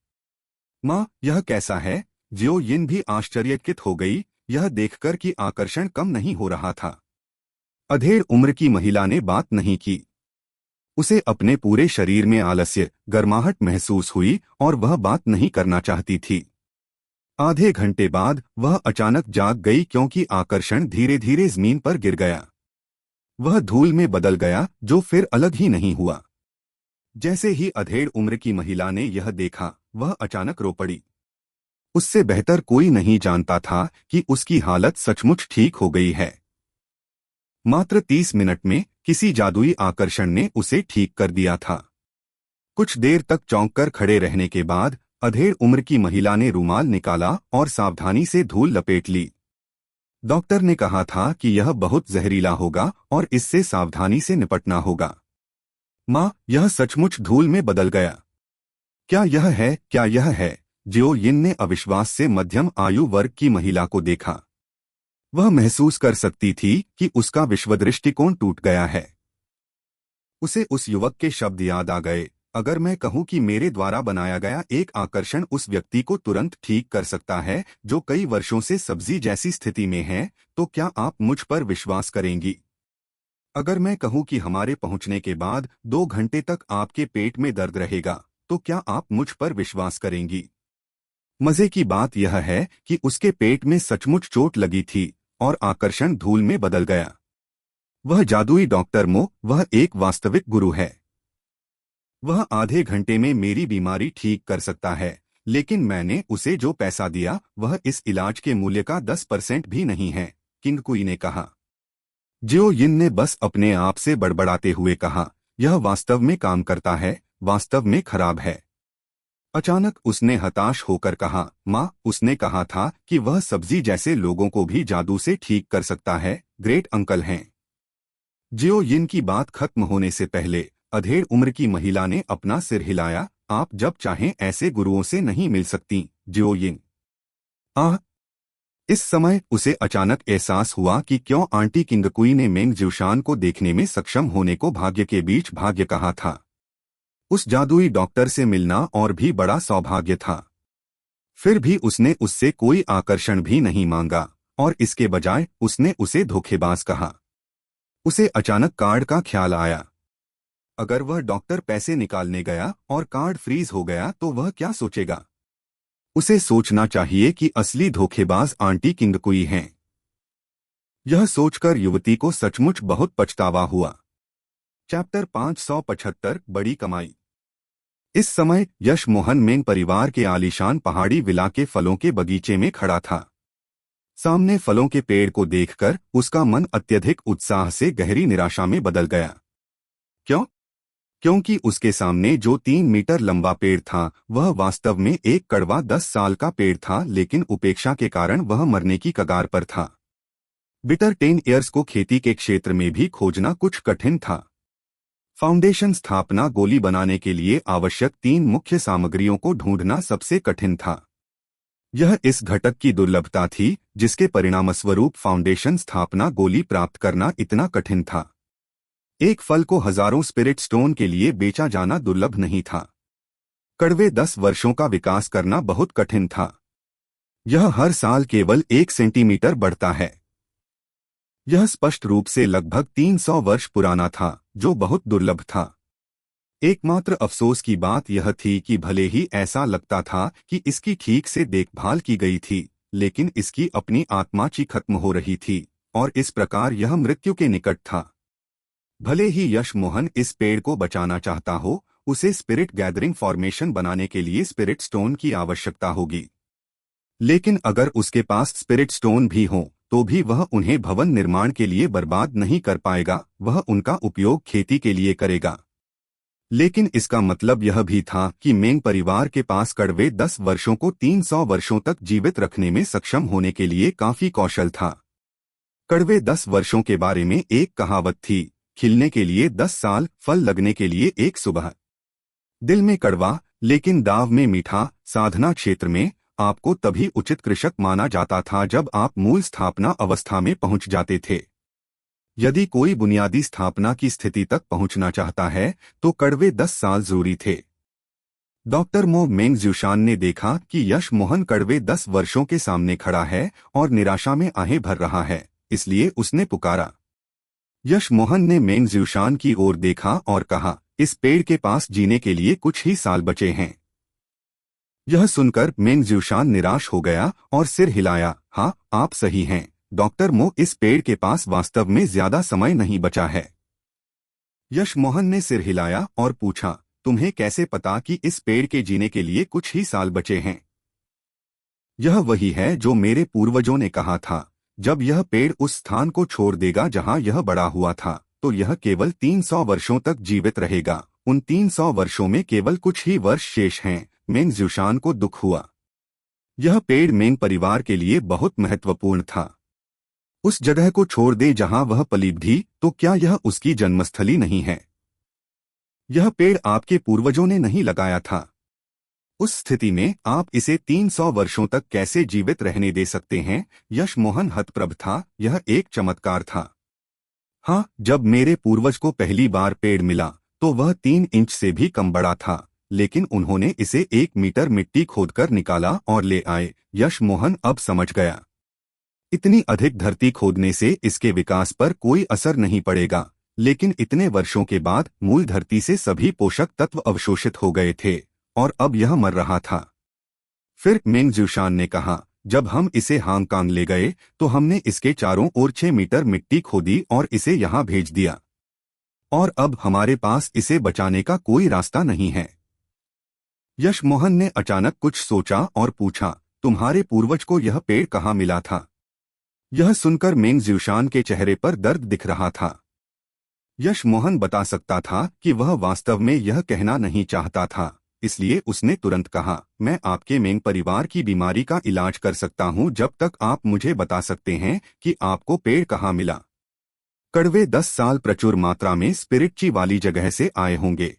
माँ, यह कैसा है? जियो यिन भी आश्चर्यचकित हो गई, यह देखकर कि आकर्षण कम नहीं हो रहा था। अधेड़ उम्र की महिला ने बात नहीं की। उसे अपने पूरे शरीर में आलस्य, गर्माहट महसूस हुई और वह बात नहीं करना चाहती थी। आधे घंटे बाद वह अचानक जाग गई क्योंकि आकर्षण धीरे धीरे जमीन पर गिर गया। वह धूल में बदल गया, जो फिर अलग ही नहीं हुआ। जैसे ही अधेड़ उम्र की महिला ने यह देखा, वह अचानक रो पड़ी। उससे बेहतर कोई नहीं जानता था कि उसकी हालत सचमुच ठीक हो गई है। मात्र 30 मिनट में किसी जादुई आकर्षण ने उसे ठीक कर दिया था। कुछ देर तक चौंककर खड़े रहने के बाद अधेड़ उम्र की महिला ने रुमाल निकाला और सावधानी से धूल लपेट ली। डॉक्टर ने कहा था कि यह बहुत जहरीला होगा और इससे सावधानी से निपटना होगा। माँ, यह सचमुच धूल में बदल गया। क्या यह है? क्या यह है? जियो यिन ने अविश्वास से मध्यम आयु वर्ग की महिला को देखा। वह महसूस कर सकती थी कि उसका विश्वदृष्टिकोण टूट गया है। उसे उस युवक के शब्द याद आ गए, अगर मैं कहूं कि मेरे द्वारा बनाया गया एक आकर्षण उस व्यक्ति को तुरंत ठीक कर सकता है जो कई वर्षों से सब्जी जैसी स्थिति में है, तो क्या आप मुझ पर विश्वास करेंगी? अगर मैं कहूं कि हमारे पहुंचने के बाद 2 घंटे तक आपके पेट में दर्द रहेगा, तो क्या आप मुझ पर विश्वास करेंगी? मजे की बात यह है कि उसके पेट में सचमुच चोट लगी थी और आकर्षण धूल में बदल गया। वह जादुई डॉक्टर मो, वह एक वास्तविक गुरु है। वह आधे घंटे में मेरी बीमारी ठीक कर सकता है, लेकिन मैंने उसे जो पैसा दिया वह इस इलाज के मूल्य का 10% भी नहीं है, किंग कुई ने कहा। जियो यिन ने बस अपने आप से बड़बड़ाते हुए कहा, यह वास्तव में काम करता है, वास्तव में खराब है। अचानक उसने हताश होकर कहा, माँ, उसने कहा था कि वह सब्जी जैसे लोगों को भी जादू से ठीक कर सकता है, ग्रेट अंकल हैं। जियो यिन की बात खत्म होने से पहले अधेड़ उम्र की महिला ने अपना सिर हिलाया, आप जब चाहें ऐसे गुरुओं से नहीं मिल सकती, जियो यिन। इस समय उसे अचानक एहसास हुआ कि क्यों आंटी किंगकुई ने मेंग ज्यूशान को देखने में सक्षम होने को भाग्य के बीच भाग्य कहा था। उस जादुई डॉक्टर से मिलना और भी बड़ा सौभाग्य था। फिर भी उसने उससे कोई आकर्षण भी नहीं मांगा और इसके बजाय उसने उसे धोखेबाज कहा। उसे अचानक कार्ड का ख्याल आया। अगर वह डॉक्टर पैसे निकालने गया और कार्ड फ्रीज हो गया तो वह क्या सोचेगा? उसे सोचना चाहिए कि असली धोखेबाज आंटी किंगकुई हैं। यह सोचकर युवती को सचमुच बहुत पछतावा हुआ। चैप्टर 575 बड़ी कमाई। इस समय यश मोहन मेंग परिवार के आलीशान पहाड़ी विला के फलों के बगीचे में खड़ा था। सामने फलों के पेड़ को देखकर उसका मन अत्यधिक उत्साह से गहरी निराशा में बदल गया। क्यों? क्योंकि उसके सामने जो 3 मीटर लंबा पेड़ था वह वास्तव में एक कड़वा 10 साल का पेड़ था, लेकिन उपेक्षा के कारण वह मरने की कगार पर था। बिटर 10 ईयर्स को खेती के क्षेत्र में भी खोजना कुछ कठिन था। फाउंडेशन स्थापना गोली बनाने के लिए आवश्यक 3 मुख्य सामग्रियों को ढूंढना सबसे कठिन था। यह इस घटक की दुर्लभता थी जिसके परिणामस्वरूप फाउंडेशन स्थापना गोली प्राप्त करना इतना कठिन था। एक फल को हजारों स्पिरिट स्टोन के लिए बेचा जाना दुर्लभ नहीं था। कड़वे 10 वर्षों का विकास करना बहुत कठिन था। यह हर साल केवल 1 सेंटीमीटर बढ़ता है। यह स्पष्ट रूप से लगभग 300 वर्ष पुराना था, जो बहुत दुर्लभ था। एकमात्र अफसोस की बात यह थी कि भले ही ऐसा लगता था कि इसकी ठीक से देखभाल की गई थी, लेकिन इसकी अपनी आत्मा ची खत्म हो रही थी और इस प्रकार यह मृत्यु के निकट था। भले ही यश मोहन इस पेड़ को बचाना चाहता हो, उसे स्पिरिट गैदरिंग फॉर्मेशन बनाने के लिए स्पिरिट स्टोन की आवश्यकता होगी। लेकिन अगर उसके पास स्पिरिट स्टोन भी हो तो भी वह उन्हें भवन निर्माण के लिए बर्बाद नहीं कर पाएगा, वह उनका उपयोग खेती के लिए करेगा। लेकिन इसका मतलब यह भी था कि मेंग परिवार के पास कड़वे 10 वर्षों को 300 वर्षों तक जीवित रखने में सक्षम होने के लिए काफी कौशल था। कड़वे 10 वर्षों के बारे में एक कहावत थी, खिलने के लिए 10 साल, फल लगने के लिए एक सुबह। दिल में कड़वा लेकिन दाव में मीठा। साधना क्षेत्र में आपको तभी उचित कृषक माना जाता था जब आप मूल स्थापना अवस्था में पहुंच जाते थे। यदि कोई बुनियादी स्थापना की स्थिति तक पहुंचना चाहता है तो कड़वे 10 साल जरूरी थे। डॉक्टर मो मेंग ज्यूशान ने देखा कि यश मोहन कड़वे 10 वर्षों के सामने खड़ा है और निराशा में आहें भर रहा है, इसलिए उसने पुकारा। यश मोहन ने मेंग ज्यूशान की ओर देखा और कहा, इस पेड़ के पास जीने के लिए कुछ ही साल बचे हैं। यह सुनकर मेंग ज्यूशान निराश हो गया और सिर हिलाया। हाँ, आप सही हैं डॉक्टर मो, इस पेड़ के पास वास्तव में ज्यादा समय नहीं बचा है। यश मोहन ने सिर हिलाया और पूछा, तुम्हें कैसे पता कि इस पेड़ के जीने के लिए कुछ ही साल बचे हैं? यह वही है जो मेरे पूर्वजों ने कहा था, जब यह पेड़ उस स्थान को छोड़ देगा जहां यह बड़ा हुआ था तो यह केवल 300 वर्षों तक जीवित रहेगा। उन 300 वर्षों में केवल कुछ ही वर्ष शेष हैं। मेंग ज्यूशान को दुख हुआ। यह पेड़ मेंग परिवार के लिए बहुत महत्वपूर्ण था। उस जगह को छोड़ दे जहां वह पली थी तो क्या यह उसकी जन्मस्थली नहीं है? यह पेड़ आपके पूर्वजों ने नहीं लगाया था। उस स्थिति में आप इसे 300 वर्षों तक कैसे जीवित रहने दे सकते हैं? यश मोहन हतप्रभ था। यह एक चमत्कार था। हाँ, जब मेरे पूर्वज को पहली बार पेड़ मिला तो वह 3 इंच से भी कम बड़ा था, लेकिन उन्होंने इसे 1 मीटर मिट्टी खोदकर निकाला और ले आए। यश मोहन अब समझ गया, इतनी अधिक धरती खोदने से इसके विकास पर कोई असर नहीं पड़ेगा, लेकिन इतने वर्षों के बाद मूल धरती से सभी पोषक तत्व अवशोषित हो गए थे और अब यह मर रहा था। फिर मेंग ज्यूशान ने कहा, जब हम इसे हांगकांग ले गए तो हमने इसके चारों ओर 6 मीटर मिट्टी खोदी और इसे यहाँ भेज दिया, और अब हमारे पास इसे बचाने का कोई रास्ता नहीं है। यश मोहन ने अचानक कुछ सोचा और पूछा, तुम्हारे पूर्वज को यह पेड़ कहाँ मिला था? यह सुनकर मेंग ज्यूशान के चेहरे पर दर्द दिख रहा था। यश मोहन बता सकता था कि वह वास्तव में यह कहना नहीं चाहता था, इसलिए उसने तुरंत कहा, मैं आपके मेंग परिवार की बीमारी का इलाज कर सकता हूं जब तक आप मुझे बता सकते हैं कि आपको पेड़ कहाँ मिला। कड़वे 10 साल प्रचुर मात्रा में स्पिरिट ची वाली जगह से आए होंगे।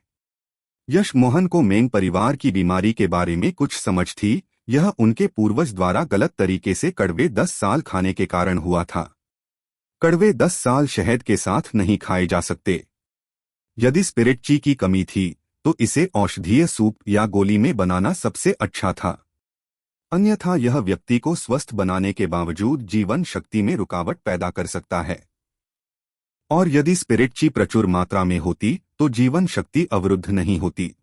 यश मोहन को मेंग परिवार की बीमारी के बारे में कुछ समझ थी। यह उनके पूर्वज द्वारा गलत तरीके से कड़वे 10 साल खाने के कारण हुआ था। कड़वे 10 साल शहद के साथ नहीं खाए जा सकते। यदि स्पिरिट ची की कमी थी तो इसे औषधीय सूप या गोली में बनाना सबसे अच्छा था, अन्यथा यह व्यक्ति को स्वस्थ बनाने के बावजूद जीवन शक्ति में रुकावट पैदा कर सकता है। और यदि स्पिरिट ची प्रचुर मात्रा में होती तो जीवन शक्ति अवरुद्ध नहीं होती।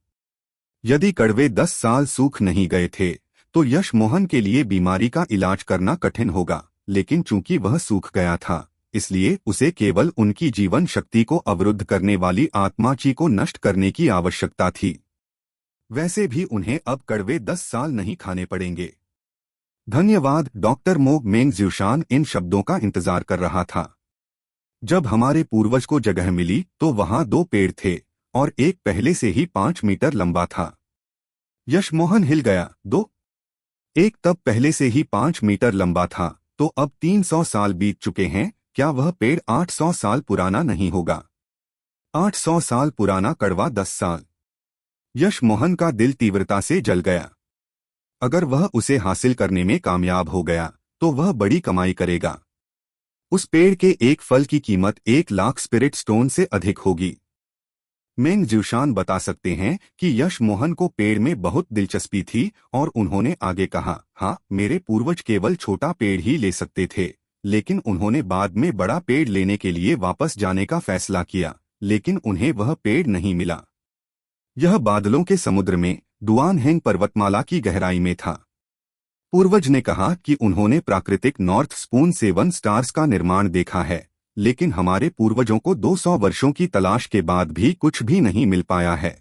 यदि कड़वे 10 साल सूख नहीं गए थे तो यश मोहन के लिए बीमारी का इलाज करना कठिन होगा, लेकिन चूंकि वह सूख गया था इसलिए उसे केवल उनकी जीवन शक्ति को अवरुद्ध करने वाली आत्मा ची को नष्ट करने की आवश्यकता थी। वैसे भी उन्हें अब कड़वे 10 साल नहीं खाने पड़ेंगे। धन्यवाद। डॉक्टर मो मेंग ज्यूशान इन शब्दों का इंतजार कर रहा था। जब हमारे पूर्वज को जगह मिली तो वहां 2 पेड़ थे और एक पहले से ही 5 मीटर लंबा था। यश मोहन हिल गया। 2 एक तब पहले से ही 5 मीटर लंबा था तो अब 300 साल बीत चुके हैं। क्या वह पेड़ 800 साल पुराना नहीं होगा? 800 साल पुराना कड़वा 10 साल। यश मोहन का दिल तीव्रता से जल गया। अगर वह उसे हासिल करने में कामयाब हो गया तो वह बड़ी कमाई करेगा। उस पेड़ के एक फल की कीमत 1 लाख स्पिरिट स्टोन से अधिक होगी। मेंग ज्यूशान बता सकते हैं कि यश मोहन को पेड़ में बहुत दिलचस्पी थी और उन्होंने आगे कहा, हाँ, मेरे पूर्वज केवल छोटा पेड़ ही ले सकते थे, लेकिन उन्होंने बाद में बड़ा पेड़ लेने के लिए वापस जाने का फैसला किया, लेकिन उन्हें वह पेड़ नहीं मिला। यह बादलों के समुद्र में डुआनहेंग पर्वतमाला की गहराई में था। पूर्वज ने कहा कि उन्होंने प्राकृतिक नॉर्थ स्पून 7 स्टार्स का निर्माण देखा है, लेकिन हमारे पूर्वजों को 200 वर्षों की तलाश के बाद भी कुछ भी नहीं मिल पाया है।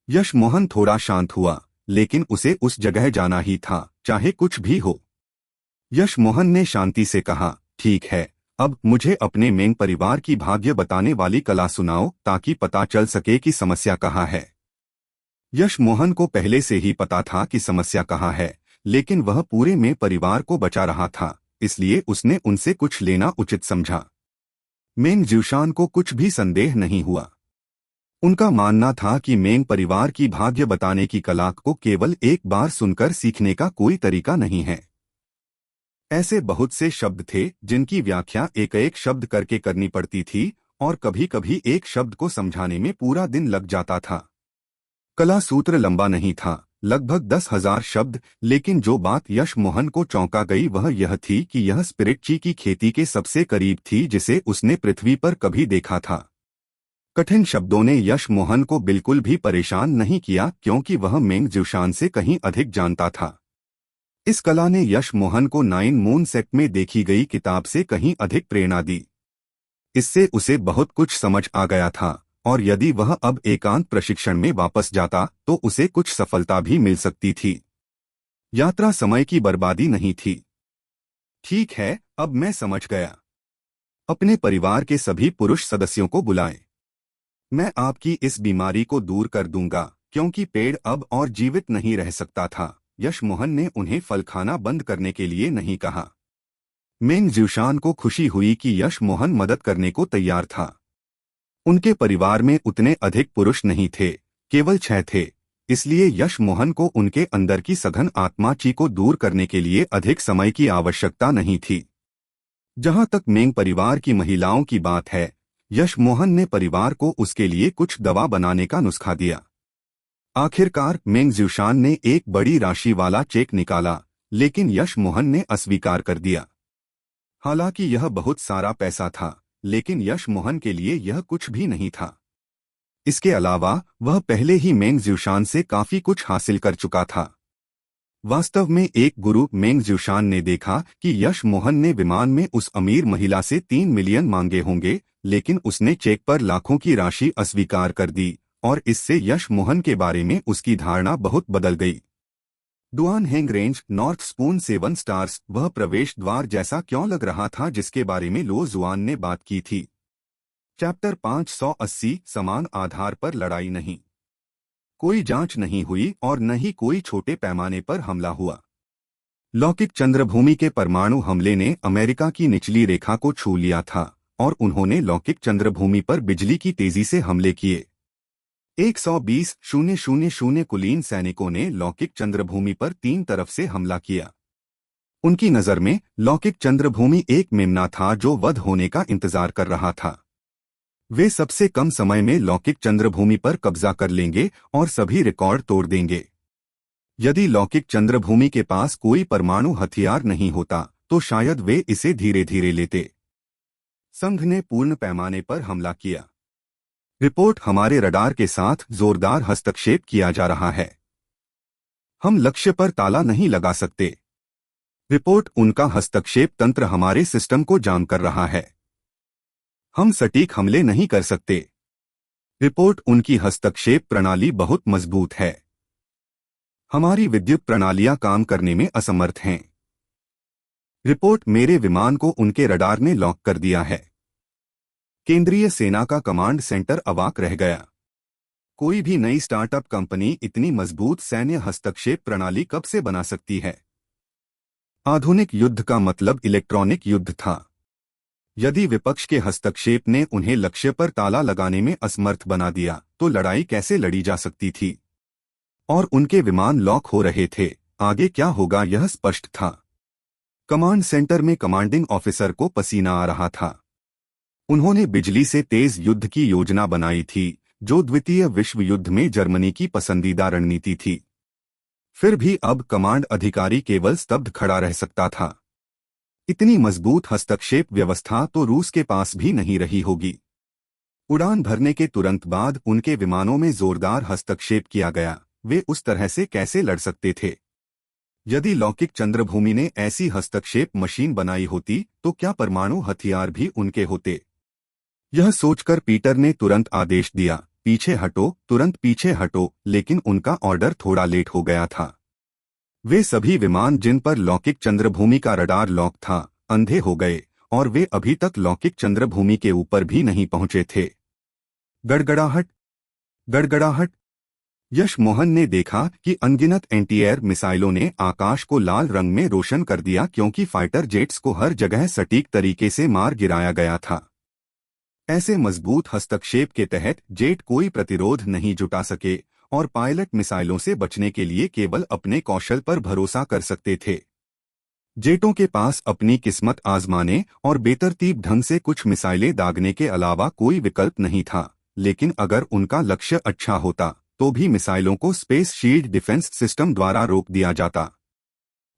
यश मोहन थोड़ा शांत हुआ, लेकिन उसे उस जगह जाना ही था, चाहे कुछ भी हो। यश मोहन ने शांति से कहा, ठीक है, अब मुझे अपने मेंग परिवार की भाग्य बताने वाली कला सुनाओ ताकि पता चल सके कि समस्या कहाँ है। यश मोहन को पहले से ही पता था कि समस्या कहाँ है, लेकिन वह पूरे मेंग परिवार को बचा रहा था, इसलिए उसने उनसे कुछ लेना उचित समझा। मेंग ज्यूशान को कुछ भी संदेह नहीं हुआ। उनका मानना था कि मेंग परिवार की भाग्य बताने की कला को केवल एक बार सुनकर सीखने का कोई तरीका नहीं है। ऐसे बहुत से शब्द थे जिनकी व्याख्या एक एक शब्द करके करनी पड़ती थी, और कभी कभी एक शब्द को समझाने में पूरा दिन लग जाता था। कला सूत्र लंबा नहीं था, लगभग 10,000 शब्द, लेकिन जो बात यश मोहन को चौंका गई वह यह थी कि यह स्पिरिटची की खेती के सबसे करीब थी जिसे उसने पृथ्वी पर कभी देखा था। कठिन शब्दों ने यश मोहन को बिल्कुल भी परेशान नहीं किया, क्योंकि वह मेंग ज्यूशान से कहीं अधिक जानता था। इस कला ने यश मोहन को 9 मून सेक्ट में देखी गई किताब से कहीं अधिक प्रेरणा दी। इससे उसे बहुत कुछ समझ आ गया था, और यदि वह अब एकांत प्रशिक्षण में वापस जाता तो उसे कुछ सफलता भी मिल सकती थी। यात्रा समय की बर्बादी नहीं थी। ठीक है, अब मैं समझ गया। अपने परिवार के सभी पुरुष सदस्यों को बुलाएं। मैं आपकी इस बीमारी को दूर कर दूंगा, क्योंकि पेड़ अब और जीवित नहीं रह सकता था। यश मोहन ने उन्हें फल खाना बंद करने के लिए नहीं कहा। मेंग ज्यूशान को खुशी हुई कि यश मोहन मदद करने को तैयार था। उनके परिवार में उतने अधिक पुरुष नहीं थे, केवल 6 थे, इसलिए यश मोहन को उनके अंदर की सघन आत्मा ची को दूर करने के लिए अधिक समय की आवश्यकता नहीं थी। जहां तक मेंग परिवार की महिलाओं की बात है, यश मोहन ने परिवार को उसके लिए कुछ दवा बनाने का नुस्खा दिया। आखिरकार मेंग ज्यूशान ने एक बड़ी राशि वाला चेक निकाला, लेकिन यश मोहन ने अस्वीकार कर दिया। हालांकि यह बहुत सारा पैसा था, लेकिन यश मोहन के लिए यह कुछ भी नहीं था। इसके अलावा वह पहले ही मेंग ज्यूशान से काफी कुछ हासिल कर चुका था। वास्तव में एक गुरु मेंग ज्यूशान ने देखा कि यश मोहन ने विमान में उस अमीर महिला से 3 मिलियन मांगे होंगे, लेकिन उसने चेक पर लाखों की राशि अस्वीकार कर दी, और इससे यश मोहन के बारे में उसकी धारणा बहुत बदल गई। डुआनहेंग रेंज नॉर्थ स्पून 7 स्टार्स वह प्रवेश द्वार जैसा क्यों लग रहा था जिसके बारे में लो जुआन ने बात की थी। चैप्टर 580 समान आधार पर लड़ाई नहीं। कोई जांच नहीं हुई और न ही कोई छोटे पैमाने पर हमला हुआ। लौकिक चंद्रभूमि के परमाणु हमले ने अमेरिका की निचली रेखा को छू लिया था, और उन्होंने लौकिक चंद्रभूमि पर बिजली की तेजी से हमले किए। 120,000 कुलीन सैनिकों ने लौकिक चंद्रभूमि पर 3 तरफ से हमला किया। उनकी नजर में लौकिक चंद्रभूमि एक मेमना था जो वध होने का इंतजार कर रहा था। वे सबसे कम समय में लौकिक चंद्रभूमि पर कब्जा कर लेंगे और सभी रिकॉर्ड तोड़ देंगे। यदि लौकिक चंद्रभूमि के पास कोई परमाणु हथियार नहीं होता तो शायद वे इसे धीरे धीरे लेते। संघ ने पूर्ण पैमाने पर हमला किया। रिपोर्ट, हमारे रडार के साथ जोरदार हस्तक्षेप किया जा रहा है। हम लक्ष्य पर ताला नहीं लगा सकते। रिपोर्ट, उनका हस्तक्षेप तंत्र हमारे सिस्टम को जाम कर रहा है। हम सटीक हमले नहीं कर सकते। रिपोर्ट, उनकी हस्तक्षेप प्रणाली बहुत मजबूत है। हमारी विद्युत प्रणालियां काम करने में असमर्थ हैं। रिपोर्ट, मेरे विमान को उनके रडार ने लॉक कर दिया है। केंद्रीय सेना का कमांड सेंटर अवाक रह गया। कोई भी नई स्टार्टअप कंपनी इतनी मजबूत सैन्य हस्तक्षेप प्रणाली कब से बना सकती है? आधुनिक युद्ध का मतलब इलेक्ट्रॉनिक युद्ध था। यदि विपक्ष के हस्तक्षेप ने उन्हें लक्ष्य पर ताला लगाने में असमर्थ बना दिया तो लड़ाई कैसे लड़ी जा सकती थी? और उनके विमान लॉक हो रहे थे, आगे क्या होगा यह स्पष्ट था। कमांड सेंटर में कमांडिंग ऑफिसर को पसीना आ रहा था। उन्होंने बिजली से तेज युद्ध की योजना बनाई थी, जो द्वितीय विश्व युद्ध में जर्मनी की पसंदीदा रणनीति थी। फिर भी अब कमांड अधिकारी केवल स्तब्ध खड़ा रह सकता था। इतनी मजबूत हस्तक्षेप व्यवस्था तो रूस के पास भी नहीं रही होगी। उड़ान भरने के तुरंत बाद उनके विमानों में जोरदार हस्तक्षेप किया गया। वे उस तरह से कैसे लड़ सकते थे? यदि लौकिक चंद्रभूमि ने ऐसी हस्तक्षेप मशीन बनाई होती तो क्या परमाणु हथियार भी उनके होते? यह सोचकर पीटर ने तुरंत आदेश दिया, पीछे हटो, तुरंत पीछे हटो। लेकिन उनका ऑर्डर थोड़ा लेट हो गया था। वे सभी विमान जिन पर लौकिक चंद्रभूमि का रडार लॉक था अंधे हो गए और वे अभी तक लौकिक चंद्रभूमि के ऊपर भी नहीं पहुंचे थे। गड़गड़ाहट, गड़गड़ाहट। यश मोहन ने देखा कि अनगिनत एंटी एयर मिसाइलों ने आकाश को लाल रंग में रोशन कर दिया, क्योंकि फाइटर जेट्स को हर जगह सटीक तरीके से मार गिराया गया था। ऐसे मजबूत हस्तक्षेप के तहत जेट कोई प्रतिरोध नहीं जुटा सके और पायलट मिसाइलों से बचने के लिए केवल अपने कौशल पर भरोसा कर सकते थे। जेटों के पास अपनी किस्मत आजमाने और बेतरतीब ढंग से कुछ मिसाइलें दागने के अलावा कोई विकल्प नहीं था। लेकिन अगर उनका लक्ष्य अच्छा होता तो भी मिसाइलों को स्पेस शील्ड डिफेंस सिस्टम द्वारा रोक दिया जाता।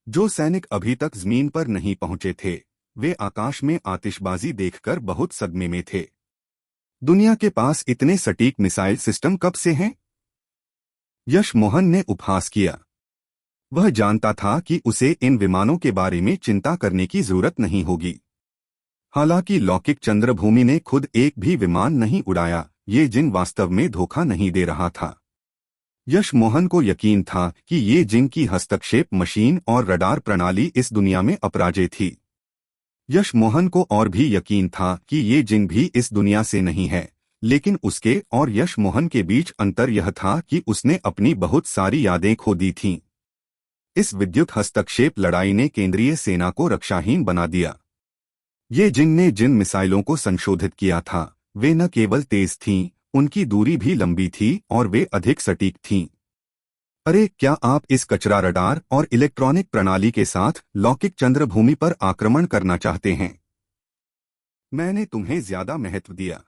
जो सैनिक अभी तक जमीन पर नहीं पहुंचे थे वे आकाश में आतिशबाजी देखकर बहुत सदमे में थे। दुनिया के पास इतने सटीक मिसाइल सिस्टम कब से हैं? यश मोहन ने उपहास किया। वह जानता था कि उसे इन विमानों के बारे में चिंता करने की जरूरत नहीं होगी। हालांकि लौकिक चंद्रभूमि ने खुद एक भी विमान नहीं उड़ाया, ये जिन वास्तव में धोखा नहीं दे रहा था। यश मोहन को यकीन था कि ये जिन की हस्तक्षेप मशीन और रडार प्रणाली इस दुनिया में अपराजय थी। यश मोहन को और भी यकीन था कि ये जिन भी इस दुनिया से नहीं है, लेकिन उसके और यश मोहन के बीच अंतर यह था कि उसने अपनी बहुत सारी यादें खो दी थीं। इस विद्युत हस्तक्षेप लड़ाई ने केंद्रीय सेना को रक्षाहीन बना दिया। ये जिन ने जिन मिसाइलों को संशोधित किया था वे न केवल तेज थीं, उनकी दूरी भी लंबी थी और वे अधिक सटीक थीं। अरे, क्या आप इस कचरा रडार और इलेक्ट्रॉनिक प्रणाली के साथ लौकिक चंद्रभूमि पर आक्रमण करना चाहते हैं? मैंने तुम्हें ज्यादा महत्व दिया।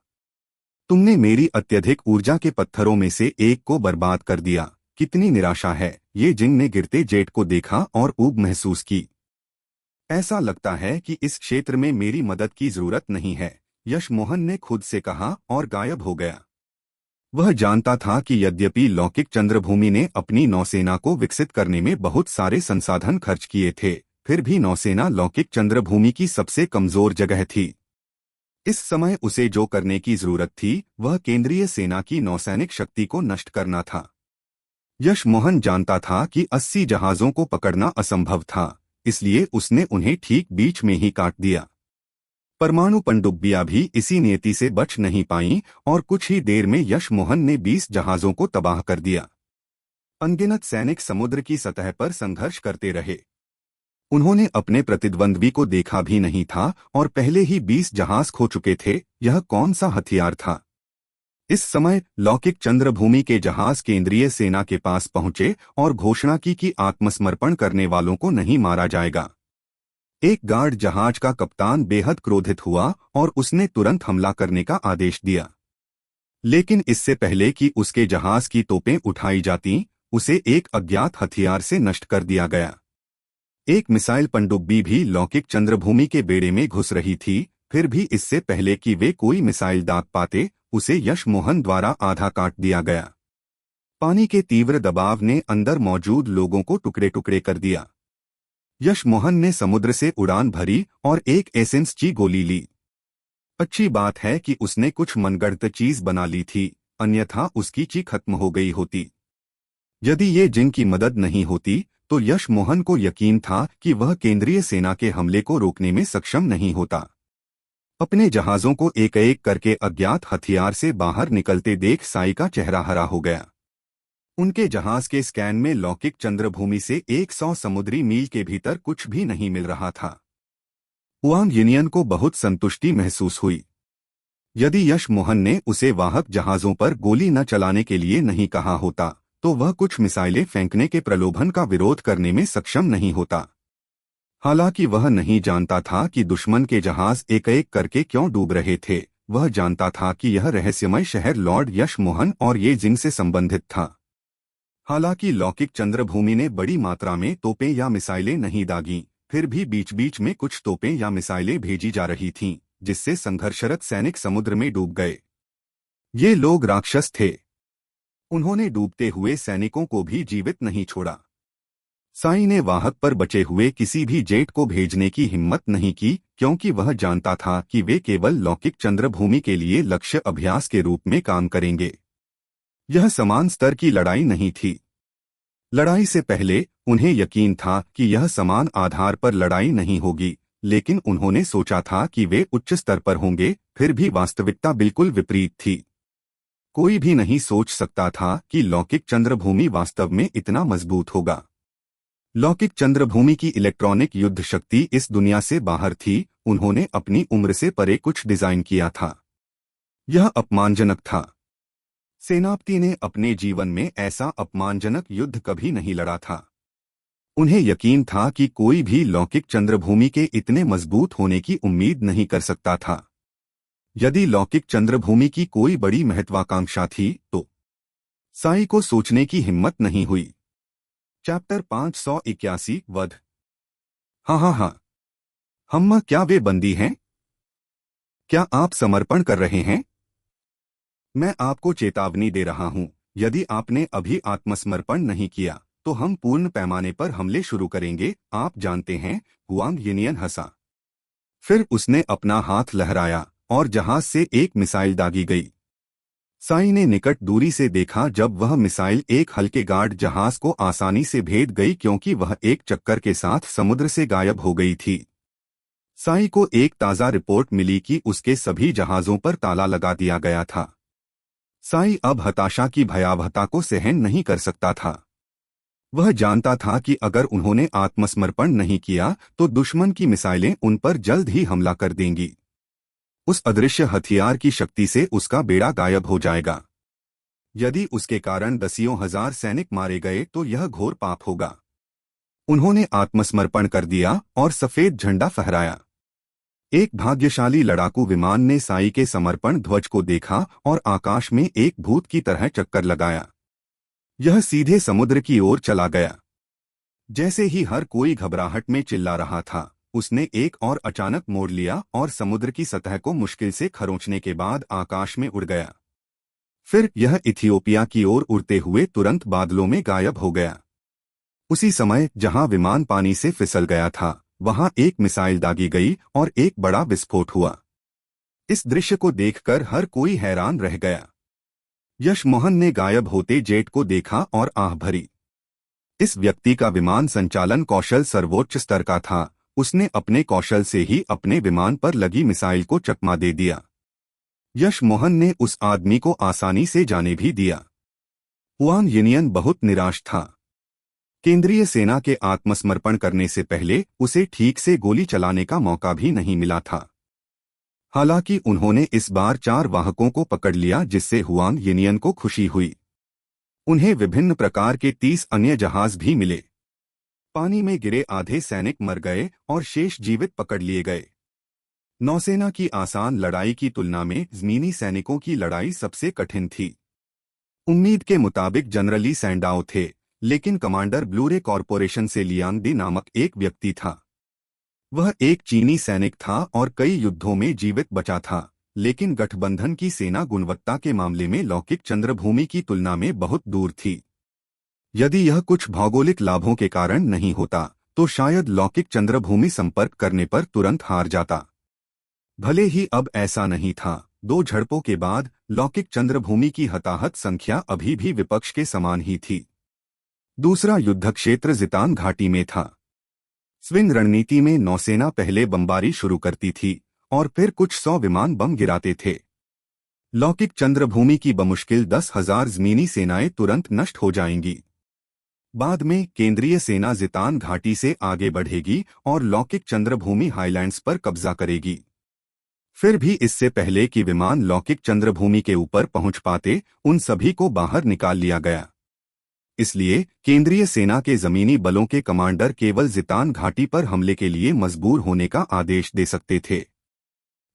तुमने मेरी अत्यधिक ऊर्जा के पत्थरों में से एक को बर्बाद कर दिया। कितनी निराशा है। ये जिन ने गिरते जेट को देखा और ऊब महसूस की। ऐसा लगता है कि इस क्षेत्र में मेरी मदद की जरूरत नहीं है, यश मोहन ने खुद से कहा और गायब हो गया। वह जानता था कि यद्यपि लौकिक चंद्रभूमि ने अपनी नौसेना को विकसित करने में बहुत सारे संसाधन खर्च किए थे, फिर भी नौसेना लौकिक चंद्रभूमि की सबसे कमजोर जगह थी। इस समय उसे जो करने की जरूरत थी वह केंद्रीय सेना की नौसैनिक शक्ति को नष्ट करना था। यश मोहन जानता था कि 80 जहाजों को पकड़ना असंभव था, इसलिए उसने उन्हें ठीक बीच में ही काट दिया। परमाणु पनडुब्बियां भी इसी नियति से बच नहीं पाईं और कुछ ही देर में यश मोहन ने 20 जहाजों को तबाह कर दिया। अनगिनत सैनिक समुद्र की सतह पर संघर्ष करते रहे। उन्होंने अपने प्रतिद्वंद्वी को देखा भी नहीं था और पहले ही 20 जहाज खो चुके थे। यह कौन सा हथियार था? इस समय लौकिक चंद्रभूमि के जहाज केंद्रीय सेना के पास पहुंचे और घोषणा की कि आत्मसमर्पण करने वालों को नहीं मारा जाएगा। एक गार्ड जहाज का कप्तान बेहद क्रोधित हुआ और उसने तुरंत हमला करने का आदेश दिया। लेकिन इससे पहले कि उसके जहाज की तोपें उठाई जातीं, उसे एक अज्ञात हथियार से नष्ट कर दिया गया। एक मिसाइल पनडुब्बी भी लौकिक चंद्रभूमि के बेड़े में घुस रही थी, फिर भी इससे पहले कि वे कोई मिसाइल दाग पाते, उसे यश मोहन द्वारा आधा काट दिया गया। पानी के तीव्र दबाव ने अंदर मौजूद लोगों को टुकड़े टुकड़े कर दिया। यश मोहन ने समुद्र से उड़ान भरी और एक एसेंस ची गोली ली। अच्छी बात है कि उसने कुछ मनगढ़ंत चीज बना ली थी, अन्यथा उसकी ची खत्म हो गई होती। यदि ये जिन की मदद नहीं होती तो यश मोहन को यकीन था कि वह केंद्रीय सेना के हमले को रोकने में सक्षम नहीं होता। अपने जहाजों को एक एक करके अज्ञात हथियार से बाहर निकलते देख साई का चेहरा हरा हो गया। उनके जहाज के स्कैन में लौकिक चंद्रभूमि से 100 समुद्री मील के भीतर कुछ भी नहीं मिल रहा था। हुआंग यूनियन को बहुत संतुष्टि महसूस हुई। यदि यश मोहन ने उसे वाहक जहाजों पर गोली न चलाने के लिए नहीं कहा होता तो वह कुछ मिसाइलें फेंकने के प्रलोभन का विरोध करने में सक्षम नहीं होता। हालांकि वह नहीं जानता था कि दुश्मन के जहाज एक एक करके क्यों डूब रहे थे। वह जानता था कि यह रहस्यमय शहर लॉर्ड यश मोहन और ये जिन से संबंधित था। हालांकि लौकिक चंद्रभूमि ने बड़ी मात्रा में तोपें या मिसाइलें नहीं दागीं, फिर भी बीच बीच में कुछ तोपें या मिसाइलें भेजी जा रही थीं, जिससे संघर्षरत सैनिक समुद्र में डूब गए। ये लोग राक्षस थे। उन्होंने डूबते हुए सैनिकों को भी जीवित नहीं छोड़ा। साई ने वाहक पर बचे हुए किसी भी जेट को भेजने की हिम्मत नहीं की, क्योंकि वह जानता था कि वे केवल लौकिक चंद्रभूमि के लिए लक्ष्य अभ्यास के रूप में काम करेंगे। यह समान स्तर की लड़ाई नहीं थी। लड़ाई से पहले उन्हें यकीन था कि यह समान आधार पर लड़ाई नहीं होगी, लेकिन उन्होंने सोचा था कि वे उच्च स्तर पर होंगे। फिर भी वास्तविकता बिल्कुल विपरीत थी। कोई भी नहीं सोच सकता था कि लौकिक चंद्रभूमि वास्तव में इतना मजबूत होगा। लौकिक चंद्रभूमि की इलेक्ट्रॉनिक युद्ध शक्ति इस दुनिया से बाहर थी। उन्होंने अपनी उम्र से परे कुछ डिजाइन किया था। यह अपमानजनक था। सेनापति ने अपने जीवन में ऐसा अपमानजनक युद्ध कभी नहीं लड़ा था। उन्हें यकीन था कि कोई भी लौकिक चंद्रभूमि के इतने मजबूत होने की उम्मीद नहीं कर सकता था। यदि लौकिक चंद्रभूमि की कोई बड़ी महत्वाकांक्षा थी तो साई को सोचने की हिम्मत नहीं हुई। चैप्टर 581 वध। हाँ, हम क्या वे बंदी हैं? क्या आप समर्पण कर रहे हैं? मैं आपको चेतावनी दे रहा हूं, यदि आपने अभी आत्मसमर्पण नहीं किया तो हम पूर्ण पैमाने पर हमले शुरू करेंगे। आप जानते हैं, हुआंग यिनियन हंसा। फिर उसने अपना हाथ लहराया और जहाज से एक मिसाइल दागी गई। साई ने निकट दूरी से देखा जब वह मिसाइल एक हल्के गार्ड जहाज को आसानी से भेद गई, क्योंकि वह एक चक्कर के साथ समुद्र से गायब हो गई थी। साई को एक ताज़ा रिपोर्ट मिली कि उसके सभी जहाज़ों पर ताला लगा दिया गया था। साई अब हताशा की भयावहता को सहन नहीं कर सकता था। वह जानता था कि अगर उन्होंने आत्मसमर्पण नहीं किया तो दुश्मन की मिसाइलें उन पर जल्द ही हमला कर देंगी। उस अदृश्य हथियार की शक्ति से उसका बेड़ा गायब हो जाएगा। यदि उसके कारण दसियों हजार सैनिक मारे गए तो यह घोर पाप होगा। उन्होंने आत्मसमर्पण कर दिया और सफेद झंडा फहराया। एक भाग्यशाली लड़ाकू विमान ने साई के समर्पण ध्वज को देखा और आकाश में एक भूत की तरह चक्कर लगाया। यह सीधे समुद्र की ओर चला गया। जैसे ही हर कोई घबराहट में चिल्ला रहा था, उसने एक और अचानक मोड़ लिया और समुद्र की सतह को मुश्किल से खरोंचने के बाद आकाश में उड़ गया। फिर यह इथियोपिया की ओर उड़ते हुए तुरंत बादलों में गायब हो गया। उसी समय जहां विमान पानी से फिसल गया था, वहां एक मिसाइल दागी गई और एक बड़ा विस्फोट हुआ। इस दृश्य को देखकर हर कोई हैरान रह गया। यश मोहन ने गायब होते जेट को देखा और आह भरी। इस व्यक्ति का विमान संचालन कौशल सर्वोच्च स्तर का था। उसने अपने कौशल से ही अपने विमान पर लगी मिसाइल को चकमा दे दिया। यश मोहन ने उस आदमी को आसानी से जाने भी दिया। हुआंग यिनियन बहुत निराश था। केंद्रीय सेना के आत्मसमर्पण करने से पहले उसे ठीक से गोली चलाने का मौका भी नहीं मिला था। हालांकि उन्होंने इस बार 4 वाहकों को पकड़ लिया, जिससे हुआंग यिनियन को खुशी हुई। उन्हें विभिन्न प्रकार के 30 अन्य जहाज भी मिले। पानी में गिरे आधे सैनिक मर गए और शेष जीवित पकड़ लिए गए। नौसेना की आसान लड़ाई की तुलना में ज़मीनी सैनिकों की लड़ाई सबसे कठिन थी। उम्मीद के मुताबिक जनरली सैंडाओ थे, लेकिन कमांडर ब्लूरे कॉरपोरेशन से लियांग दी नामक एक व्यक्ति था। वह एक चीनी सैनिक था और कई युद्धों में जीवित बचा था, लेकिन गठबंधन की सेना गुणवत्ता के मामले में लौकिक चंद्रभूमि की तुलना में बहुत दूर थी। यदि यह कुछ भौगोलिक लाभों के कारण नहीं होता तो शायद लौकिक चंद्रभूमि संपर्क करने पर तुरंत हार जाता। भले ही अब ऐसा नहीं था। 2 झड़पों के बाद लौकिक चंद्रभूमि की हताहत संख्या अभी भी विपक्ष के समान ही थी। दूसरा युद्ध क्षेत्र जितान घाटी में था। स्विंग रणनीति में नौसेना पहले बमबारी शुरू करती थी और फिर कुछ 100 विमान बम गिराते थे। लौकिक चंद्रभूमि की बमुश्किल 10,000 ज़मीनी सेनाएं तुरंत नष्ट हो जाएंगी। बाद में केंद्रीय सेना जितान घाटी से आगे बढ़ेगी और लौकिक चंद्रभूमि हाईलैंड्स पर कब्जा करेगी। फिर भी इससे पहले कि विमान लौकिक चंद्रभूमि के ऊपर पहुंच पाते, उन सभी को बाहर निकाल लिया गया। इसलिए केंद्रीय सेना के जमीनी बलों के कमांडर केवल जितान घाटी पर हमले के लिए मजबूर होने का आदेश दे सकते थे।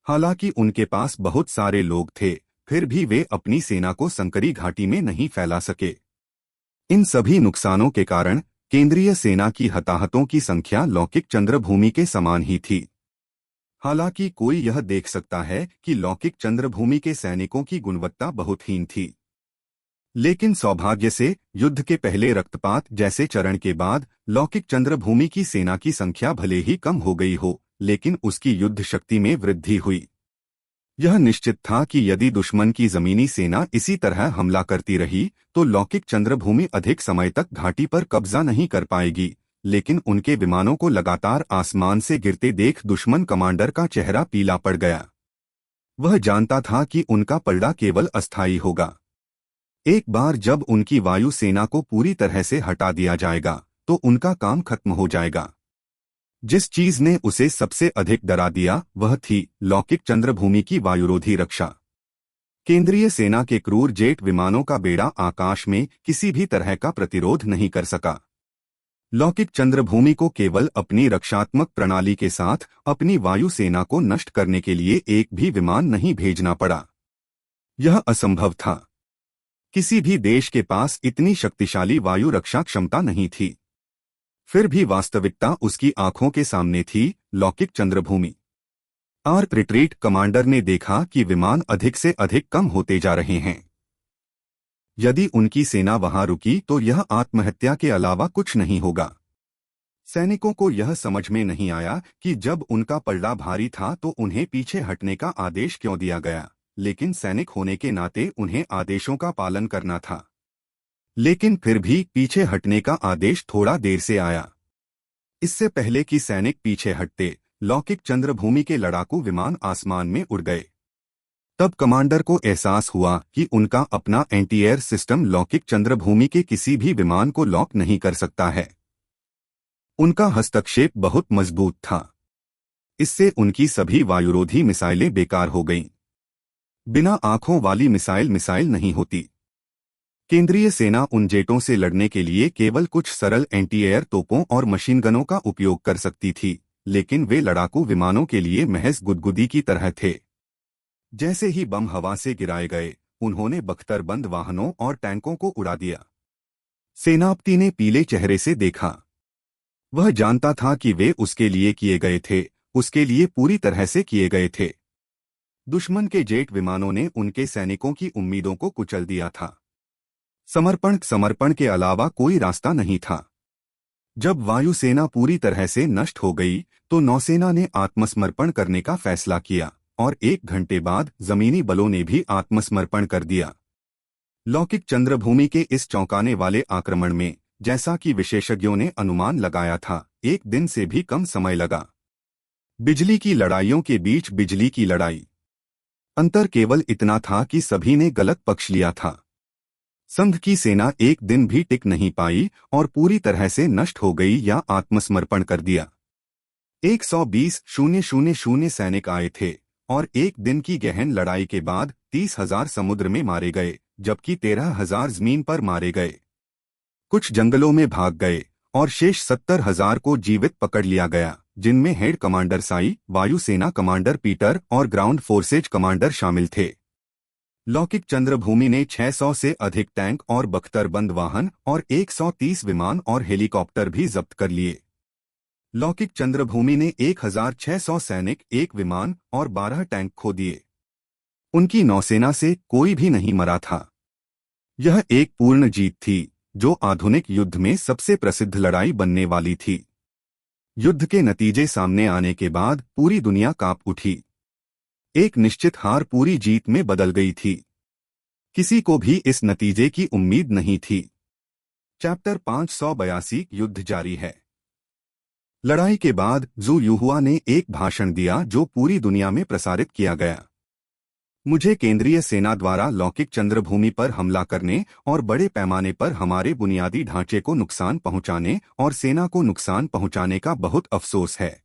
हालांकि उनके पास बहुत सारे लोग थे, फिर भी वे अपनी सेना को संकरी घाटी में नहीं फैला सके। इन सभी नुकसानों के कारण केंद्रीय सेना की हताहतों की संख्या लौकिक चंद्रभूमि के समान ही थी। हालांकि कोई यह देख सकता है कि लौकिक चंद्रभूमि के सैनिकों की गुणवत्ता बहुत हीन थी। लेकिन सौभाग्य से युद्ध के पहले रक्तपात जैसे चरण के बाद लौकिक चंद्रभूमि की सेना की संख्या भले ही कम हो गई हो, लेकिन उसकी युद्ध शक्ति में वृद्धि हुई। यह निश्चित था कि यदि दुश्मन की जमीनी सेना इसी तरह हमला करती रही तो लौकिक चंद्रभूमि अधिक समय तक घाटी पर कब्जा नहीं कर पाएगी। लेकिन उनके विमानों को लगातार आसमान से गिरते देख दुश्मन कमांडर का चेहरा पीला पड़ गया। वह जानता था कि उनका पलड़ा केवल अस्थायी होगा। एक बार जब उनकी वायु सेना को पूरी तरह से हटा दिया जाएगा तो उनका काम खत्म हो जाएगा। जिस चीज ने उसे सबसे अधिक डरा दिया वह थी लौकिक चंद्रभूमि की वायुरोधी रक्षा। केंद्रीय सेना के क्रूर जेट विमानों का बेड़ा आकाश में किसी भी तरह का प्रतिरोध नहीं कर सका। लौकिक चंद्रभूमि को केवल अपनी रक्षात्मक प्रणाली के साथ अपनी वायु सेना को नष्ट करने के लिए एक भी विमान नहीं भेजना पड़ा। यह असंभव था। किसी भी देश के पास इतनी शक्तिशाली वायु रक्षा क्षमता नहीं थी। फिर भी वास्तविकता उसकी आंखों के सामने थी। लौकिक चंद्रभूमि आर्क रिट्रीट कमांडर ने देखा कि विमान अधिक से अधिक कम होते जा रहे हैं। यदि उनकी सेना वहां रुकी तो यह आत्महत्या के अलावा कुछ नहीं होगा। सैनिकों को यह समझ में नहीं आया कि जब उनका पलड़ा भारी था तो उन्हें पीछे हटने का आदेश क्यों दिया गया, लेकिन सैनिक होने के नाते उन्हें आदेशों का पालन करना था। लेकिन फिर भी पीछे हटने का आदेश थोड़ा देर से आया। इससे पहले कि सैनिक पीछे हटते लौकिक चंद्रभूमि के लड़ाकू विमान आसमान में उड़ गए। तब कमांडर को एहसास हुआ कि उनका अपना एंटी एयर सिस्टम लौकिक चंद्रभूमि के किसी भी विमान को लॉक नहीं कर सकता है। उनका हस्तक्षेप बहुत मजबूत था। इससे उनकी सभी वायुरोधी मिसाइलें बेकार हो गईं। बिना आंखों वाली मिसाइल नहीं होती। केंद्रीय सेना उन जेटों से लड़ने के लिए केवल कुछ सरल एंटी एयर तोपों और मशीन गनों का उपयोग कर सकती थी, लेकिन वे लड़ाकू विमानों के लिए महज गुदगुदी की तरह थे। जैसे ही बम हवा से गिराए गए उन्होंने बख्तरबंद वाहनों और टैंकों को उड़ा दिया। सेनापति ने पीले चेहरे से देखा। वह जानता था कि वे उसके लिए किए गए थे, उसके लिए पूरी तरह से किए गए थे। दुश्मन के जेट विमानों ने उनके सैनिकों की उम्मीदों को कुचल दिया था। समर्पण के अलावा कोई रास्ता नहीं था। जब वायुसेना पूरी तरह से नष्ट हो गई तो नौसेना ने आत्मसमर्पण करने का फैसला किया और 1 घंटे बाद जमीनी बलों ने भी आत्मसमर्पण कर दिया। लौकिक चंद्रभूमि के इस चौंकाने वाले आक्रमण में, जैसा कि विशेषज्ञों ने अनुमान लगाया था, 1 दिन से भी कम समय लगा। बिजली की लड़ाइयों के बीच बिजली की लड़ाई। अंतर केवल इतना था कि सभी ने गलत पक्ष लिया था। संघ की सेना 1 दिन भी टिक नहीं पाई और पूरी तरह से नष्ट हो गई या आत्मसमर्पण कर दिया। 120,000 सैनिक आए थे और 1 दिन की गहन लड़ाई के बाद 30,000 समुद्र में मारे गए, जबकि 13,000 जमीन पर मारे गए। कुछ जंगलों में भाग गए और शेष 70,000 को जीवित पकड़ लिया गया, जिनमें हेड कमांडर साई, वायुसेना कमांडर पीटर और ग्राउंड फोर्सेज कमांडर शामिल थे। लौकिक चंद्रभूमि ने 600 से अधिक टैंक और बख्तरबंद वाहन और 130 विमान और हेलीकॉप्टर भी जब्त कर लिए। लौकिक चंद्रभूमि ने 1,600 सैनिक, 1 विमान और 12 टैंक खो दिए। उनकी नौसेना से कोई भी नहीं मरा था। यह एक पूर्ण जीत थी जो आधुनिक युद्ध में सबसे प्रसिद्ध लड़ाई बनने वाली थी। युद्ध के नतीजे सामने आने के बाद पूरी दुनिया कांप उठी। एक निश्चित हार पूरी जीत में बदल गई थी। किसी को भी इस नतीजे की उम्मीद नहीं थी। चैप्टर 582 युद्ध जारी है। लड़ाई के बाद जू युहुआ ने एक भाषण दिया जो पूरी दुनिया में प्रसारित किया गया। मुझे केंद्रीय सेना द्वारा लौकिक चंद्रभूमि पर हमला करने और बड़े पैमाने पर हमारे बुनियादी ढांचे को नुकसान पहुंचाने और सेना को नुकसान पहुंचाने का बहुत अफसोस है।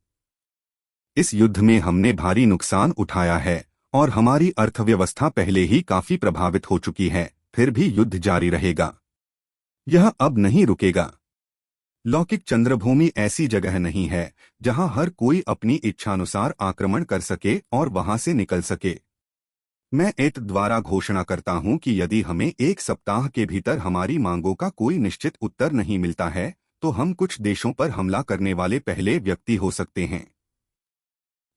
इस युद्ध में हमने भारी नुकसान उठाया है और हमारी अर्थव्यवस्था पहले ही काफी प्रभावित हो चुकी है। फिर भी युद्ध जारी रहेगा। यह अब नहीं रुकेगा। लौकिक चंद्रभूमि ऐसी जगह नहीं है जहां हर कोई अपनी इच्छानुसार आक्रमण कर सके और वहां से निकल सके। मैं एत द्वारा घोषणा करता हूं कि यदि हमें 1 सप्ताह के भीतर हमारी मांगों का कोई निश्चित उत्तर नहीं मिलता है तो हम कुछ देशों पर हमला करने वाले पहले व्यक्ति हो सकते हैं।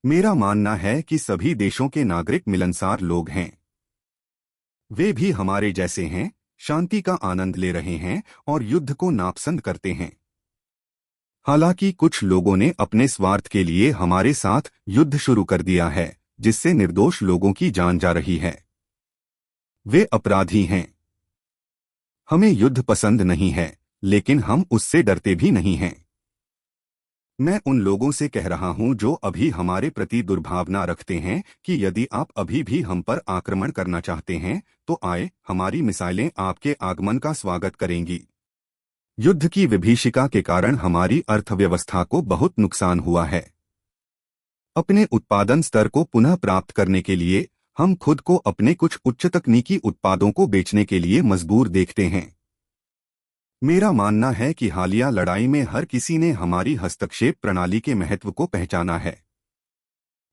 मेरा मानना है कि सभी देशों के नागरिक मिलनसार लोग हैं। वे भी हमारे जैसे हैं, शांति का आनंद ले रहे हैं और युद्ध को नापसंद करते हैं। हालांकि कुछ लोगों ने अपने स्वार्थ के लिए हमारे साथ युद्ध शुरू कर दिया है, जिससे निर्दोष लोगों की जान जा रही है। वे अपराधी हैं। हमें युद्ध पसंद नहीं है, लेकिन हम उससे डरते भी नहीं हैं। मैं उन लोगों से कह रहा हूं जो अभी हमारे प्रति दुर्भावना रखते हैं कि यदि आप अभी भी हम पर आक्रमण करना चाहते हैं तो आए, हमारी मिसाइलें आपके आगमन का स्वागत करेंगी। युद्ध की विभीषिका के कारण हमारी अर्थव्यवस्था को बहुत नुकसान हुआ है। अपने उत्पादन स्तर को पुनः प्राप्त करने के लिए हम खुद को अपने कुछ उच्च तकनीकी उत्पादों को बेचने के लिए मजबूर देखते हैं। मेरा मानना है कि हालिया लड़ाई में हर किसी ने हमारी हस्तक्षेप प्रणाली के महत्व को पहचाना है।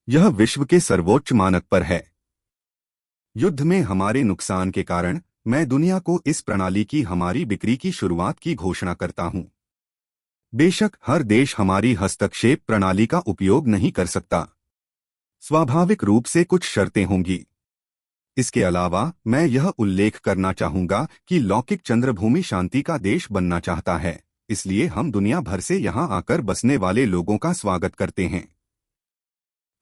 यह विश्व के सर्वोच्च मानक पर है। युद्ध में हमारे नुकसान के कारण मैं दुनिया को इस प्रणाली की हमारी बिक्री की शुरुआत की घोषणा करता हूं। बेशक हर देश हमारी हस्तक्षेप प्रणाली का उपयोग नहीं कर सकता। स्वाभाविक रूप से कुछ शर्तें होंगी। इसके अलावा मैं यह उल्लेख करना चाहूंगा कि लौकिक चंद्रभूमि शांति का देश बनना चाहता है, इसलिए हम दुनिया भर से यहां आकर बसने वाले लोगों का स्वागत करते हैं।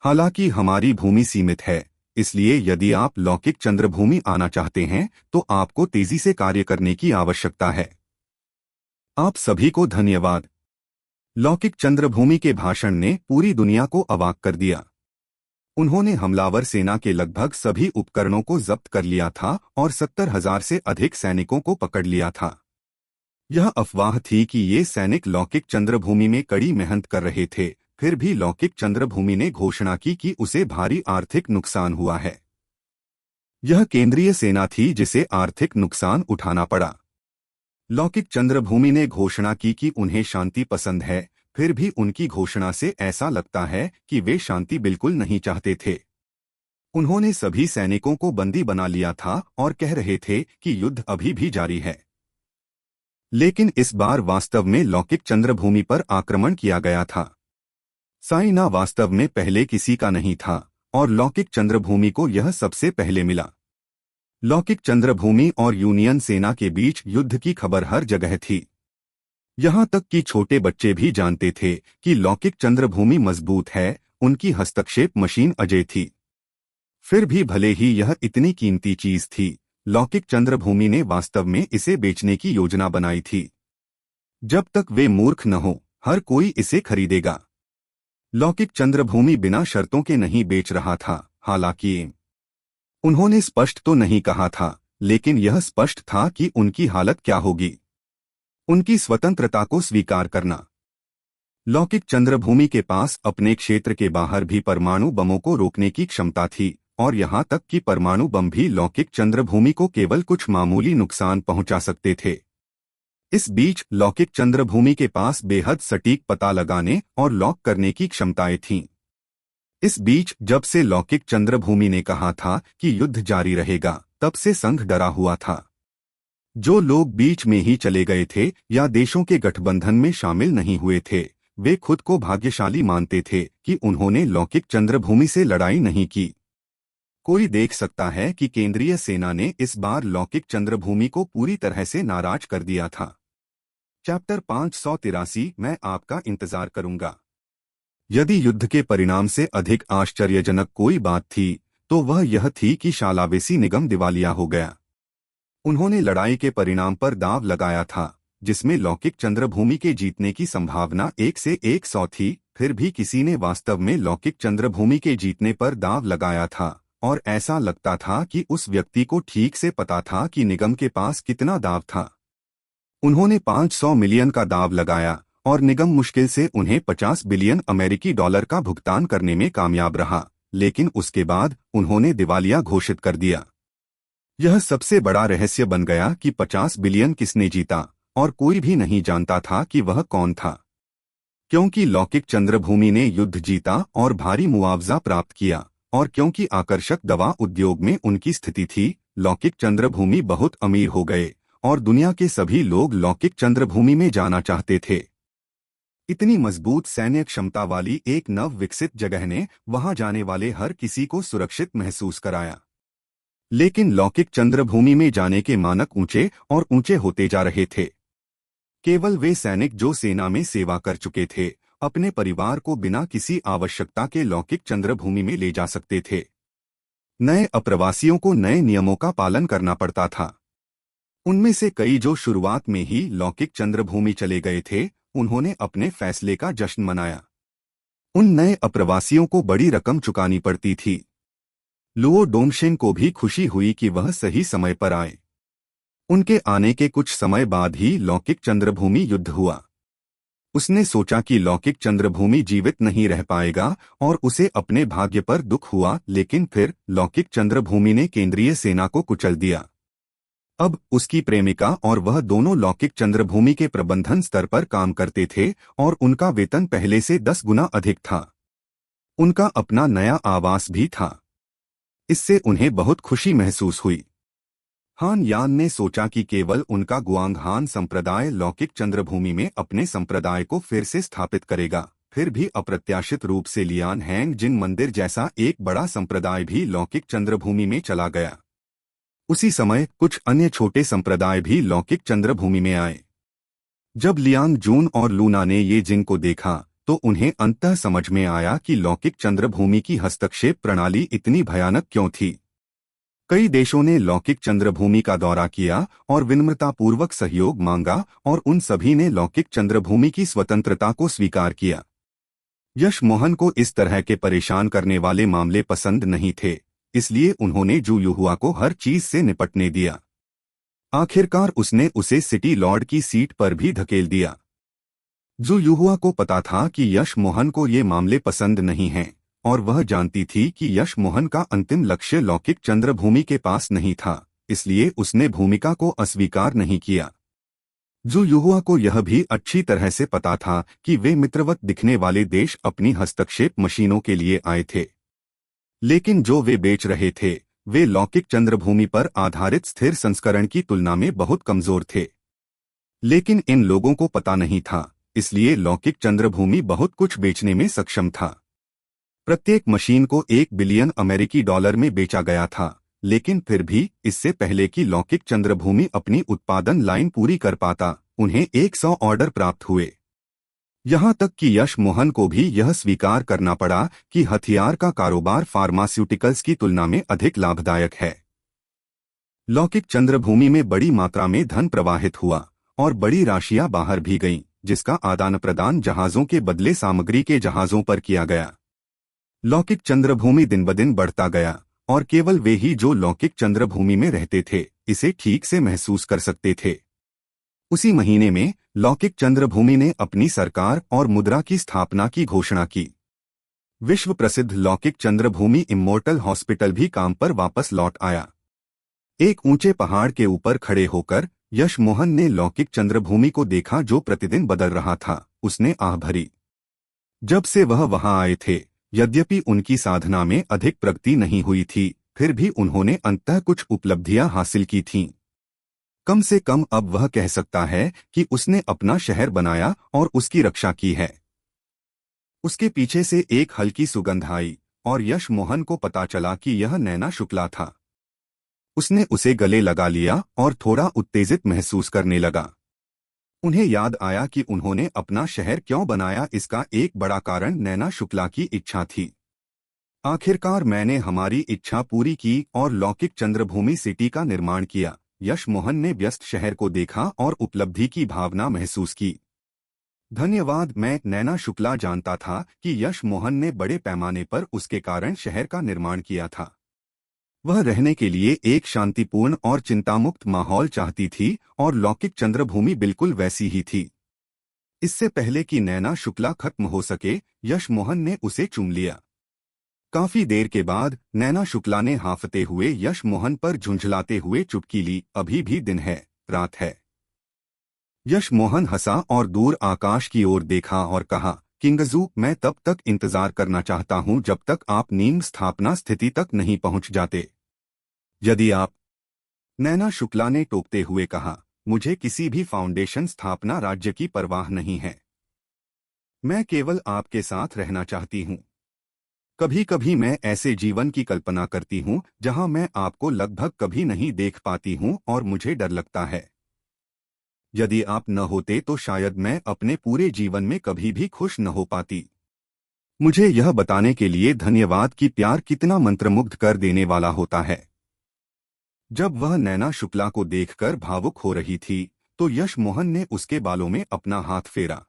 हालांकि हमारी भूमि सीमित है, इसलिए यदि आप लौकिक चंद्रभूमि आना चाहते हैं तो आपको तेजी से कार्य करने की आवश्यकता है। आप सभी को धन्यवाद। लौकिक चंद्रभूमि के भाषण ने पूरी दुनिया को अवाक कर दिया। उन्होंने हमलावर सेना के लगभग सभी उपकरणों को जब्त कर लिया था और 70,000 से अधिक सैनिकों को पकड़ लिया था। यह अफवाह थी कि ये सैनिक लौकिक चंद्रभूमि में कड़ी मेहनत कर रहे थे, फिर भी लौकिक चंद्रभूमि ने घोषणा की कि उसे भारी आर्थिक नुकसान हुआ है। यह केंद्रीय सेना थी जिसे आर्थिक नुकसान उठाना पड़ा। लौकिक चंद्रभूमि ने घोषणा की कि उन्हें शांति पसंद है, फिर भी उनकी घोषणा से ऐसा लगता है कि वे शांति बिल्कुल नहीं चाहते थे। उन्होंने सभी सैनिकों को बंदी बना लिया था और कह रहे थे कि युद्ध अभी भी जारी है। लेकिन इस बार वास्तव में लौकिक चंद्रभूमि पर आक्रमण किया गया था। साइना वास्तव में पहले किसी का नहीं था और लौकिक चंद्रभूमि को यह सबसे पहले मिला। लौकिक चंद्रभूमि और यूनियन सेना के बीच युद्ध की खबर हर जगह थी। यहां तक कि छोटे बच्चे भी जानते थे कि लौकिक चंद्रभूमि मजबूत है, उनकी हस्तक्षेप मशीन अजय थी। फिर भी भले ही यह इतनी कीमती चीज थी, लौकिक चंद्रभूमि ने वास्तव में इसे बेचने की योजना बनाई थी। जब तक वे मूर्ख न हो, हर कोई इसे खरीदेगा। लौकिक चंद्रभूमि बिना शर्तों के नहीं बेच रहा था। हालांकि उन्होंने स्पष्ट तो नहीं कहा था, लेकिन यह स्पष्ट था कि उनकी हालत क्या होगी। उनकी स्वतंत्रता को स्वीकार करना। लौकिक चंद्रभूमि के पास अपने क्षेत्र के बाहर भी परमाणु बमों को रोकने की क्षमता थी और यहां तक कि परमाणु बम भी लौकिक चंद्रभूमि को केवल कुछ मामूली नुकसान पहुंचा सकते थे। इस बीच लौकिक चंद्रभूमि के पास बेहद सटीक पता लगाने और लॉक करने की क्षमताएं थीं। इस बीच जब से लौकिक चंद्रभूमि ने कहा था कि युद्ध जारी रहेगा, तब से संघ डरा हुआ था। जो लोग बीच में ही चले गए थे या देशों के गठबंधन में शामिल नहीं हुए थे, वे खुद को भाग्यशाली मानते थे कि उन्होंने लौकिक चंद्रभूमि से लड़ाई नहीं की। कोई देख सकता है कि केंद्रीय सेना ने इस बार लौकिक चंद्रभूमि को पूरी तरह से नाराज कर दिया था। चैप्टर 583 मैं आपका इंतजार करूंगा। यदि युद्ध के परिणाम से अधिक आश्चर्यजनक कोई बात थी तो वह यह थी कि शालावेसी निगम दिवालिया हो गया। उन्होंने लड़ाई के परिणाम पर दांव लगाया था, जिसमें लौकिक चंद्रभूमि के जीतने की संभावना 1 से 100 थी। फिर भी किसी ने वास्तव में लौकिक चंद्रभूमि के जीतने पर दांव लगाया था और ऐसा लगता था कि उस व्यक्ति को ठीक से पता था कि निगम के पास कितना दांव था। उन्होंने 500 मिलियन का दांव लगाया और निगम मुश्किल से उन्हें 50 बिलियन अमेरिकी डॉलर का भुगतान करने में कामयाब रहा, लेकिन उसके बाद उन्होंने दिवालिया घोषित कर दिया। यह सबसे बड़ा रहस्य बन गया कि 50 बिलियन किसने जीता और कोई भी नहीं जानता था कि वह कौन था। क्योंकि लौकिक चंद्रभूमि ने युद्ध जीता और भारी मुआवजा प्राप्त किया और क्योंकि आकर्षक दवा उद्योग में उनकी स्थिति थी, लौकिक चंद्रभूमि बहुत अमीर हो गए और दुनिया के सभी लोग लौकिक चंद्रभूमि में जाना चाहते थे। इतनी मजबूत सैन्य क्षमता वाली एक नव विकसित जगह ने वहां जाने वाले हर किसी को सुरक्षित महसूस कराया। लेकिन लौकिक चंद्रभूमि में जाने के मानक ऊंचे और ऊंचे होते जा रहे थे। केवल वे सैनिक जो सेना में सेवा कर चुके थे अपने परिवार को बिना किसी आवश्यकता के लौकिक चंद्रभूमि में ले जा सकते थे। नए अप्रवासियों को नए नियमों का पालन करना पड़ता था। उनमें से कई जो शुरुआत में ही लौकिक चंद्रभूमि चले गए थे, उन्होंने अपने फैसले का जश्न मनाया। उन नए अप्रवासियों को बड़ी रकम चुकानी पड़ती थी। लुओ डोंगशेन को भी खुशी हुई कि वह सही समय पर आए। उनके आने के कुछ समय बाद ही लौकिक चंद्रभूमि युद्ध हुआ। उसने सोचा कि लौकिक चंद्रभूमि जीवित नहीं रह पाएगा और उसे अपने भाग्य पर दुख हुआ, लेकिन फिर लौकिक चंद्रभूमि ने केंद्रीय सेना को कुचल दिया। अब उसकी प्रेमिका और वह दोनों लौकिक चंद्रभूमि के प्रबंधन स्तर पर काम करते थे और उनका वेतन पहले से 10 गुना अधिक था। उनका अपना नया आवास भी था। इससे उन्हें बहुत खुशी महसूस हुई। हान यान ने सोचा कि केवल उनका गुआंग हान संप्रदाय लौकिक चंद्रभूमि में अपने संप्रदाय को फिर से स्थापित करेगा। फिर भी अप्रत्याशित रूप से लियान हैंग जिन मंदिर जैसा एक बड़ा संप्रदाय भी लौकिक चंद्रभूमि में चला गया। उसी समय कुछ अन्य छोटे संप्रदाय भी लौकिक चंद्रभूमि में आए। जब लियांग जून और लूना ने ये जिन को देखा तो उन्हें अंततः समझ में आया कि लौकिक चंद्रभूमि की हस्तक्षेप प्रणाली इतनी भयानक क्यों थी। कई देशों ने लौकिक चंद्रभूमि का दौरा किया और विनम्रतापूर्वक सहयोग मांगा और उन सभी ने लौकिक चंद्रभूमि की स्वतंत्रता को स्वीकार किया। यश मोहन को इस तरह के परेशान करने वाले मामले पसंद नहीं थे, इसलिए उन्होंने जू युहुआ को हर चीज से निपटने दिया। आखिरकार उसने उसे सिटी लॉर्ड की सीट पर भी धकेल दिया। जू युहुआ को पता था कि यश मोहन को ये मामले पसंद नहीं हैं और वह जानती थी कि यश मोहन का अंतिम लक्ष्य लौकिक चंद्रभूमि के पास नहीं था, इसलिए उसने भूमिका को अस्वीकार नहीं किया। जू युहुआ को यह भी अच्छी तरह से पता था कि वे मित्रवत दिखने वाले देश अपनी हस्तक्षेप मशीनों के लिए आए थे, लेकिन जो वे बेच रहे थे वे लौकिक चंद्रभूमि पर आधारित स्थिर संस्करण की तुलना में बहुत कमजोर थे। लेकिन इन लोगों को पता नहीं था, इसलिए लौकिक चंद्रभूमि बहुत कुछ बेचने में सक्षम था। प्रत्येक मशीन को 1 बिलियन अमेरिकी डॉलर में बेचा गया था, लेकिन फिर भी इससे पहले कि लौकिक चंद्रभूमि अपनी उत्पादन लाइन पूरी कर पाता, उन्हें 100 ऑर्डर प्राप्त हुए। यहां तक कि यश मोहन को भी यह स्वीकार करना पड़ा कि हथियार का कारोबार फार्मास्यूटिकल्स की तुलना में अधिक लाभदायक है। लौकिक चंद्रभूमि में बड़ी मात्रा में धन प्रवाहित हुआ और बड़ी राशियां बाहर भी गईं, जिसका आदान प्रदान जहाजों के बदले सामग्री के जहाजों पर किया गया। लौकिक चंद्रभूमि दिन ब दिन बढ़ता गया और केवल वे ही जो लौकिक चंद्रभूमि में रहते थे इसे ठीक से महसूस कर सकते थे। उसी महीने में लौकिक चंद्रभूमि ने अपनी सरकार और मुद्रा की स्थापना की घोषणा की। विश्व प्रसिद्ध लौकिक चंद्रभूमि इम्मोर्टल हॉस्पिटल भी काम पर वापस लौट आया। एक ऊंचे पहाड़ के ऊपर खड़े होकर यश मोहन ने लौकिक चंद्रभूमि को देखा जो प्रतिदिन बदल रहा था। उसने आह भरी। जब से वह वहां आए थे, यद्यपि उनकी साधना में अधिक प्रगति नहीं हुई थी, फिर भी उन्होंने अंततः कुछ उपलब्धियां हासिल की थीं। कम से कम अब वह कह सकता है कि उसने अपना शहर बनाया और उसकी रक्षा की है। उसके पीछे से एक हल्की सुगंध आई और यश मोहन को पता चला कि यह नैना शुक्ला था। उसने उसे गले लगा लिया और थोड़ा उत्तेजित महसूस करने लगा। उन्हें याद आया कि उन्होंने अपना शहर क्यों बनाया। इसका एक बड़ा कारण नैना शुक्ला की इच्छा थी। आखिरकार मैंने हमारी इच्छा पूरी की और लौकिक चंद्रभूमि सिटी का निर्माण किया। यश मोहन ने व्यस्त शहर को देखा और उपलब्धि की भावना महसूस की। धन्यवाद। मैं नैना शुक्ला जानता था कि यश मोहन ने बड़े पैमाने पर उसके कारण शहर का निर्माण किया था। वह रहने के लिए एक शांतिपूर्ण और चिंतामुक्त माहौल चाहती थी और लौकिक चंद्रभूमि बिल्कुल वैसी ही थी। इससे पहले कि नैना शुक्ला खत्म हो सके, यश मोहन ने उसे चूम लिया। काफी देर के बाद नैना शुक्ला ने हांफते हुए यश मोहन पर झुंझलाते हुए चुटकी ली। अभी भी दिन है, रात है। यश मोहन हंसा और दूर आकाश की ओर देखा और कहा, किंगजू, मैं तब तक इंतजार करना चाहता हूं जब तक आप नींव स्थापना स्थिति तक नहीं पहुंच जाते। यदि आप, नैना शुक्ला ने टोकते हुए कहा, मुझे किसी भी फाउंडेशन स्थापना राज्य की परवाह नहीं है। मैं केवल आपके साथ रहना चाहती हूँ। कभी कभी मैं ऐसे जीवन की कल्पना करती हूँ जहाँ मैं आपको लगभग कभी नहीं देख पाती हूँ और मुझे डर लगता है। यदि आप न होते तो शायद मैं अपने पूरे जीवन में कभी भी खुश न हो पाती। मुझे यह बताने के लिए धन्यवाद कि प्यार कितना मंत्रमुग्ध कर देने वाला होता है। जब वह नैना शुक्ला को देखकर भावुक हो रही थी तो यश मोहन ने उसके बालों में अपना हाथ फेरा।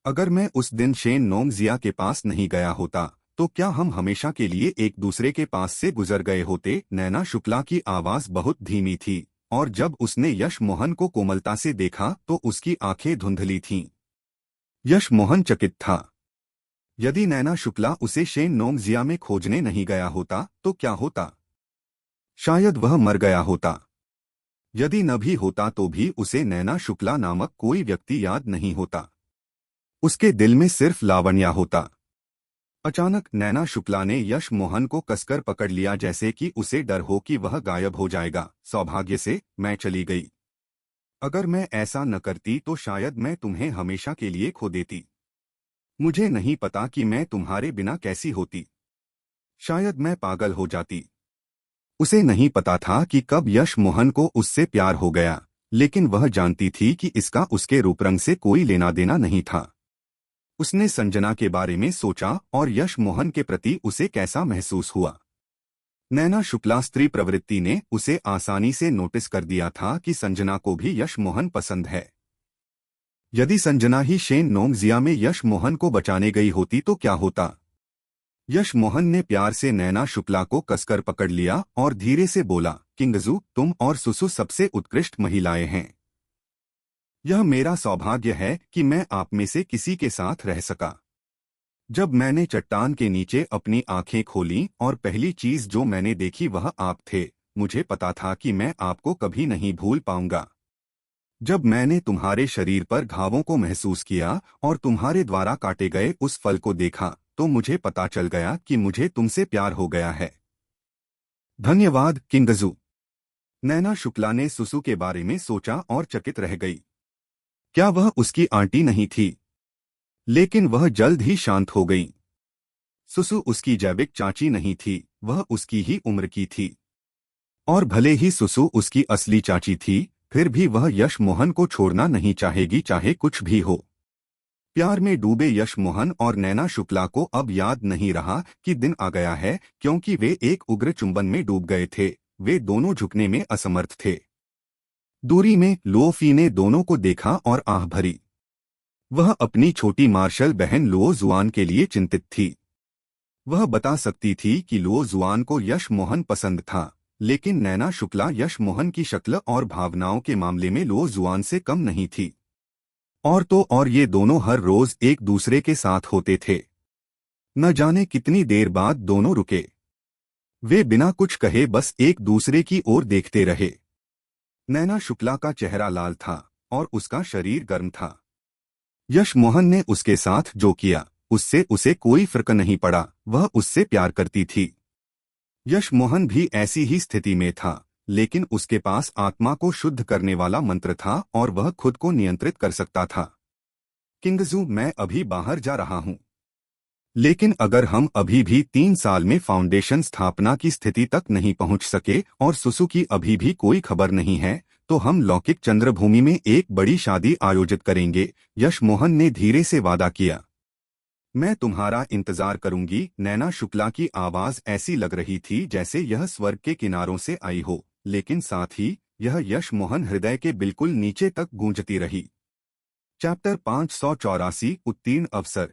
अगर मैं उस दिन शेन नोंगजिया के पास नहीं गया होता तो क्या हम हमेशा के लिए एक दूसरे के पास से गुजर गए होते? नैना शुक्ला की आवाज बहुत धीमी थी और जब उसने यश मोहन को कोमलता से देखा तो उसकी आंखें धुंधली थीं। यश मोहन चकित था। यदि नैना शुक्ला उसे शेन नोंगजिया में खोजने नहीं गया होता तो क्या होता? शायद वह मर गया होता। यदि न भी होता तो भी उसे नैना शुक्ला नामक कोई व्यक्ति याद नहीं होता। उसके दिल में सिर्फ लावण्या होता। अचानक नैना शुक्ला ने यश मोहन को कसकर पकड़ लिया जैसे कि उसे डर हो कि वह गायब हो जाएगा। सौभाग्य से मैं चली गई। अगर मैं ऐसा न करती तो शायद मैं तुम्हें हमेशा के लिए खो देती। मुझे नहीं पता कि मैं तुम्हारे बिना कैसी होती। शायद मैं पागल हो जाती। उसे नहीं पता था कि कब यश मोहन को उससे प्यार हो गया, लेकिन वह जानती थी कि इसका उसके रूप रंग से कोई लेना देना नहीं था। उसने संजना के बारे में सोचा और यश मोहन के प्रति उसे कैसा महसूस हुआ। नैना शुक्ला स्त्री प्रवृत्ति ने उसे आसानी से नोटिस कर दिया था कि संजना को भी यश मोहन पसंद है। यदि संजना ही शेन नोंगजिया में यश मोहन को बचाने गई होती तो क्या होता? यश मोहन ने प्यार से नैना शुक्ला को कसकर पकड़ लिया और धीरे से बोला, किंगजू, तुम और सुसु सबसे उत्कृष्ट महिलाएं हैं। यह मेरा सौभाग्य है कि मैं आप में से किसी के साथ रह सका। जब मैंने चट्टान के नीचे अपनी आंखें खोलीं और पहली चीज जो मैंने देखी वह आप थे, मुझे पता था कि मैं आपको कभी नहीं भूल पाऊंगा। जब मैंने तुम्हारे शरीर पर घावों को महसूस किया और तुम्हारे द्वारा काटे गए उस फल को देखा तो मुझे पता चल गया कि मुझे तुमसे प्यार हो गया है। धन्यवाद किंगजू। नैना शुक्ला ने सुसु के बारे में सोचा और चकित रह गई। क्या वह उसकी आंटी नहीं थी? लेकिन वह जल्द ही शांत हो गई। सुसु उसकी जैविक चाची नहीं थी, वह उसकी ही उम्र की थी। और भले ही सुसु उसकी असली चाची थी, फिर भी वह यश मोहन को छोड़ना नहीं चाहेगी चाहे कुछ भी हो। प्यार में डूबे यश मोहन और नैना शुक्ला को अब याद नहीं रहा कि दिन आ गया है, क्योंकि वे एक उग्र चुंबन में डूब गए थे। वे दोनों झुकने में असमर्थ थे। दूरी में लो फी ने दोनों को देखा और आह भरी। वह अपनी छोटी मार्शल बहन लो जुआन के लिए चिंतित थी। वह बता सकती थी कि लो जुआन को यश मोहन पसंद था, लेकिन नैना शुक्ला यश मोहन की शक्ल और भावनाओं के मामले में लो जुआन से कम नहीं थी। और तो और ये दोनों हर रोज एक दूसरे के साथ होते थे। न जाने कितनी देर बाद दोनों रुके। वे बिना कुछ कहे बस एक दूसरे की ओर देखते रहे। नैना शुक्ला का चेहरा लाल था और उसका शरीर गर्म था। यश मोहन ने उसके साथ जो किया उससे उसे कोई फर्क नहीं पड़ा। वह उससे प्यार करती थी। यश मोहन भी ऐसी ही स्थिति में था, लेकिन उसके पास आत्मा को शुद्ध करने वाला मंत्र था और वह खुद को नियंत्रित कर सकता था। किंगजू, मैं अभी बाहर जा रहा हूं। लेकिन अगर हम अभी भी 3 साल में फाउंडेशन स्थापना की स्थिति तक नहीं पहुंच सके और सुसु की अभी भी कोई खबर नहीं है, तो हम लौकिक चंद्रभूमि में एक बड़ी शादी आयोजित करेंगे। यश मोहन ने धीरे से वादा किया। मैं तुम्हारा इंतजार करूंगी। नैना शुक्ला की आवाज ऐसी लग रही थी जैसे यह स्वर्ग के किनारों से आई हो, लेकिन साथ ही यह यश मोहन हृदय के बिल्कुल नीचे तक गूंजती रही। चैप्टर 584 उत्तीर्ण अवसर।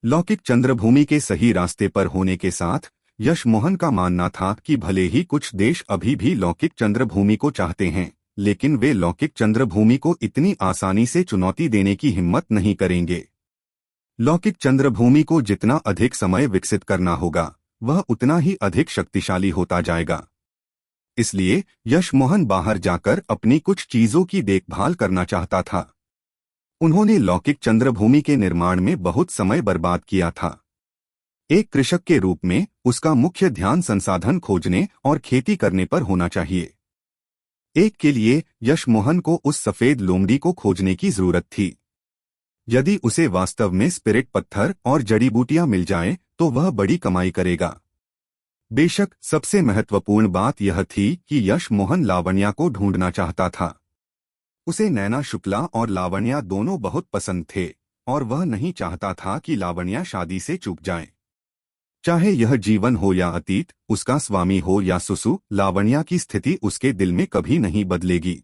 लौकिक चंद्रभूमि के सही रास्ते पर होने के साथ यश मोहन का मानना था कि भले ही कुछ देश अभी भी लौकिक चंद्रभूमि को चाहते हैं, लेकिन वे लौकिक चंद्रभूमि को इतनी आसानी से चुनौती देने की हिम्मत नहीं करेंगे। लौकिक चंद्रभूमि को जितना अधिक समय विकसित करना होगा, वह उतना ही अधिक शक्तिशाली होता जाएगा। इसलिए यश मोहन बाहर जाकर अपनी कुछ चीजों की देखभाल करना चाहता था। उन्होंने लौकिक चंद्रभूमि के निर्माण में बहुत समय बर्बाद किया था। एक कृषक के रूप में उसका मुख्य ध्यान संसाधन खोजने और खेती करने पर होना चाहिए। एक के लिए यश मोहन को उस सफेद लोमड़ी को खोजने की जरूरत थी। यदि उसे वास्तव में स्पिरिट पत्थर और जड़ी बूटियां मिल जाएं, तो वह बड़ी कमाई करेगा। बेशक सबसे महत्वपूर्ण बात यह थी कि यश मोहन लावण्या को ढूंढना चाहता था। उसे नैना शुक्ला और लावण्या दोनों बहुत पसंद थे और वह नहीं चाहता था कि लावण्या शादी से चूक जाए। चाहे यह जीवन हो या अतीत, उसका स्वामी हो या सुसु, लावण्या की स्थिति उसके दिल में कभी नहीं बदलेगी।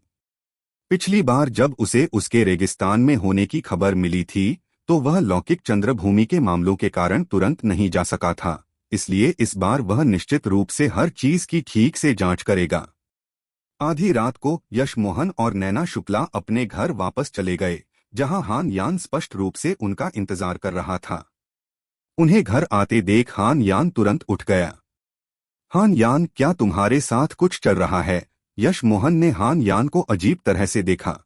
पिछली बार जब उसे उसके रेगिस्तान में होने की खबर मिली थी, तो वह लौकिक चंद्रभूमि के मामलों के कारण तुरंत नहीं जा सका था, इसलिए इस बार वह निश्चित रूप से हर चीज की ठीक से जांच करेगा। आधी रात को यश मोहन और नैना शुक्ला अपने घर वापस चले गए, जहां हान यान स्पष्ट रूप से उनका इंतजार कर रहा था। उन्हें घर आते देख हान यान तुरंत उठ गया। हान यान, क्या तुम्हारे साथ कुछ चल रहा है? यश मोहन ने हान यान को अजीब तरह से देखा।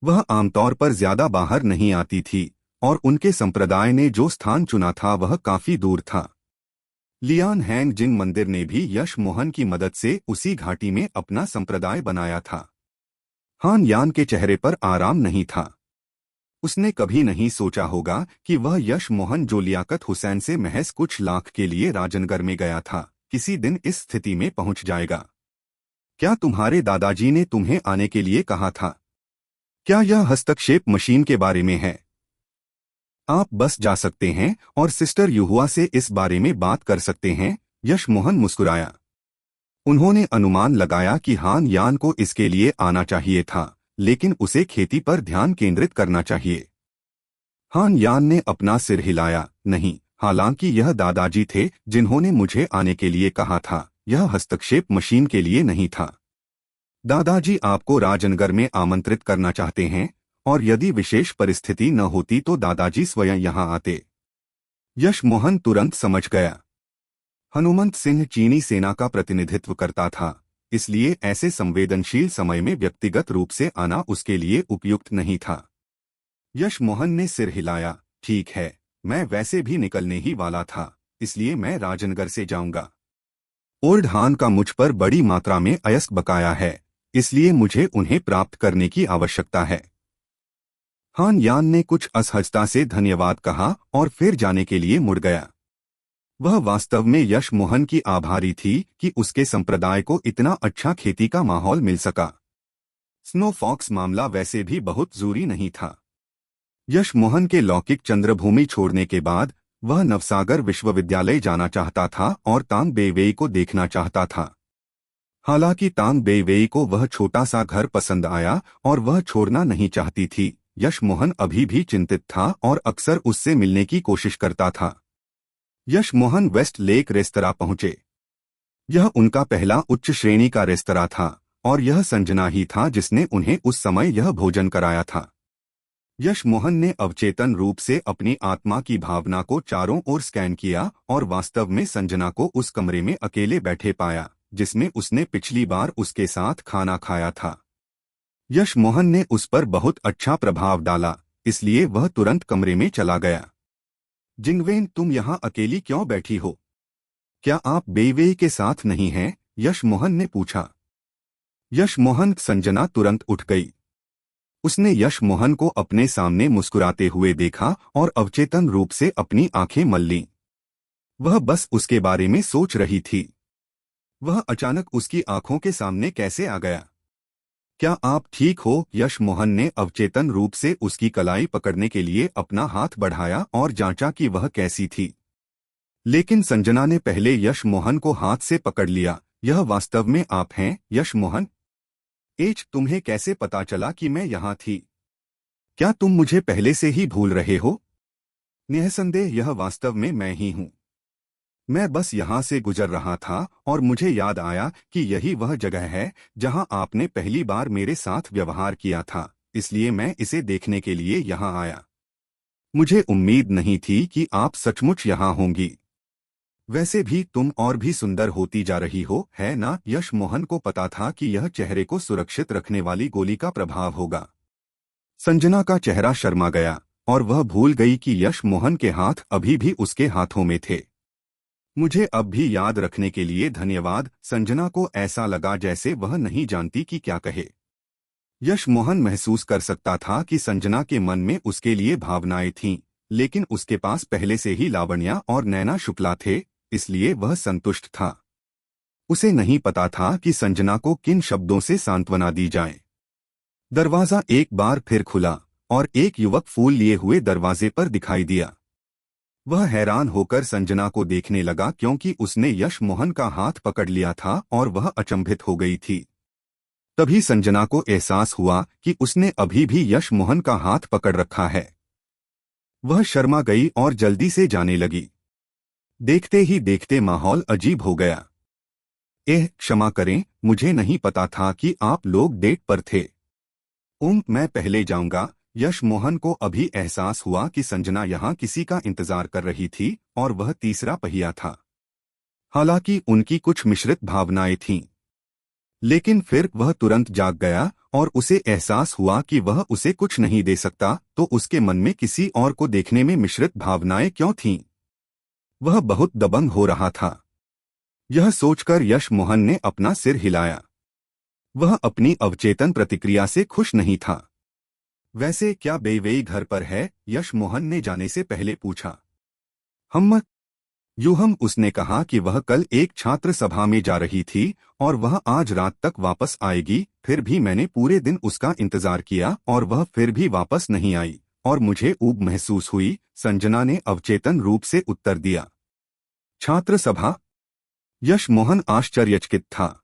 वह आमतौर पर ज्यादा बाहर नहीं आती थी और उनके संप्रदाय ने जो स्थान चुना था वह काफी दूर था। लियान हैंग जिंग मंदिर ने भी यश मोहन की मदद से उसी घाटी में अपना संप्रदाय बनाया था। हान यान के चेहरे पर आराम नहीं था। उसने कभी नहीं सोचा होगा कि वह यश मोहन, जो लियाकत हुसैन से महज कुछ लाख के लिए राजनगर में गया था, किसी दिन इस स्थिति में पहुंच जाएगा। क्या तुम्हारे दादाजी ने तुम्हें आने के लिए कहा था? क्या यह हस्तक्षेप मशीन के बारे में है? आप बस जा सकते हैं और सिस्टर युहुआ से इस बारे में बात कर सकते हैं। यश मोहन मुस्कुराया। उन्होंने अनुमान लगाया कि हान यान को इसके लिए आना चाहिए था, लेकिन उसे खेती पर ध्यान केंद्रित करना चाहिए। हान यान ने अपना सिर हिलाया। नहीं, हालांकि यह दादाजी थे जिन्होंने मुझे आने के लिए कहा था, यह हस्तक्षेप मशीन के लिए नहीं था। दादाजी आपको राजनगर में आमंत्रित करना चाहते हैं, और यदि विशेष परिस्थिति न होती तो दादाजी स्वयं यहां आते। यश मोहन तुरंत समझ गया। हनुमंत सिंह चीनी सेना का प्रतिनिधित्व करता था, इसलिए ऐसे संवेदनशील समय में व्यक्तिगत रूप से आना उसके लिए उपयुक्त नहीं था। यश मोहन ने सिर हिलाया। ठीक है, मैं वैसे भी निकलने ही वाला था, इसलिए मैं राजनगर से जाऊंगा। ओल्ड हान का मुझ पर बड़ी मात्रा में अयस्क बकाया है, इसलिए मुझे उन्हें प्राप्त करने की आवश्यकता है। हान यान ने कुछ असहजता से धन्यवाद कहा और फिर जाने के लिए मुड़ गया। वह वास्तव में यश मोहन की आभारी थी कि उसके संप्रदाय को इतना अच्छा खेती का माहौल मिल सका। स्नो फॉक्स मामला वैसे भी बहुत जरूरी नहीं था। यश मोहन के लौकिक चंद्रभूमि छोड़ने के बाद वह नवसागर विश्वविद्यालय जाना चाहता था और तांग बेइवेई को देखना चाहता था। हालांकि तांग बेइवेई को वह छोटा सा घर पसंद आया और वह छोड़ना नहीं चाहती थी, यश मोहन अभी भी चिंतित था और अक्सर उससे मिलने की कोशिश करता था। यश मोहन वेस्ट लेक रेस्तरां पहुंचे। यह उनका पहला उच्च श्रेणी का रेस्तरां था और यह संजना ही था जिसने उन्हें उस समय यह भोजन कराया था। यश मोहन ने अवचेतन रूप से अपनी आत्मा की भावना को चारों ओर स्कैन किया और वास्तव में संजना को उस कमरे में अकेले बैठे पाया जिसमें उसने पिछली बार उसके साथ खाना खाया था। यश मोहन ने उस पर बहुत अच्छा प्रभाव डाला, इसलिए वह तुरंत कमरे में चला गया। जिंगवेन, तुम यहाँ अकेली क्यों बैठी हो? क्या आप बेइवेई के साथ नहीं हैं? यश मोहन ने पूछा। यश मोहन, संजना तुरंत उठ गई। उसने यश मोहन को अपने सामने मुस्कुराते हुए देखा और अवचेतन रूप से अपनी आंखें मल लीं। वह बस उसके बारे में सोच रही थी। वह अचानक उसकी आंखों के सामने कैसे आ गया? क्या आप ठीक हो? यश मोहन ने अवचेतन रूप से उसकी कलाई पकड़ने के लिए अपना हाथ बढ़ाया और जांचा कि वह कैसी थी। लेकिन संजना ने पहले यश मोहन को हाथ से पकड़ लिया। यह वास्तव में आप हैं, यश मोहन? तुम्हें कैसे पता चला कि मैं यहाँ थी? क्या तुम मुझे पहले से ही भूल रहे हो? निःसंदेह यह वास्तव में मैं ही हूँ। मैं बस यहाँ से गुजर रहा था और मुझे याद आया कि यही वह जगह है जहाँ आपने पहली बार मेरे साथ व्यवहार किया था, इसलिए मैं इसे देखने के लिए यहाँ आया। मुझे उम्मीद नहीं थी कि आप सचमुच यहाँ होंगी। वैसे भी तुम और भी सुंदर होती जा रही हो, है ना? यश मोहन को पता था कि यह चेहरे को सुरक्षित रखने वाली गोली का प्रभाव होगा। संजना का चेहरा शर्मा गया और वह भूल गई कि यश मोहन के हाथ अभी भी उसके हाथों में थे। मुझे अब भी याद रखने के लिए धन्यवाद। संजना को ऐसा लगा जैसे वह नहीं जानती कि क्या कहे। यश मोहन महसूस कर सकता था कि संजना के मन में उसके लिए भावनाएं थीं, लेकिन उसके पास पहले से ही लावण्या और नैना शुक्ला थे, इसलिए वह संतुष्ट था। उसे नहीं पता था कि संजना को किन शब्दों से सांत्वना दी जाए। दरवाजा एक बार फिर खुला और एक युवक फूल लिए हुए दरवाजे पर दिखाई दिया। वह हैरान होकर संजना को देखने लगा क्योंकि उसने यश मोहन का हाथ पकड़ लिया था और वह अचंभित हो गई थी। तभी संजना को एहसास हुआ कि उसने अभी भी यश मोहन का हाथ पकड़ रखा है। वह शर्मा गई और जल्दी से जाने लगी। देखते ही देखते माहौल अजीब हो गया। क्षमा करें, मुझे नहीं पता था कि आप लोग डेट पर थे। मैं पहले जाऊंगा। यश मोहन को अभी एहसास हुआ कि संजना यहाँ किसी का इंतजार कर रही थी और वह तीसरा पहिया था। हालांकि उनकी कुछ मिश्रित भावनाएं थीं, लेकिन फिर वह तुरंत जाग गया और उसे एहसास हुआ कि वह उसे कुछ नहीं दे सकता, तो उसके मन में किसी और को देखने में मिश्रित भावनाएं क्यों थीं? वह बहुत दबंग हो रहा था। यह सोचकर यश मोहन ने अपना सिर हिलाया। वह अपनी अवचेतन प्रतिक्रिया से खुश नहीं था। वैसे क्या बेवेई घर पर है? यश मोहन ने जाने से पहले पूछा। यूहम, उसने कहा कि वह कल एक छात्र सभा में जा रही थी और वह आज रात तक वापस आएगी। फिर भी मैंने पूरे दिन उसका इंतजार किया और वह फिर भी वापस नहीं आई और मुझे ऊब महसूस हुई, संजना ने अवचेतन रूप से उत्तर दिया। छात्र सभा? यश मोहन आश्चर्यचकित था।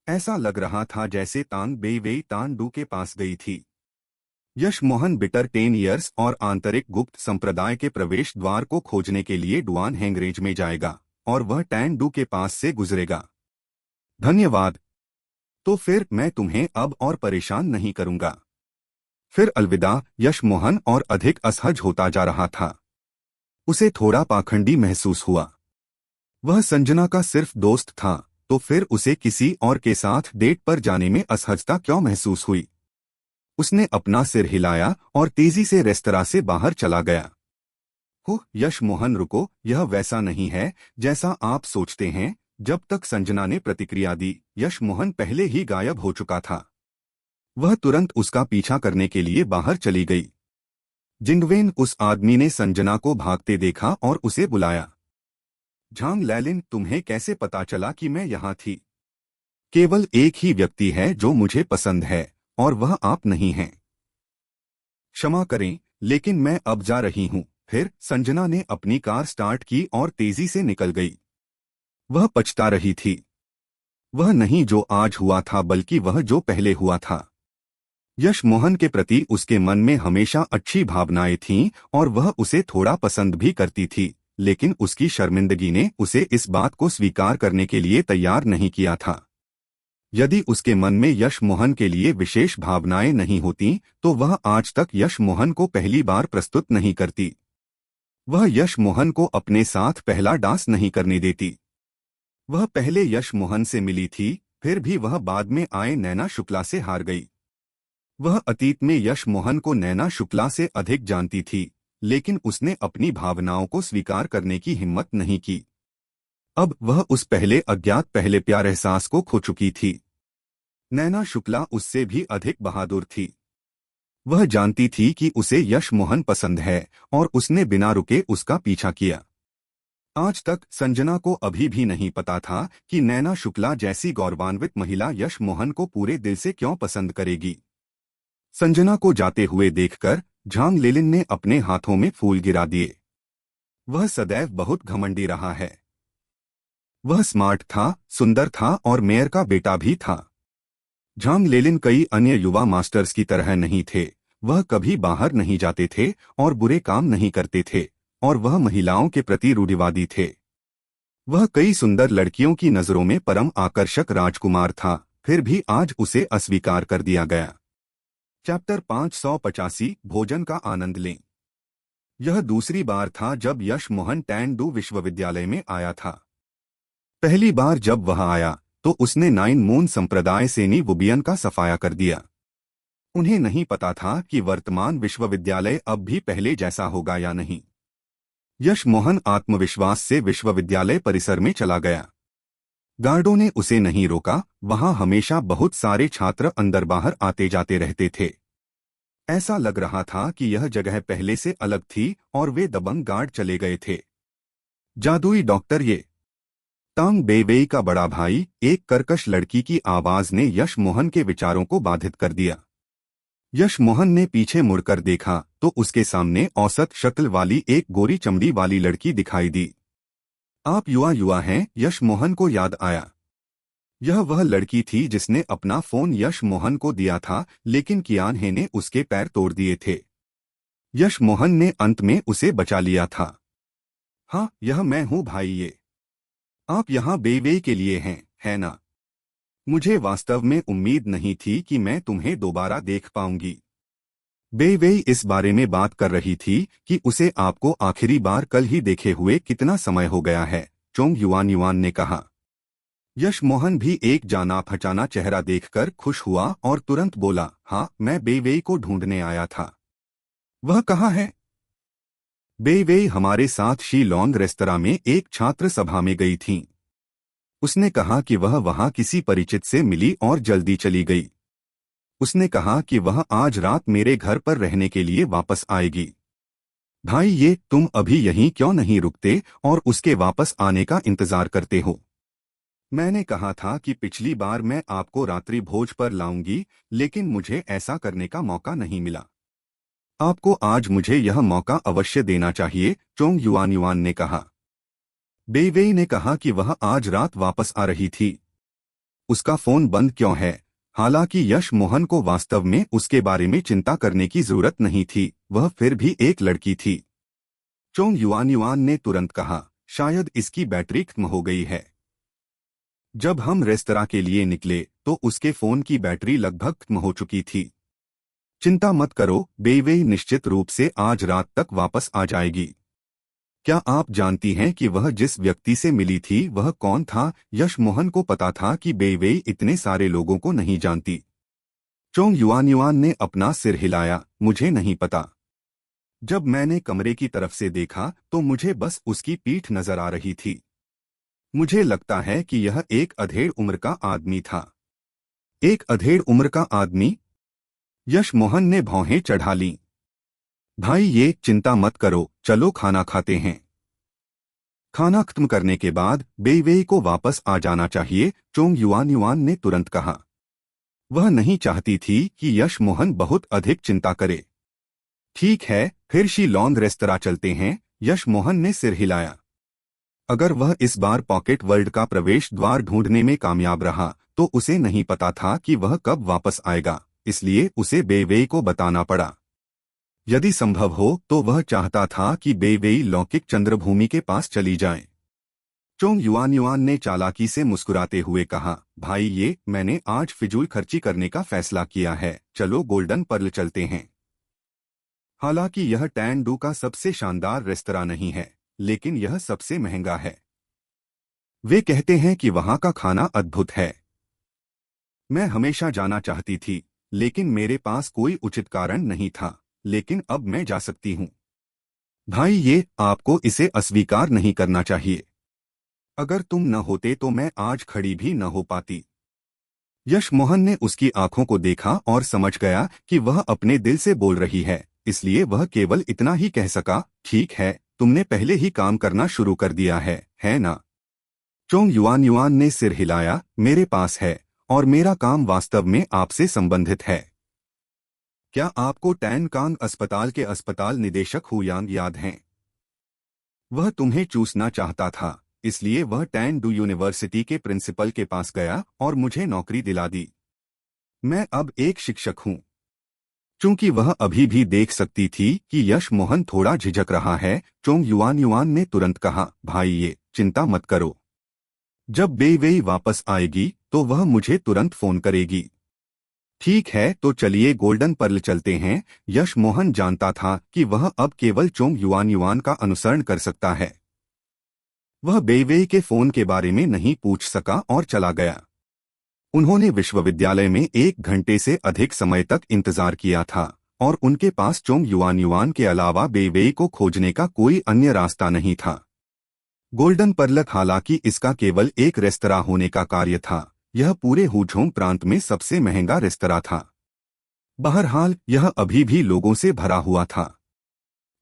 ऐसा लग रहा था जैसे तान बेवेई तांडू के पास गई थी। यश मोहन बिटर 10 ईयर्स और आंतरिक गुप्त संप्रदाय के प्रवेश द्वार को खोजने के लिए डुआन हैंगरेंज में जाएगा और वह टैंडू के पास से गुजरेगा। धन्यवाद। तो फिर मैं तुम्हें अब और परेशान नहीं करूंगा। फिर अलविदा। यश मोहन और अधिक असहज होता जा रहा था। उसे थोड़ा पाखंडी महसूस हुआ। वह संजना का सिर्फ दोस्त था, तो फिर उसे किसी और के साथ डेट पर जाने में असहजता क्यों महसूस हुई? उसने अपना सिर हिलाया और तेजी से रेस्तरां से बाहर चला गया। यश मोहन, रुको, यह वैसा नहीं है जैसा आप सोचते हैं। जब तक संजना ने प्रतिक्रिया दी, यश मोहन पहले ही गायब हो चुका था। वह तुरंत उसका पीछा करने के लिए बाहर चली गई। जिंगवेन, उस आदमी ने संजना को भागते देखा और उसे बुलाया। झांग लैलिन, तुम्हें कैसे पता चला कि मैं यहाँ थी? केवल एक ही व्यक्ति है जो मुझे पसंद है और वह आप नहीं हैं। क्षमा करें, लेकिन मैं अब जा रही हूं। फिर संजना ने अपनी कार स्टार्ट की और तेजी से निकल गई। वह पछता रही थी। वह नहीं जो आज हुआ था, बल्कि वह जो पहले हुआ था। यश मोहन के प्रति उसके मन में हमेशा अच्छी भावनाएं थीं और वह उसे थोड़ा पसंद भी करती थी, लेकिन उसकी शर्मिंदगी ने उसे इस बात को स्वीकार करने के लिए तैयार नहीं किया था। यदि उसके मन में यश मोहन के लिए विशेष भावनाएं नहीं होती, तो वह आज तक यश मोहन को पहली बार प्रस्तुत नहीं करती। वह यश मोहन को अपने साथ पहला डांस नहीं करने देती। वह पहले यश मोहन से मिली थी, फिर भी वह बाद में आए नैना शुक्ला से हार गई। वह अतीत में यश मोहन को नैना शुक्ला से अधिक जानती थी, लेकिन उसने अपनी भावनाओं को स्वीकार करने की हिम्मत नहीं की। अब वह उस पहले अज्ञात पहले प्यार एहसास को खो चुकी थी। नैना शुक्ला उससे भी अधिक बहादुर थी। वह जानती थी कि उसे यश मोहन पसंद है और उसने बिना रुके उसका पीछा किया। आज तक संजना को अभी भी नहीं पता था कि नैना शुक्ला जैसी गौरवान्वित महिला यश मोहन को पूरे दिल से क्यों पसंद करेगी। संजना को जाते हुए देखकर झांग लेलिन ने अपने हाथों में फूल गिरा दिए। वह सदैव बहुत घमंडी रहा है। वह स्मार्ट था, सुंदर था और मेयर का बेटा भी था। झांग लेलिन कई अन्य युवा मास्टर्स की तरह नहीं थे। वह कभी बाहर नहीं जाते थे और बुरे काम नहीं करते थे, और वह महिलाओं के प्रति रूढ़िवादी थे। वह कई सुंदर लड़कियों की नजरों में परम आकर्षक राजकुमार था, फिर भी आज उसे अस्वीकार कर दिया गया। चैप्टर 585 भोजन का आनंद लें। यह दूसरी बार था जब यश मोहन टैंडू विश्वविद्यालय में आया था। पहली बार जब वह आया तो उसने 9 मून संप्रदाय सेनी वुबियन का सफाया कर दिया। उन्हें नहीं पता था कि वर्तमान विश्वविद्यालय अब भी पहले जैसा होगा या नहीं। यश मोहन आत्मविश्वास से विश्वविद्यालय परिसर में चला गया। गार्डों ने उसे नहीं रोका। वहां हमेशा बहुत सारे छात्र अंदर बाहर आते जाते रहते थे। ऐसा लग रहा था कि यह जगह पहले से अलग थी और वे दबंग गार्ड चले गए थे। जादुई डॉक्टर ये। तांग बेवेई का बड़ा भाई, एक कर्कश लड़की की आवाज ने यश मोहन के विचारों को बाधित कर दिया। यश मोहन ने पीछे मुड़कर देखा तो उसके सामने औसत शक्ल वाली एक गोरी चमड़ी वाली लड़की दिखाई दी। आप युवा हैं? यश मोहन को याद आया। यह वह लड़की थी जिसने अपना फोन यश मोहन को दिया था, लेकिन कियान हे ने उसके पैर तोड़ दिए थे। यश मोहन ने अंत में उसे बचा लिया था। हाँ, यह मैं हूँ भाई ये। आप यहाँ बेवेई के लिए हैं, है ना? मुझे वास्तव में उम्मीद नहीं थी कि मैं तुम्हें दोबारा देख पाऊंगी। बेवेई इस बारे में बात कर रही थी कि उसे आपको आखिरी बार कल ही देखे हुए कितना समय हो गया है, चोंग युआन युआन ने कहा। यश मोहन भी एक जाना पहचाना चेहरा देखकर खुश हुआ और तुरंत बोला, हाँ, मैं बेवेई को ढूंढने आया था। वह कहाँ है? बेवेई हमारे साथ शीलोंग रेस्तरां में एक छात्र सभा में गई थी। उसने कहा कि वह वहां किसी परिचित से मिली और जल्दी चली गई। उसने कहा कि वह आज रात मेरे घर पर रहने के लिए वापस आएगी। भाई ये, तुम अभी यहीं क्यों नहीं रुकते और उसके वापस आने का इंतजार करते हो? मैंने कहा था कि पिछली बार मैं आपको रात्रि भोज पर लाऊंगी, लेकिन मुझे ऐसा करने का मौका नहीं मिला। आपको आज मुझे यह मौका अवश्य देना चाहिए, चोंग युआन युआन ने कहा। बेवेई ने कहा कि वह आज रात वापस आ रही थी। उसका फोन बंद क्यों है? हालांकि यश मोहन को वास्तव में उसके बारे में चिंता करने की जरूरत नहीं थी, वह फिर भी एक लड़की थी। चोंग युआन युआन ने तुरंत कहा, शायद इसकी बैटरी खत्म हो गई है। जब हम रेस्तरां के लिए निकले तो उसके फोन की बैटरी लगभग खत्म हो चुकी थी। चिंता मत करो, बेवेई निश्चित रूप से आज रात तक वापस आ जाएगी। क्या आप जानती हैं कि वह जिस व्यक्ति से मिली थी वह कौन था? यश मोहन को पता था कि बेवेई इतने सारे लोगों को नहीं जानती। चोंग युआन युआन ने अपना सिर हिलाया, मुझे नहीं पता। जब मैंने कमरे की तरफ से देखा तो मुझे बस उसकी पीठ नजर आ रही थी। मुझे लगता है कि यह एक अधेड़ उम्र का आदमी था। एक अधेड़ उम्र का आदमी? यश मोहन ने भौहें चढ़ा लीं। भाई ये, चिंता मत करो, चलो खाना खाते हैं। खाना खत्म करने के बाद बेवेई को वापस आ जाना चाहिए, चोंग युआन युआन ने तुरंत कहा। वह नहीं चाहती थी कि यश मोहन बहुत अधिक चिंता करे। ठीक है, फिर शीलोंग रेस्तरां चलते हैं, यश मोहन ने सिर हिलाया। अगर वह इस बार पॉकेट वर्ल्ड का प्रवेश द्वार ढूंढने में कामयाब रहा तो उसे नहीं पता था कि वह कब वापस आएगा, इसलिए उसे बेवेई को बताना पड़ा। यदि संभव हो तो वह चाहता था कि बेवेई लौकिक चंद्रभूमि के पास चली जाए। चोंग युआन युआन ने चालाकी से मुस्कुराते हुए कहा, भाई ये, मैंने आज फिजूल खर्ची करने का फैसला किया है, चलो गोल्डन पर्ल चलते हैं। हालांकि यह टैंडू का सबसे शानदार रेस्तरां नहीं है, लेकिन यह सबसे महंगा है। वे कहते हैं कि वहां का खाना अद्भुत है। मैं हमेशा जाना चाहती थी, लेकिन मेरे पास कोई उचित कारण नहीं था, लेकिन अब मैं जा सकती हूं। भाई ये, आपको इसे अस्वीकार नहीं करना चाहिए। अगर तुम न होते तो मैं आज खड़ी भी न हो पाती। यश मोहन ने उसकी आंखों को देखा और समझ गया कि वह अपने दिल से बोल रही है, इसलिए वह केवल इतना ही कह सका, ठीक है, तुमने पहले ही काम करना शुरू कर दिया है ना? चोंग युआन युआन ने सिर हिलाया, मेरे पास है, और मेरा काम वास्तव में आपसे संबंधित है। क्या आपको टैन कांग अस्पताल के अस्पताल निदेशक हुयांग याद हैं? वह तुम्हें चूसना चाहता था, इसलिए वह टैन डू यूनिवर्सिटी के प्रिंसिपल के पास गया और मुझे नौकरी दिला दी। मैं अब एक शिक्षक हूं। चूंकि वह अभी भी देख सकती थी कि यश मोहन थोड़ा झिझक रहा है, चोंग युआन युआन ने तुरंत कहा, भाई ये, चिंता मत करो। जब बेवेई वापस आएगी तो वह मुझे तुरंत फोन करेगी। ठीक है, तो चलिए गोल्डन पर्ल चलते हैं। यश मोहन जानता था कि वह अब केवल चोंग युआन युआन का अनुसरण कर सकता है। वह बेवेई के फोन के बारे में नहीं पूछ सका और चला गया। उन्होंने विश्वविद्यालय में 1 घंटे से अधिक समय तक इंतजार किया था और उनके पास चोंग युआन युआन के अलावा बेवेई को खोजने का कोई अन्य रास्ता नहीं था। गोल्डन पर्ल हालांकि इसका केवल एक रेस्तरां होने का कार्य था, यह पूरे हुझोंग प्रांत में सबसे महंगा रेस्तरां था। बहरहाल यह अभी भी लोगों से भरा हुआ था।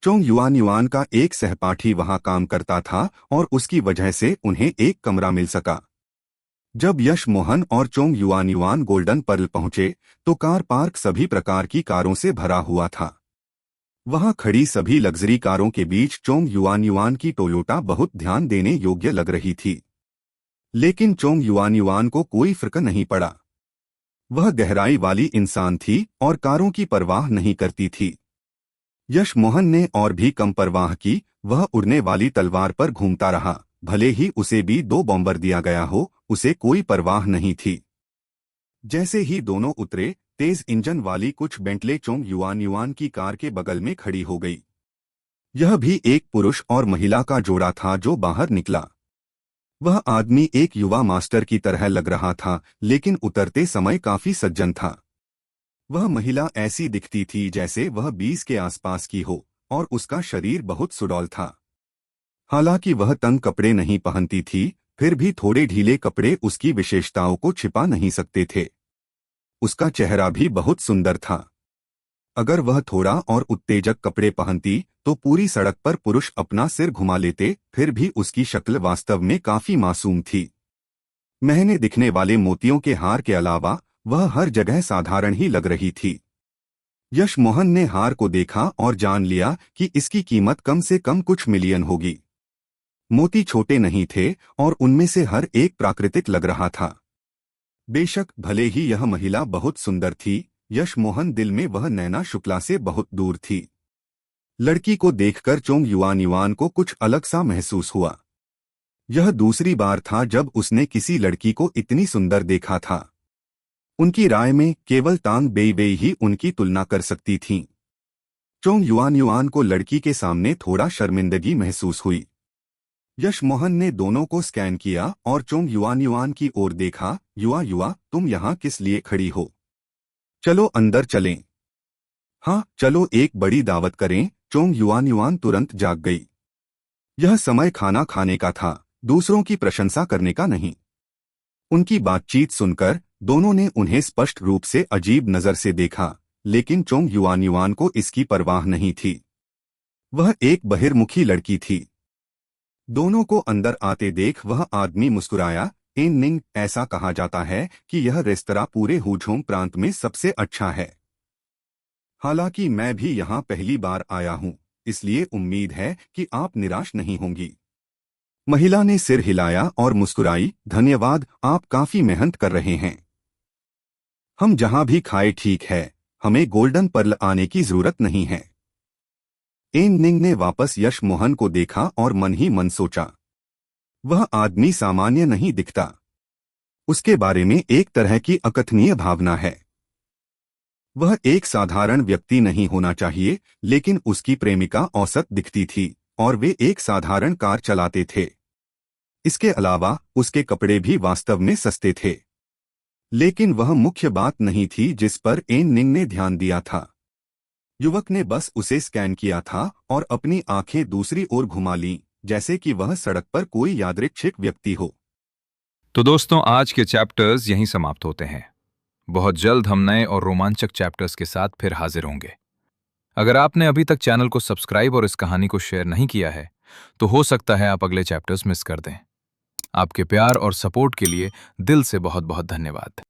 चोंग युआन युआन का एक सहपाठी वहां काम करता था और उसकी वजह से उन्हें एक कमरा मिल सका। जब यश मोहन और चोंग युआन युआन गोल्डन पर्ल पहुंचे तो कार पार्क सभी प्रकार की कारों से भरा हुआ था। वहां खड़ी सभी लग्जरी कारों के बीच चोंग युआन युआन की टोयोटा बहुत ध्यान देने योग्य लग रही थी। लेकिन चोंग युआन युआन को कोई फर्क नहीं पड़ा। वह गहराई वाली इंसान थी और कारों की परवाह नहीं करती थी। यश मोहन ने और भी कम परवाह की, वह उड़ने वाली तलवार पर घूमता रहा, भले ही उसे भी 2 बॉम्बर दिया गया हो, उसे कोई परवाह नहीं थी। जैसे ही दोनों उतरे, तेज इंजन वाली कुछ बेंटले चोंग युआन युआन की कार के बगल में खड़ी हो गई। यह भी एक पुरुष और महिला का जोड़ा था जो बाहर निकला। वह आदमी एक युवा मास्टर की तरह लग रहा था, लेकिन उतरते समय काफी सज्जन था। वह महिला ऐसी दिखती थी जैसे वह 20 के आसपास की हो और उसका शरीर बहुत सुडौल था। हालांकि वह तंग कपड़े नहीं पहनती थी, फिर भी थोड़े ढीले कपड़े उसकी विशेषताओं को छिपा नहीं सकते थे। उसका चेहरा भी बहुत सुंदर था। अगर वह थोड़ा और उत्तेजक कपड़े पहनती तो पूरी सड़क पर पुरुष अपना सिर घुमा लेते, फिर भी उसकी शक्ल वास्तव में काफी मासूम थी। महंगे दिखने वाले मोतियों के हार के अलावा वह हर जगह साधारण ही लग रही थी। यश मोहन ने हार को देखा और जान लिया कि इसकी कीमत कम से कम कुछ मिलियन होगी। मोती छोटे नहीं थे और उनमें से हर एक प्राकृतिक लग रहा था। बेशक भले ही यह महिला बहुत सुंदर थी, यश मोहन दिल में वह नैना शुक्ला से बहुत दूर थी। लड़की को देखकर चोंग युआन युआन को कुछ अलग सा महसूस हुआ। यह दूसरी बार था जब उसने किसी लड़की को इतनी सुंदर देखा था। उनकी राय में केवल तांग बेईबेई ही उनकी तुलना कर सकती थीं। चोंग युआन युआन को लड़की के सामने थोड़ा शर्मिंदगी महसूस हुई। यश मोहन ने दोनों को स्कैन किया और चोंग युआन युआन की ओर देखा। युआ युआ, तुम यहाँ किस लिए खड़ी हो? चलो अंदर चलें। हाँ चलो, एक बड़ी दावत करें। चोंग युआन युआन तुरंत जाग गई। यह समय खाना खाने का था, दूसरों की प्रशंसा करने का नहीं। उनकी बातचीत सुनकर दोनों ने उन्हें स्पष्ट रूप से अजीब नजर से देखा, लेकिन चोंग युआन युआन को इसकी परवाह नहीं थी। वह एक बहिर्मुखी लड़की थी। दोनों को अंदर आते देख वह आदमी मुस्कुराया। इन निंग, ऐसा कहा जाता है कि यह रेस्तरां पूरे हुझोंग प्रांत में सबसे अच्छा है। हालांकि मैं भी यहाँ पहली बार आया हूँ, इसलिए उम्मीद है कि आप निराश नहीं होंगी। महिला ने सिर हिलाया और मुस्कुराई। धन्यवाद, आप काफी मेहनत कर रहे हैं। हम जहां भी खाए ठीक है, हमें गोल्डन पर्ल आने की जरूरत नहीं है। एन निंग ने वापस यश मोहन को देखा और मन ही मन सोचा, वह आदमी सामान्य नहीं दिखता। उसके बारे में एक तरह की अकथनीय भावना है। वह एक साधारण व्यक्ति नहीं होना चाहिए, लेकिन उसकी प्रेमिका औसत दिखती थी और वे एक साधारण कार चलाते थे। इसके अलावा उसके कपड़े भी वास्तव में सस्ते थे। लेकिन वह मुख्य बात नहीं थी जिस पर एन निंग ने ध्यान दिया था। युवक ने बस उसे स्कैन किया था और अपनी आंखें दूसरी ओर घुमा लीं, जैसे कि वह सड़क पर कोई यादृच्छिक व्यक्ति हो। तो दोस्तों, आज के चैप्टर्स यहीं समाप्त होते हैं। बहुत जल्द हम नए और रोमांचक चैप्टर्स के साथ फिर हाजिर होंगे। अगर आपने अभी तक चैनल को सब्सक्राइब और इस कहानी को शेयर नहीं किया है, तो हो सकता है आप अगले चैप्टर्स मिस कर दें। आपके प्यार और सपोर्ट के लिए दिल से बहुत बहुत धन्यवाद।